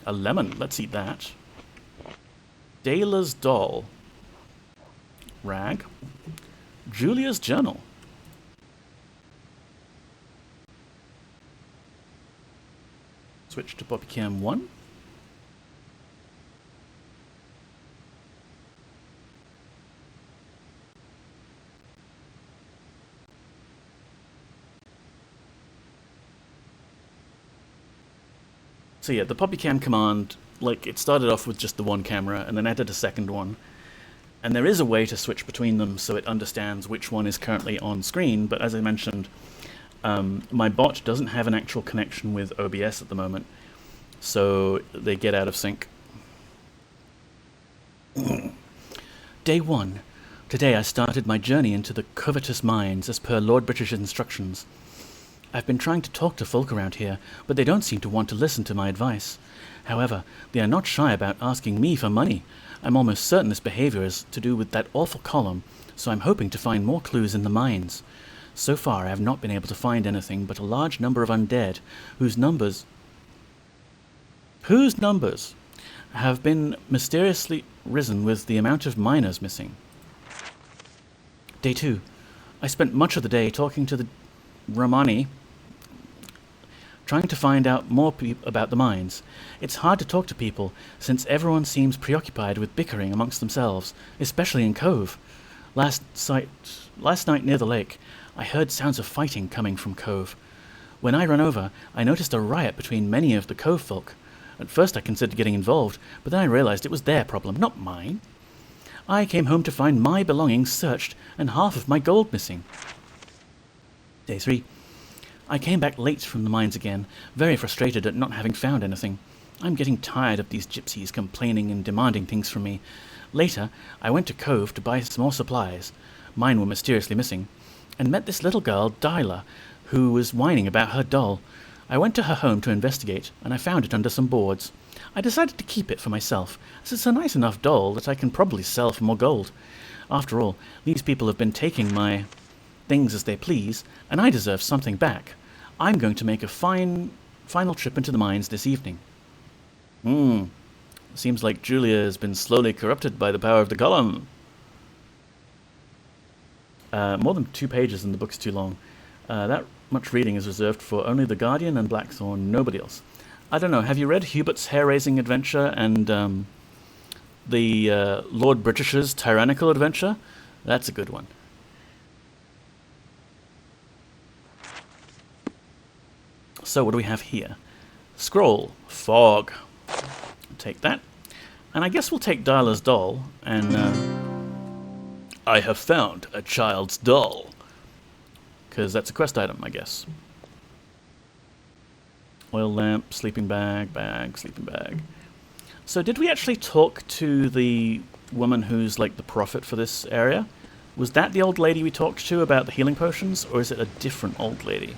A lemon. Let's eat that. Dayla's doll. Rag. Julia's journal. Switch to Poppycam 1. So yeah, the Poppycam command, like, it started off with just the one camera and then added a second one. And there is a way to switch between them so it understands which one is currently on screen, but as I mentioned, my bot doesn't have an actual connection with OBS at the moment, so they get out of sync. Day 1. Today I started my journey into the covetous mines as per Lord British's instructions. I've been trying to talk to folk around here, but they don't seem to want to listen to my advice. However, they are not shy about asking me for money. I'm almost certain this behavior is to do with that awful column, so I'm hoping to find more clues in the mines. So far, I have not been able to find anything but a large number of undead, whose numbers have been mysteriously risen with the amount of miners missing. Day 2. I spent much of the day talking to the Romani trying to find out more about the mines. It's hard to talk to people, since everyone seems preoccupied with bickering amongst themselves, especially in Cove. Last night near the lake, I heard sounds of fighting coming from Cove. When I ran over, I noticed a riot between many of the Cove folk. At first I considered getting involved, but then I realized it was their problem, not mine. I came home to find my belongings searched and half of my gold missing. Day 3. I came back late from the mines again, very frustrated at not having found anything. I'm getting tired of these gypsies complaining and demanding things from me. Later, I went to Cove to buy some more supplies. Mine were mysteriously missing, and met this little girl, Dyla, who was whining about her doll. I went to her home to investigate, and I found it under some boards. I decided to keep it for myself, as it's a nice enough doll that I can probably sell for more gold. After all, these people have been taking my things as they please, and I deserve something back. I'm going to make a final trip into the mines this evening. Seems like Julia has been slowly corrupted by the power of the golem. More than 2 pages and the book's too long. That much reading is reserved for only the Guardian and Blackthorn, nobody else. I don't know, have you read Hubert's hair-raising adventure and the Lord British's tyrannical adventure? That's a good one. So what do we have here? Scroll, fog. Take that. And I guess we'll take Dyla's doll and I have found a child's doll. Because that's a quest item, I guess. Oil lamp, sleeping bag, sleeping bag. So did we actually talk to the woman who's like the prophet for this area? Was that the old lady we talked to about the healing potions, or is it a different old lady?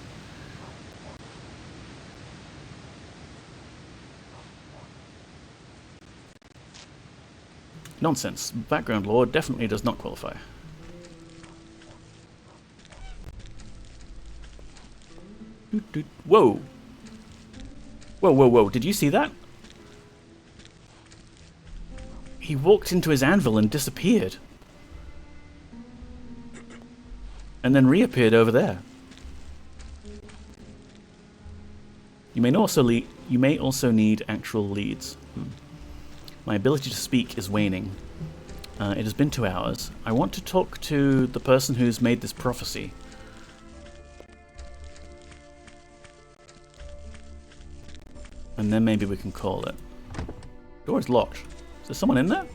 Nonsense. Background lore definitely does not qualify. Whoa! Whoa, whoa, whoa. Did you see that? He walked into his anvil and disappeared. And then reappeared over there. You may also need actual leads. My ability to speak is waning. It has been 2 hours. I want to talk to the person who's made this prophecy. And then maybe we can call it. Door is locked. Is there someone in there?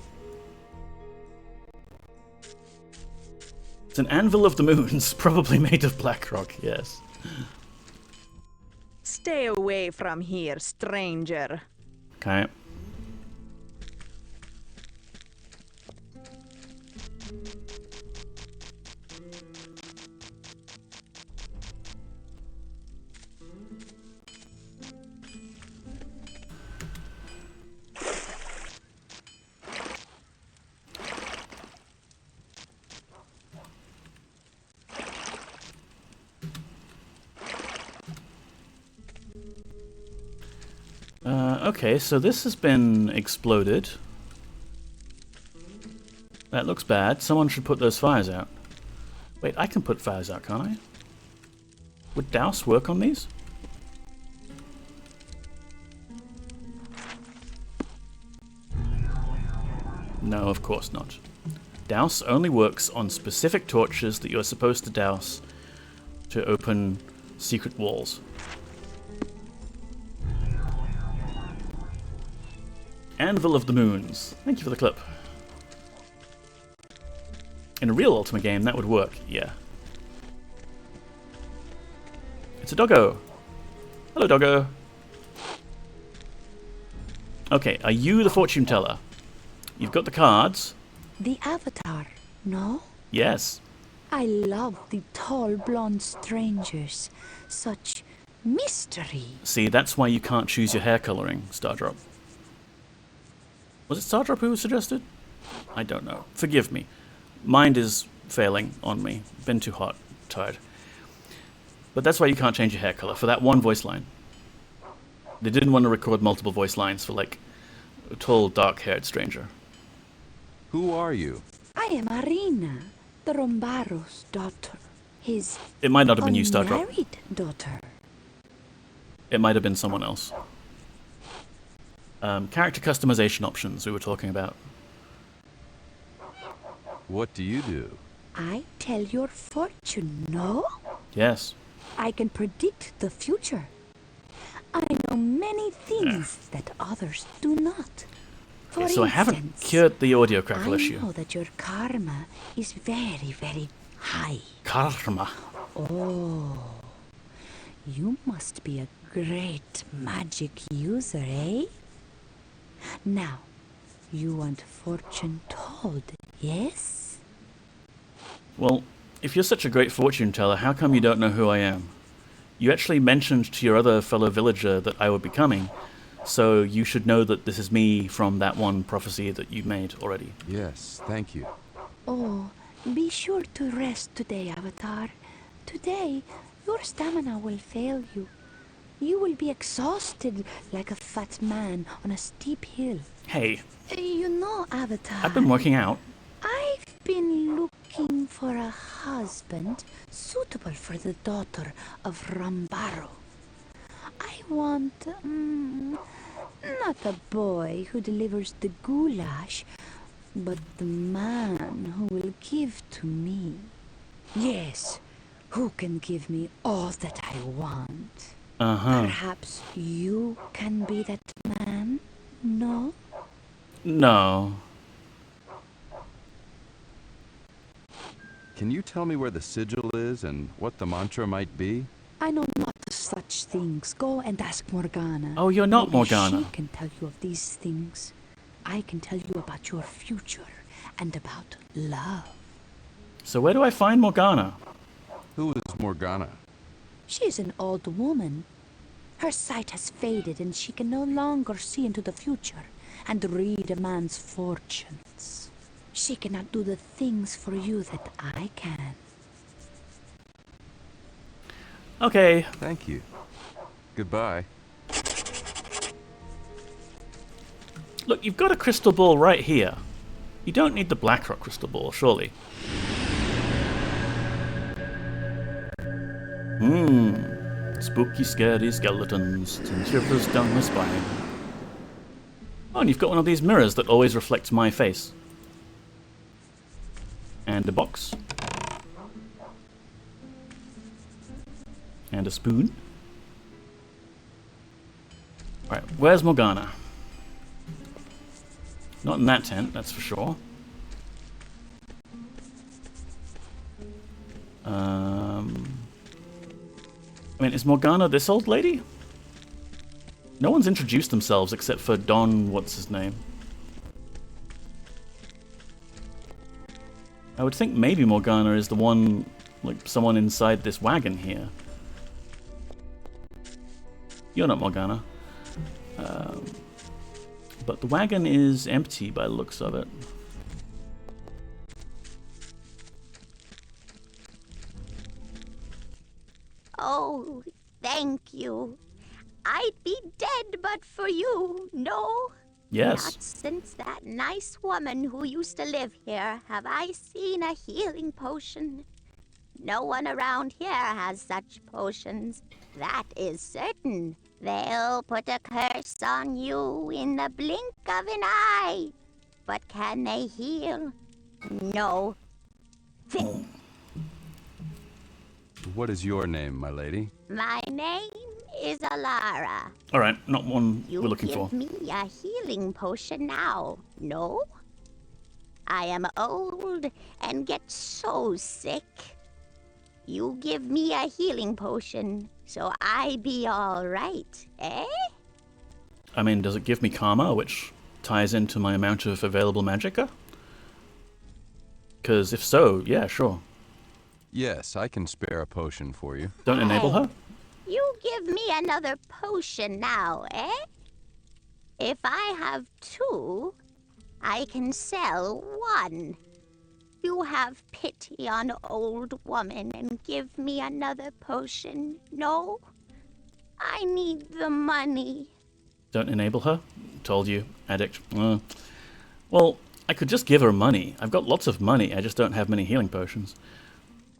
It's an anvil of the moons, probably made of black rock, yes. Stay away from here, stranger. Okay. Okay, so this has been exploded. That looks bad. Someone should put those fires out. Wait, I can put fires out, can't I? Would douse work on these? No, of course not. Douse only works on specific torches that you're supposed to douse to open secret walls. Anvil of the Moons. Thank you for the clip. In a real Ultima game, that would work, yeah. It's a doggo. Hello, doggo. Okay, are you the fortune teller? You've got the cards. The avatar, no? Yes. I love the tall blonde strangers. Such mystery. See, that's why you can't choose your hair coloring, Stardrop. Was it Stardrop who was suggested? I don't know. Forgive me. Mind is failing on me. Been too hot. Tired. But that's why you can't change your hair color, for that one voice line. They didn't want to record multiple voice lines for, like, a tall, dark-haired stranger. Who are you? I am Arina, the Rombaro's daughter. His It might not have been you, Stardrop. unmarried daughter. It might have been someone else. Character customization options we were talking about. What do you do? I tell your fortune, no? Yes. I can predict the future. I know many things that others do not. For So I haven't cured the audio crackle I issue. know that your karma is very, very high. Karma. Oh, you must be a great magic user, eh? Now, you want fortune told, yes? Well, if you're such a great fortune teller, how come you don't know who I am? You actually mentioned to your other fellow villager that I would be coming, so you should know that this is me from that one prophecy that you made already. Yes, thank you. Oh, be sure to rest today, Avatar. Today, your stamina will fail you. You will be exhausted like a fat man on a steep hill. Hey, You know, Avatar, I've been working out. I've been looking for a husband suitable for the daughter of Rambaro. I want, not a boy who delivers the goulash, but the man who will give to me. Yes, who can give me all that I want. Perhaps you can be that man, no? No. Can you tell me where the sigil is and what the mantra might be? I know not of such things. Go and ask Morgana. Oh, you're not Maybe Morgana. She can tell you of these things. I can tell you about your future and about love. So where do I find Morgana? Who is Morgana? She is an old woman. Her sight has faded and she can no longer see into the future and read a man's fortunes. She cannot do the things for you that I can. Okay. Thank you. Goodbye. Look, you've got a crystal ball right here. You don't need the Blackrock crystal ball, surely. Spooky, scary skeletons. Send shivers down my spine. Oh, and you've got one of these mirrors that always reflects my face. And a box. And a spoon. Alright, where's Morgana? Not in that tent, that's for sure. I mean, is Morgana this old lady? No one's introduced themselves except for Don, what's his name? I would think maybe Morgana is the one, like, someone inside this wagon here. You're not Morgana. But the wagon is empty by the looks of it. Oh, thank you. I'd be dead but for you, no? Yes. Not since that nice woman who used to live here have I seen a healing potion. No one around here has such potions. That is certain. They'll put a curse on you in the blink of an eye. But can they heal? No. What is your name, my lady? My name is Alara. Alright, not one You we're looking give for. me a healing potion now, no? I am old and get so sick. You give me a healing potion, so I be all right, eh? I mean, does it give me karma, which ties into my amount of available magicka? Because if so, yeah, sure. Yes, I can spare a potion for you. Don't enable her? You give me another potion now, eh? If I have two, I can sell one. You have pity on old woman and give me another potion, no? I need the money. Don't enable her? Told you, addict. Well, I could just give her money. I've got lots of money, I just don't have many healing potions.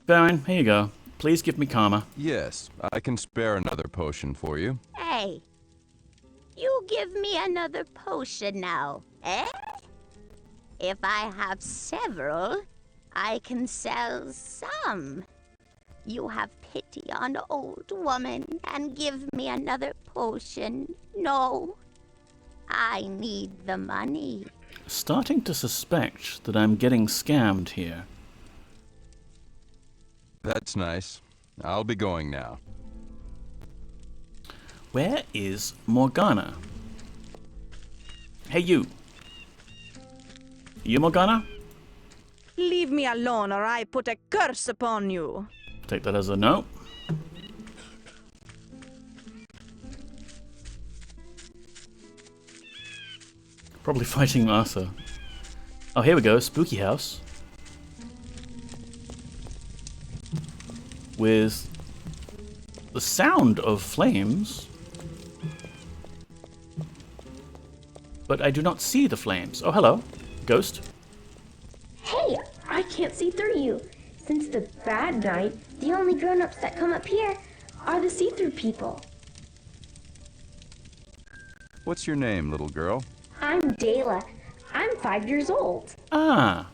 Fine, here you go. Please give me karma. Yes, I can spare another potion for you. Hey, you give me another potion now, eh? If I have several, I can sell some. You have pity on the old woman and give me another potion. No, I need the money. Starting to suspect that I'm getting scammed here. That's nice. I'll be going now. Where is Morgana? Hey, you. You, Morgana? Leave me alone or I put a curse upon you. Take that as a no. Probably fighting Arthur. Oh, here we go. Spooky house. With the sound of flames. But I do not see the flames. Oh, hello. Ghost. Hey, I can't see through you. Since the bad night, the only grown-ups that come up here are the see-through people. What's your name, little girl? I'm Dayla. I'm 5 years old. Ah.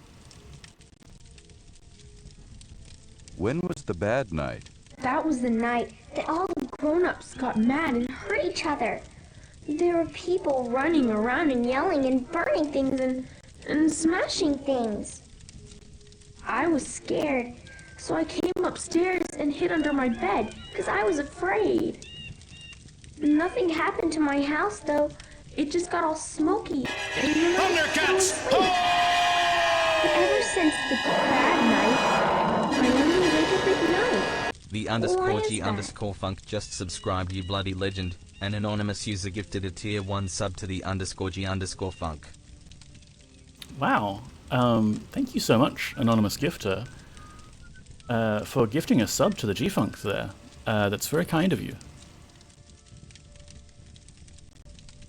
When was the bad night? That was the night that all the grown-ups got mad and hurt each other. There were people running around and yelling and burning things and smashing things. I was scared, so I came upstairs and hid under my bed because I was afraid. Nothing happened to my house, though. It just got all smoky. And Thundercats! But ever since the bad night, I only wake up at night. The underscore G underscore funk just subscribed, you bloody legend. An anonymous user gifted a tier 1 sub to the underscore G underscore funk. Wow. Thank you so much, anonymous gifter, for gifting a sub to the G-Funk there. That's very kind of you.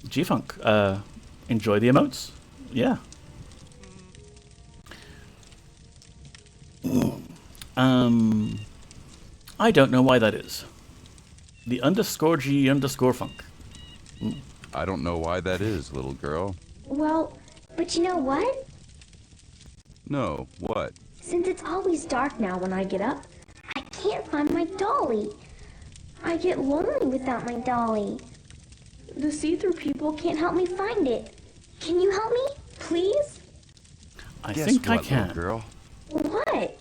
G-Funk, enjoy the emotes? Yeah. I don't know why that is. The underscore G underscore funk. I don't know why that is, little girl. Well, but you know what? No, what? Since it's always dark now when I get up, I can't find my dolly. I get lonely without my dolly. The see-through people can't help me find it. Can you help me, please? I think I can. Little girl? What?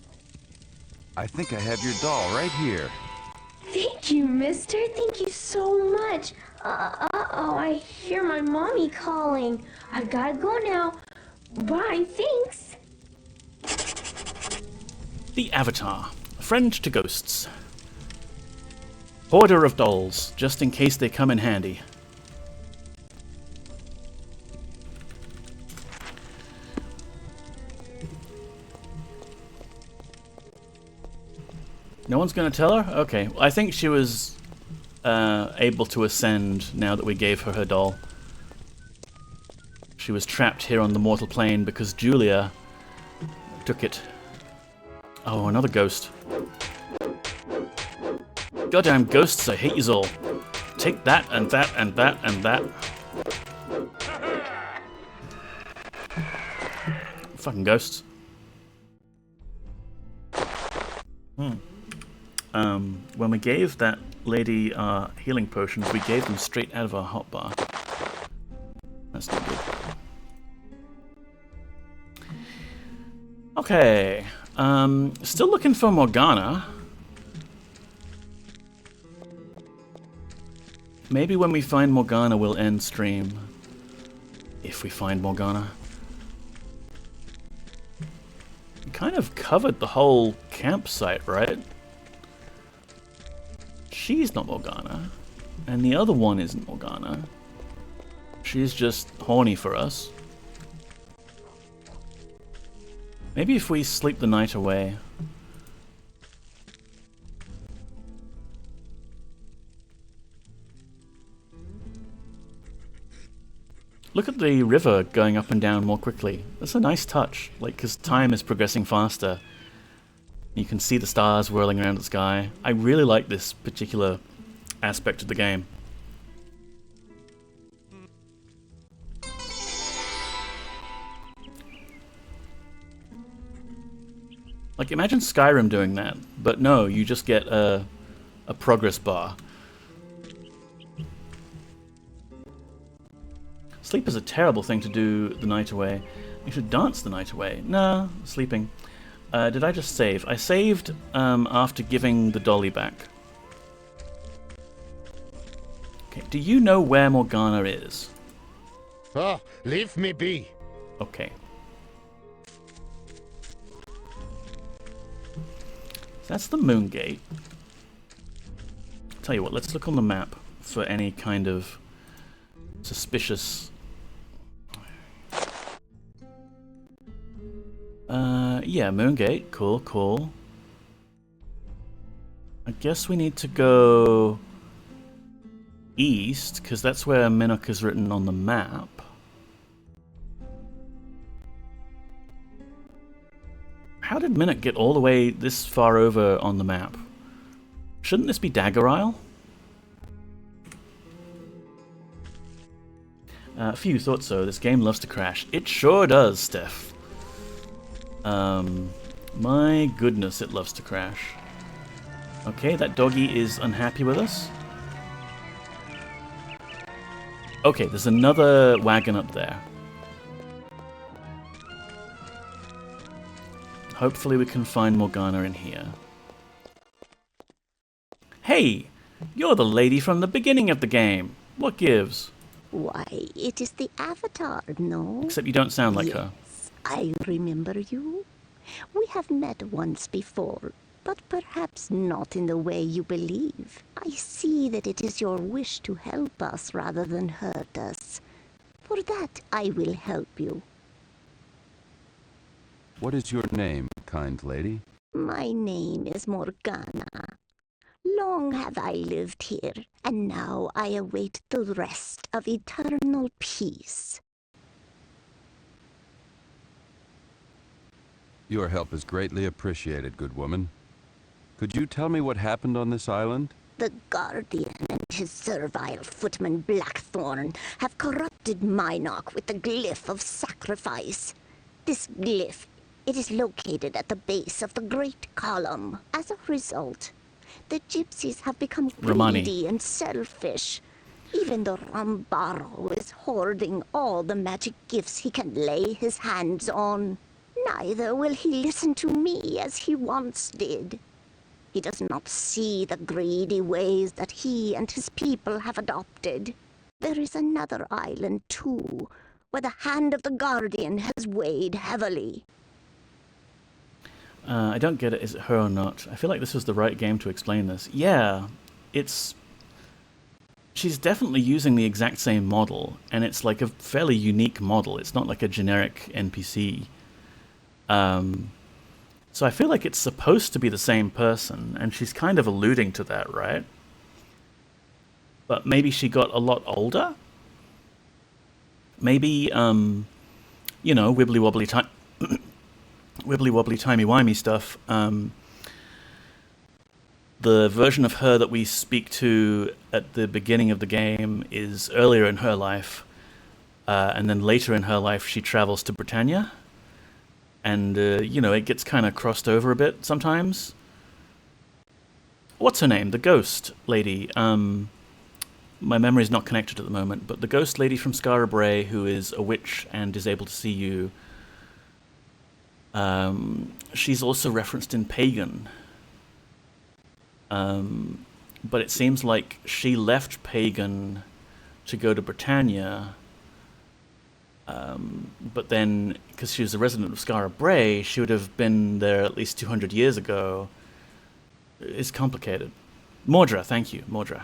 I think I have your doll right here. Thank you, mister. Thank you so much. Uh-oh, I hear my mommy calling. I've gotta go now. Bye, thanks. The Avatar. Friend to ghosts. Hoarder of dolls, just in case they come in handy. No one's going to tell her? Okay. I think she was able to ascend now that we gave her her doll. She was trapped here on the mortal plane because Julia took it. Oh, another ghost. Goddamn ghosts, I hate you all. Take that and that and that and that. Fucking ghosts. When we gave that lady our healing potions, we gave them straight out of our hotbar. That's not good. Okay. Still looking for Morgana. Maybe when we find Morgana, we'll end stream. If we find Morgana. We kind of covered the whole campsite, right? She's not Morgana. And the other one isn't Morgana. She's just horny for us. Maybe if we sleep the night away. Look at the river going up and down more quickly. That's a nice touch, like, because time is progressing faster. You can see the stars whirling around the sky. I really like this particular aspect of the game. Like, imagine Skyrim doing that, but no, you just get a progress bar. Sleep is a terrible thing to do the night away. You should dance the night away. Nah, sleeping. Did I just save? I saved after giving the dolly back. Okay, do you know where Morgana is? Oh, leave me be. Okay. So that's the moon gate. Tell you what, let's look on the map for any kind of suspicious... yeah, moon gate. Cool, cool. I guess we need to go east, because that's where Minoc is written on the map. How did Minoc get all the way this far over on the map? Shouldn't this be Dagger Isle? Few thought so. This game loves to crash. It sure does, Steph. My goodness, it loves to crash. Okay, that doggy is unhappy with us. Okay, there's another wagon up there. Hopefully we can find Morgana in here. Hey! You're the lady from the beginning of the game. What gives? Why, it is the Avatar, no? Except you don't sound like Yes, her. I remember you. We have met once before, but perhaps not in the way you believe. I see that it is your wish to help us rather than hurt us. For that, I will help you. What is your name, kind lady? My name is Morgana. Long have I lived here, and now I await the rest of eternal peace. Your help is greatly appreciated, good woman. Could you tell me what happened on this island? The Guardian and his servile footman Blackthorn have corrupted Minoc with the glyph of sacrifice. This glyph, it is located at the base of the Great Column. As a result, the gypsies have become greedy and selfish. Even the Rambaro is hoarding all the magic gifts he can lay his hands on. Neither will he listen to me as he once did. He does not see the greedy ways that he and his people have adopted. There is another island, too, where the hand of the Guardian has weighed heavily. I don't get it. Is it her or not? I feel like this was the right game to explain this. Yeah, it's... She's definitely using the exact same model, and it's like a fairly unique model. It's not like a generic NPC. So I feel like it's supposed to be the same person, and she's kind of alluding to that, right? But maybe she got a lot older? Maybe, you know, wibbly-wobbly wibbly-wobbly, timey-wimey stuff. The version of her that we speak to at the beginning of the game is earlier in her life, and then later in her life she travels to Britannia. And, you know, it gets kind of crossed over a bit sometimes. What's her name? The ghost lady. My memory's not connected at the moment, but the ghost lady from Skara Brae, who is a witch and is able to see you. She's also referenced in Pagan. But it seems like she left Pagan to go to Britannia. But then, because she was a resident of Skara Brae, she would have been there at least 200 years ago. It's complicated. Mordra, thank you, Mordra.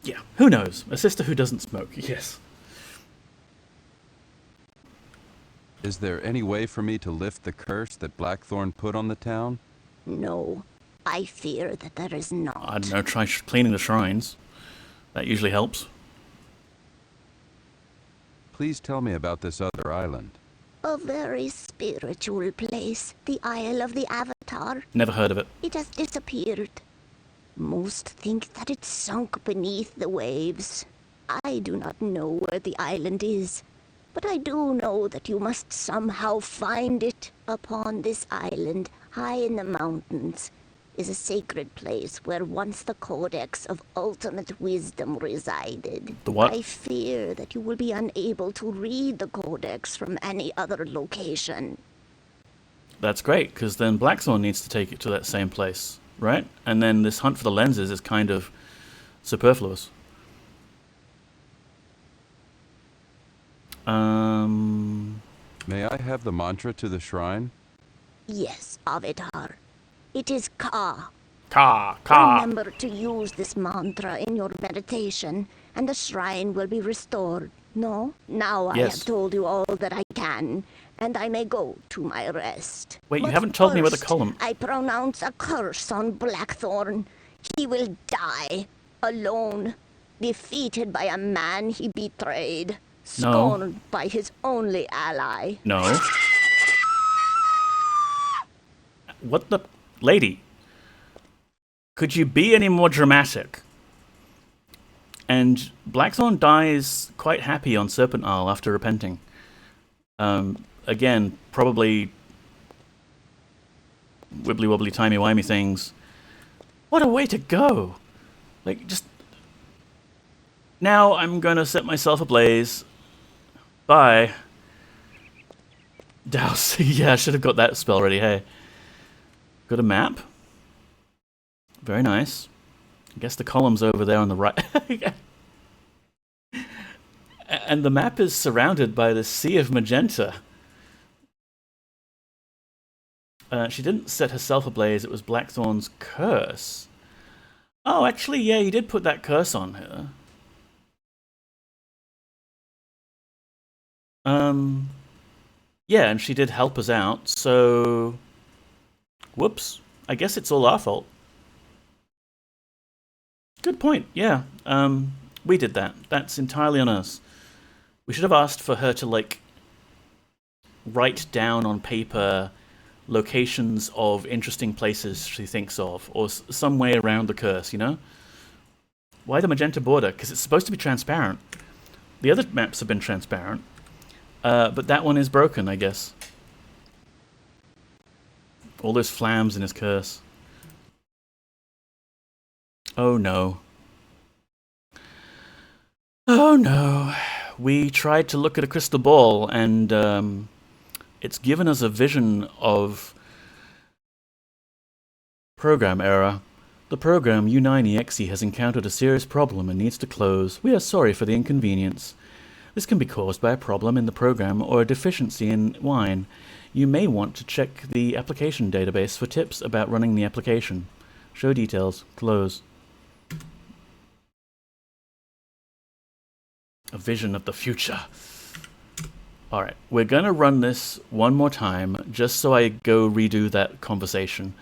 Yeah, who knows? A sister who doesn't smoke, yes. Is there any way for me to lift the curse that Blackthorn put on the town? No, I fear that there is not. I don't know, try cleaning the shrines. That usually helps. Please tell me about this other island. A very spiritual place, the Isle of the Avatar. Never heard of it. It has disappeared. Most think that it sunk beneath the waves. I do not know where the island is, but I do know that you must somehow find it. Upon this island, high in the mountains, is a sacred place where once the Codex of Ultimate Wisdom resided. The what? I fear that you will be unable to read the Codex from any other location. That's great, because then Blackthorn needs to take it to that same place, right? And then this hunt for the lenses is kind of superfluous. May I have the mantra to the shrine? Yes, Avatar. It is Ka. Ka, Ka. Remember to use this mantra in your meditation, and the shrine will be restored. No? Now I Yes. have told you all that I can, and I may go to my rest. Wait, you But haven't told me about the first, column. I pronounce a curse on Blackthorn. He will die, alone, defeated by a man he betrayed, scorned by his only ally. No. What the... Lady. Could you be any more dramatic? And Blackthorn dies quite happy on Serpent Isle after repenting. Again, probably wibbly-wobbly, timey-wimey things. What a way to go! Like, just... Now I'm gonna set myself ablaze. Bye. Douse. Yeah, I should have got that spell ready, hey. Got a map. Very nice. I guess the column's over there on the right. And the map is surrounded by this sea of magenta. She didn't set herself ablaze, it was Blackthorn's curse. Oh, actually, yeah, you did put that curse on her. Yeah, and she did help us out, so... Whoops. I guess it's all our fault. Good point, yeah. We did that. That's entirely on us. We should have asked for her to, like, write down on paper locations of interesting places she thinks of, or some way around the curse, you know? Why the magenta border? Because it's supposed to be transparent. The other maps have been transparent, but that one is broken, I guess. All those flams in his curse. Oh no. Oh no. We tried to look at a crystal ball and it's given us a vision of program error. The program U9EXE has encountered a serious problem and needs to close. We are sorry for the inconvenience. This can be caused by a problem in the program or a deficiency in wine. You may want to check the application database for tips about running the application. Show details. Close. A vision of the future. Alright, we're gonna run this one more time, just so I go redo that conversation.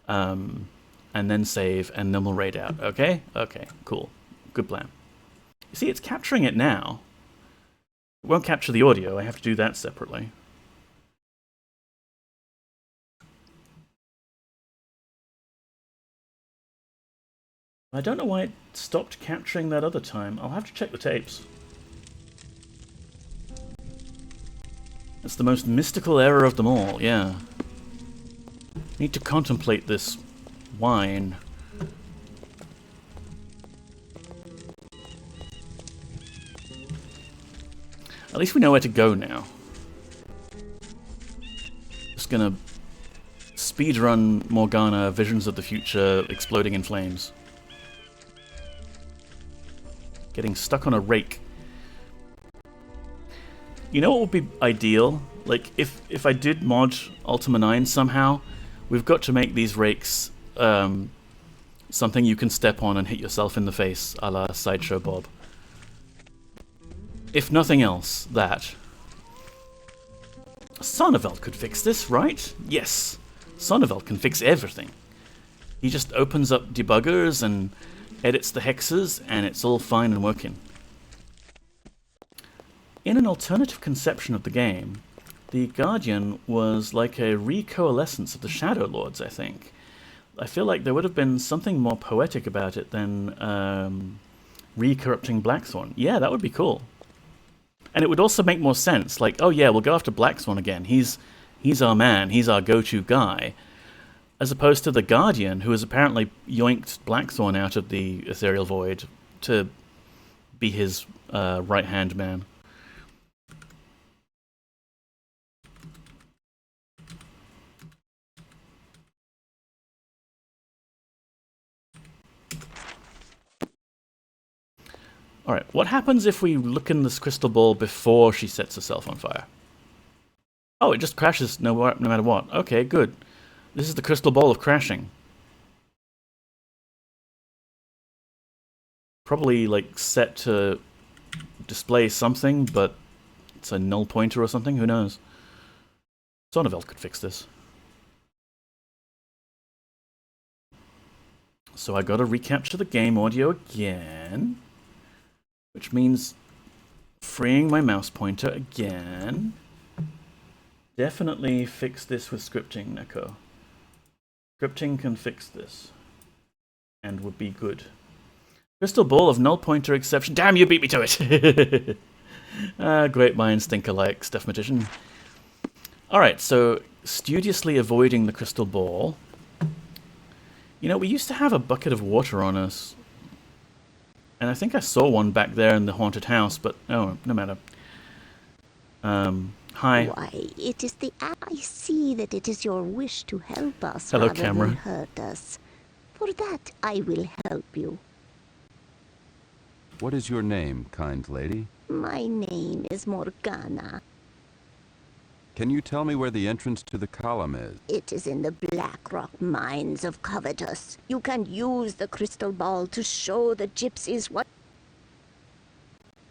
And then save, and then we'll raid out, okay? Okay, cool. Good plan. You see, it's capturing it now. It won't capture the audio, I have to do that separately. I don't know why it stopped capturing that other time. I'll have to check the tapes. It's the most mystical error of them all, yeah. Need to contemplate this wine. At least we know where to go now. Just gonna speedrun Morgana, Visions of the Future, exploding in flames. Getting stuck on a rake. You know what would be ideal? Like, if I did mod Ultima 9 somehow, we've got to make these rakes something you can step on and hit yourself in the face, a la Sideshow Bob. If nothing else, that. Sonneveld could fix this, right? Yes. Sonneveld can fix everything. He just opens up debuggers and edits the hexes, and it's all fine and working. In an alternative conception of the game, the Guardian was like a recoalescence of the Shadow Lords, I think. I feel like there would have been something more poetic about it than re-corrupting Blackthorn. Yeah, that would be cool. And it would also make more sense. Like, oh yeah, we'll go after Blackthorn again. He's our man. He's our go-to guy. As opposed to the Guardian, who has apparently yoinked Blackthorn out of the Ethereal Void to be his right-hand man. Alright, what happens if we look in this crystal ball before she sets herself on fire? Oh, it just crashes no matter what. Okay, good. This is the crystal ball of crashing. Probably, like, set to display something, but it's a null pointer or something, who knows? Sonneveld could fix this. So I gotta recapture the game audio again. Which means freeing my mouse pointer again. Definitely fix this with scripting, Neko. Scripting can fix this. And would be good. Crystal ball of null pointer exception. Damn, you beat me to it! Great minds think alike, Steph Magician. Alright, so studiously avoiding the crystal ball. You know, we used to have a bucket of water on us. And I think I saw one back there in the haunted house, but oh, no matter. Hi. Why, it is the... I see that it is your wish to help us Hello, rather camera. than hurt us. For that, I will help you. What is your name, kind lady? My name is Morgana. Can you tell me where the entrance to the column is? It is in the Blackrock mines of Covetous. You can use the crystal ball to show the gypsies what...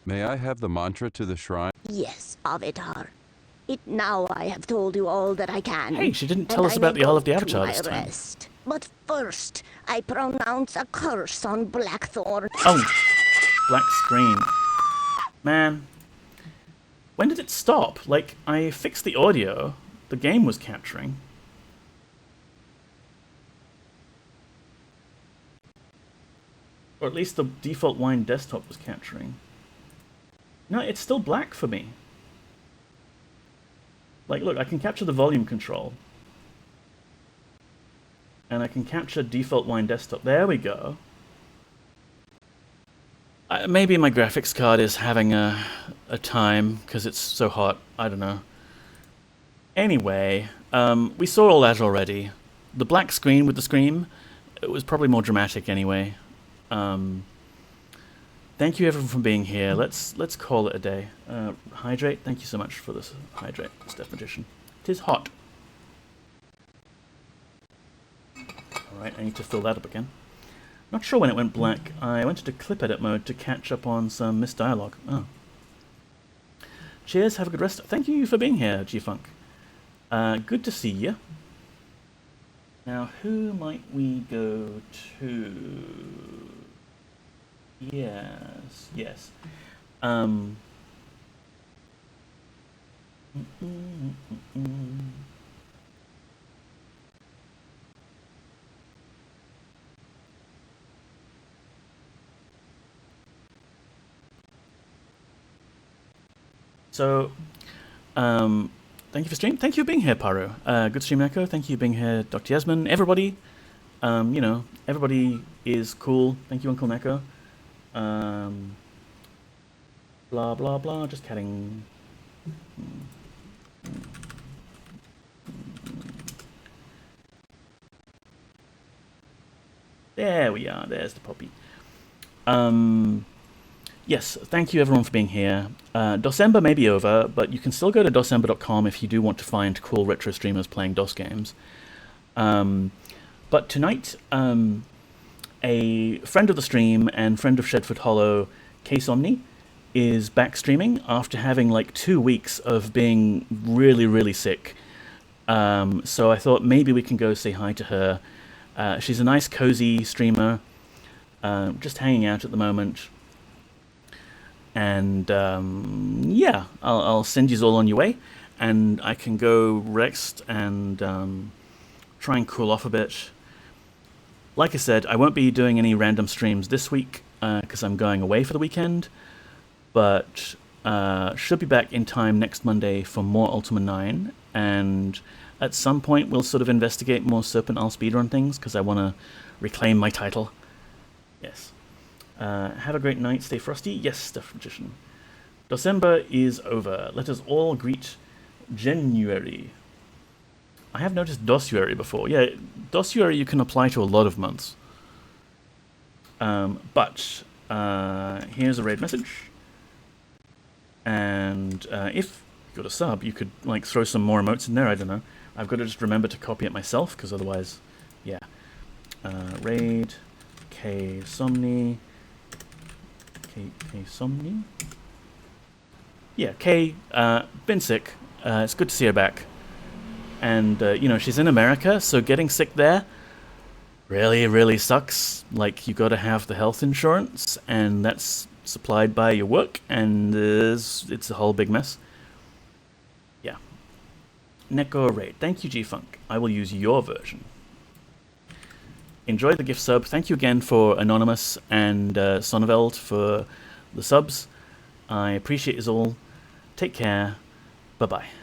May I have the mantra to the shrine? Yes, Avatar. Now I have told you all that I can. Hey, she didn't tell us about the Isle of the Avatar this time. Rest. But first, I pronounce a curse on Blackthorn. Oh, black screen. Man. When did it stop? Like, I fixed the audio. The game was capturing. Or at least the default Wine desktop was capturing. No, it's still black for me. Like, look, I can capture the volume control. And I can capture default Wine desktop. There we go. Maybe my graphics card is having a time because it's so hot. I don't know. Anyway, we saw all that already. The black screen with the scream, it was probably more dramatic anyway. Thank you everyone for being here. Let's call it a day. Hydrate, thank you so much for this hydrate, Steph Magician. It is hot. Alright, I need to fill that up again. Not sure when it went black. I went into clip edit mode to catch up on some missed dialogue. Oh. Cheers, have a good rest. Thank you for being here, G-Funk. Good to see you. Now, who might we go to? Yes. So, thank you for stream. Thank you for being here, Paru. Good stream, Echo. Thank you for being here, Dr. Yasmin. Everybody, you know, everybody is cool. Thank you, Uncle Neko. Blah, blah, blah. Just kidding. There we are. There's the puppy. Yes, thank you everyone for being here. Docember may be over, but you can still go to docember.com if you do want to find cool retro streamers playing DOS games. But tonight, a friend of the stream and friend of Shedford Hollow, Case Omni, is back streaming after having like 2 weeks of being really, really sick. So I thought maybe we can go say hi to her. She's a nice, cozy streamer, just hanging out at the moment. And yeah, I'll send you all on your way. and I can go rest and try and cool off a bit. Like I said, I won't be doing any random streams this week because I'm going away for the weekend, but should be back in time next Monday for more Ultima 9, and at some point we'll sort of investigate more Serpent Isle speedrun things because I want to reclaim my title. Yes. Have a great night, stay frosty. Yes, Stuff Magician. December is over. Let us all greet January. I have noticed Dosuary before. Yeah, Dosuary you can apply to a lot of months. But here's a raid message. And if you got a sub, you could like throw some more emotes in there. I don't know. I've got to just remember to copy it myself, because otherwise, yeah. Raid K Somni. K Somni. Yeah, K. Been sick. It's good to see her back. And you know, she's in America, so getting sick there really, really sucks. Like, you got to have the health insurance, and that's supplied by your work, and it's a whole big mess. Yeah. Neko Raid. Thank you, G-Funk. I will use your version. Enjoy the gift sub. Thank you again for Anonymous and Sonneveld for the subs. I appreciate you all. Take care. Bye-bye.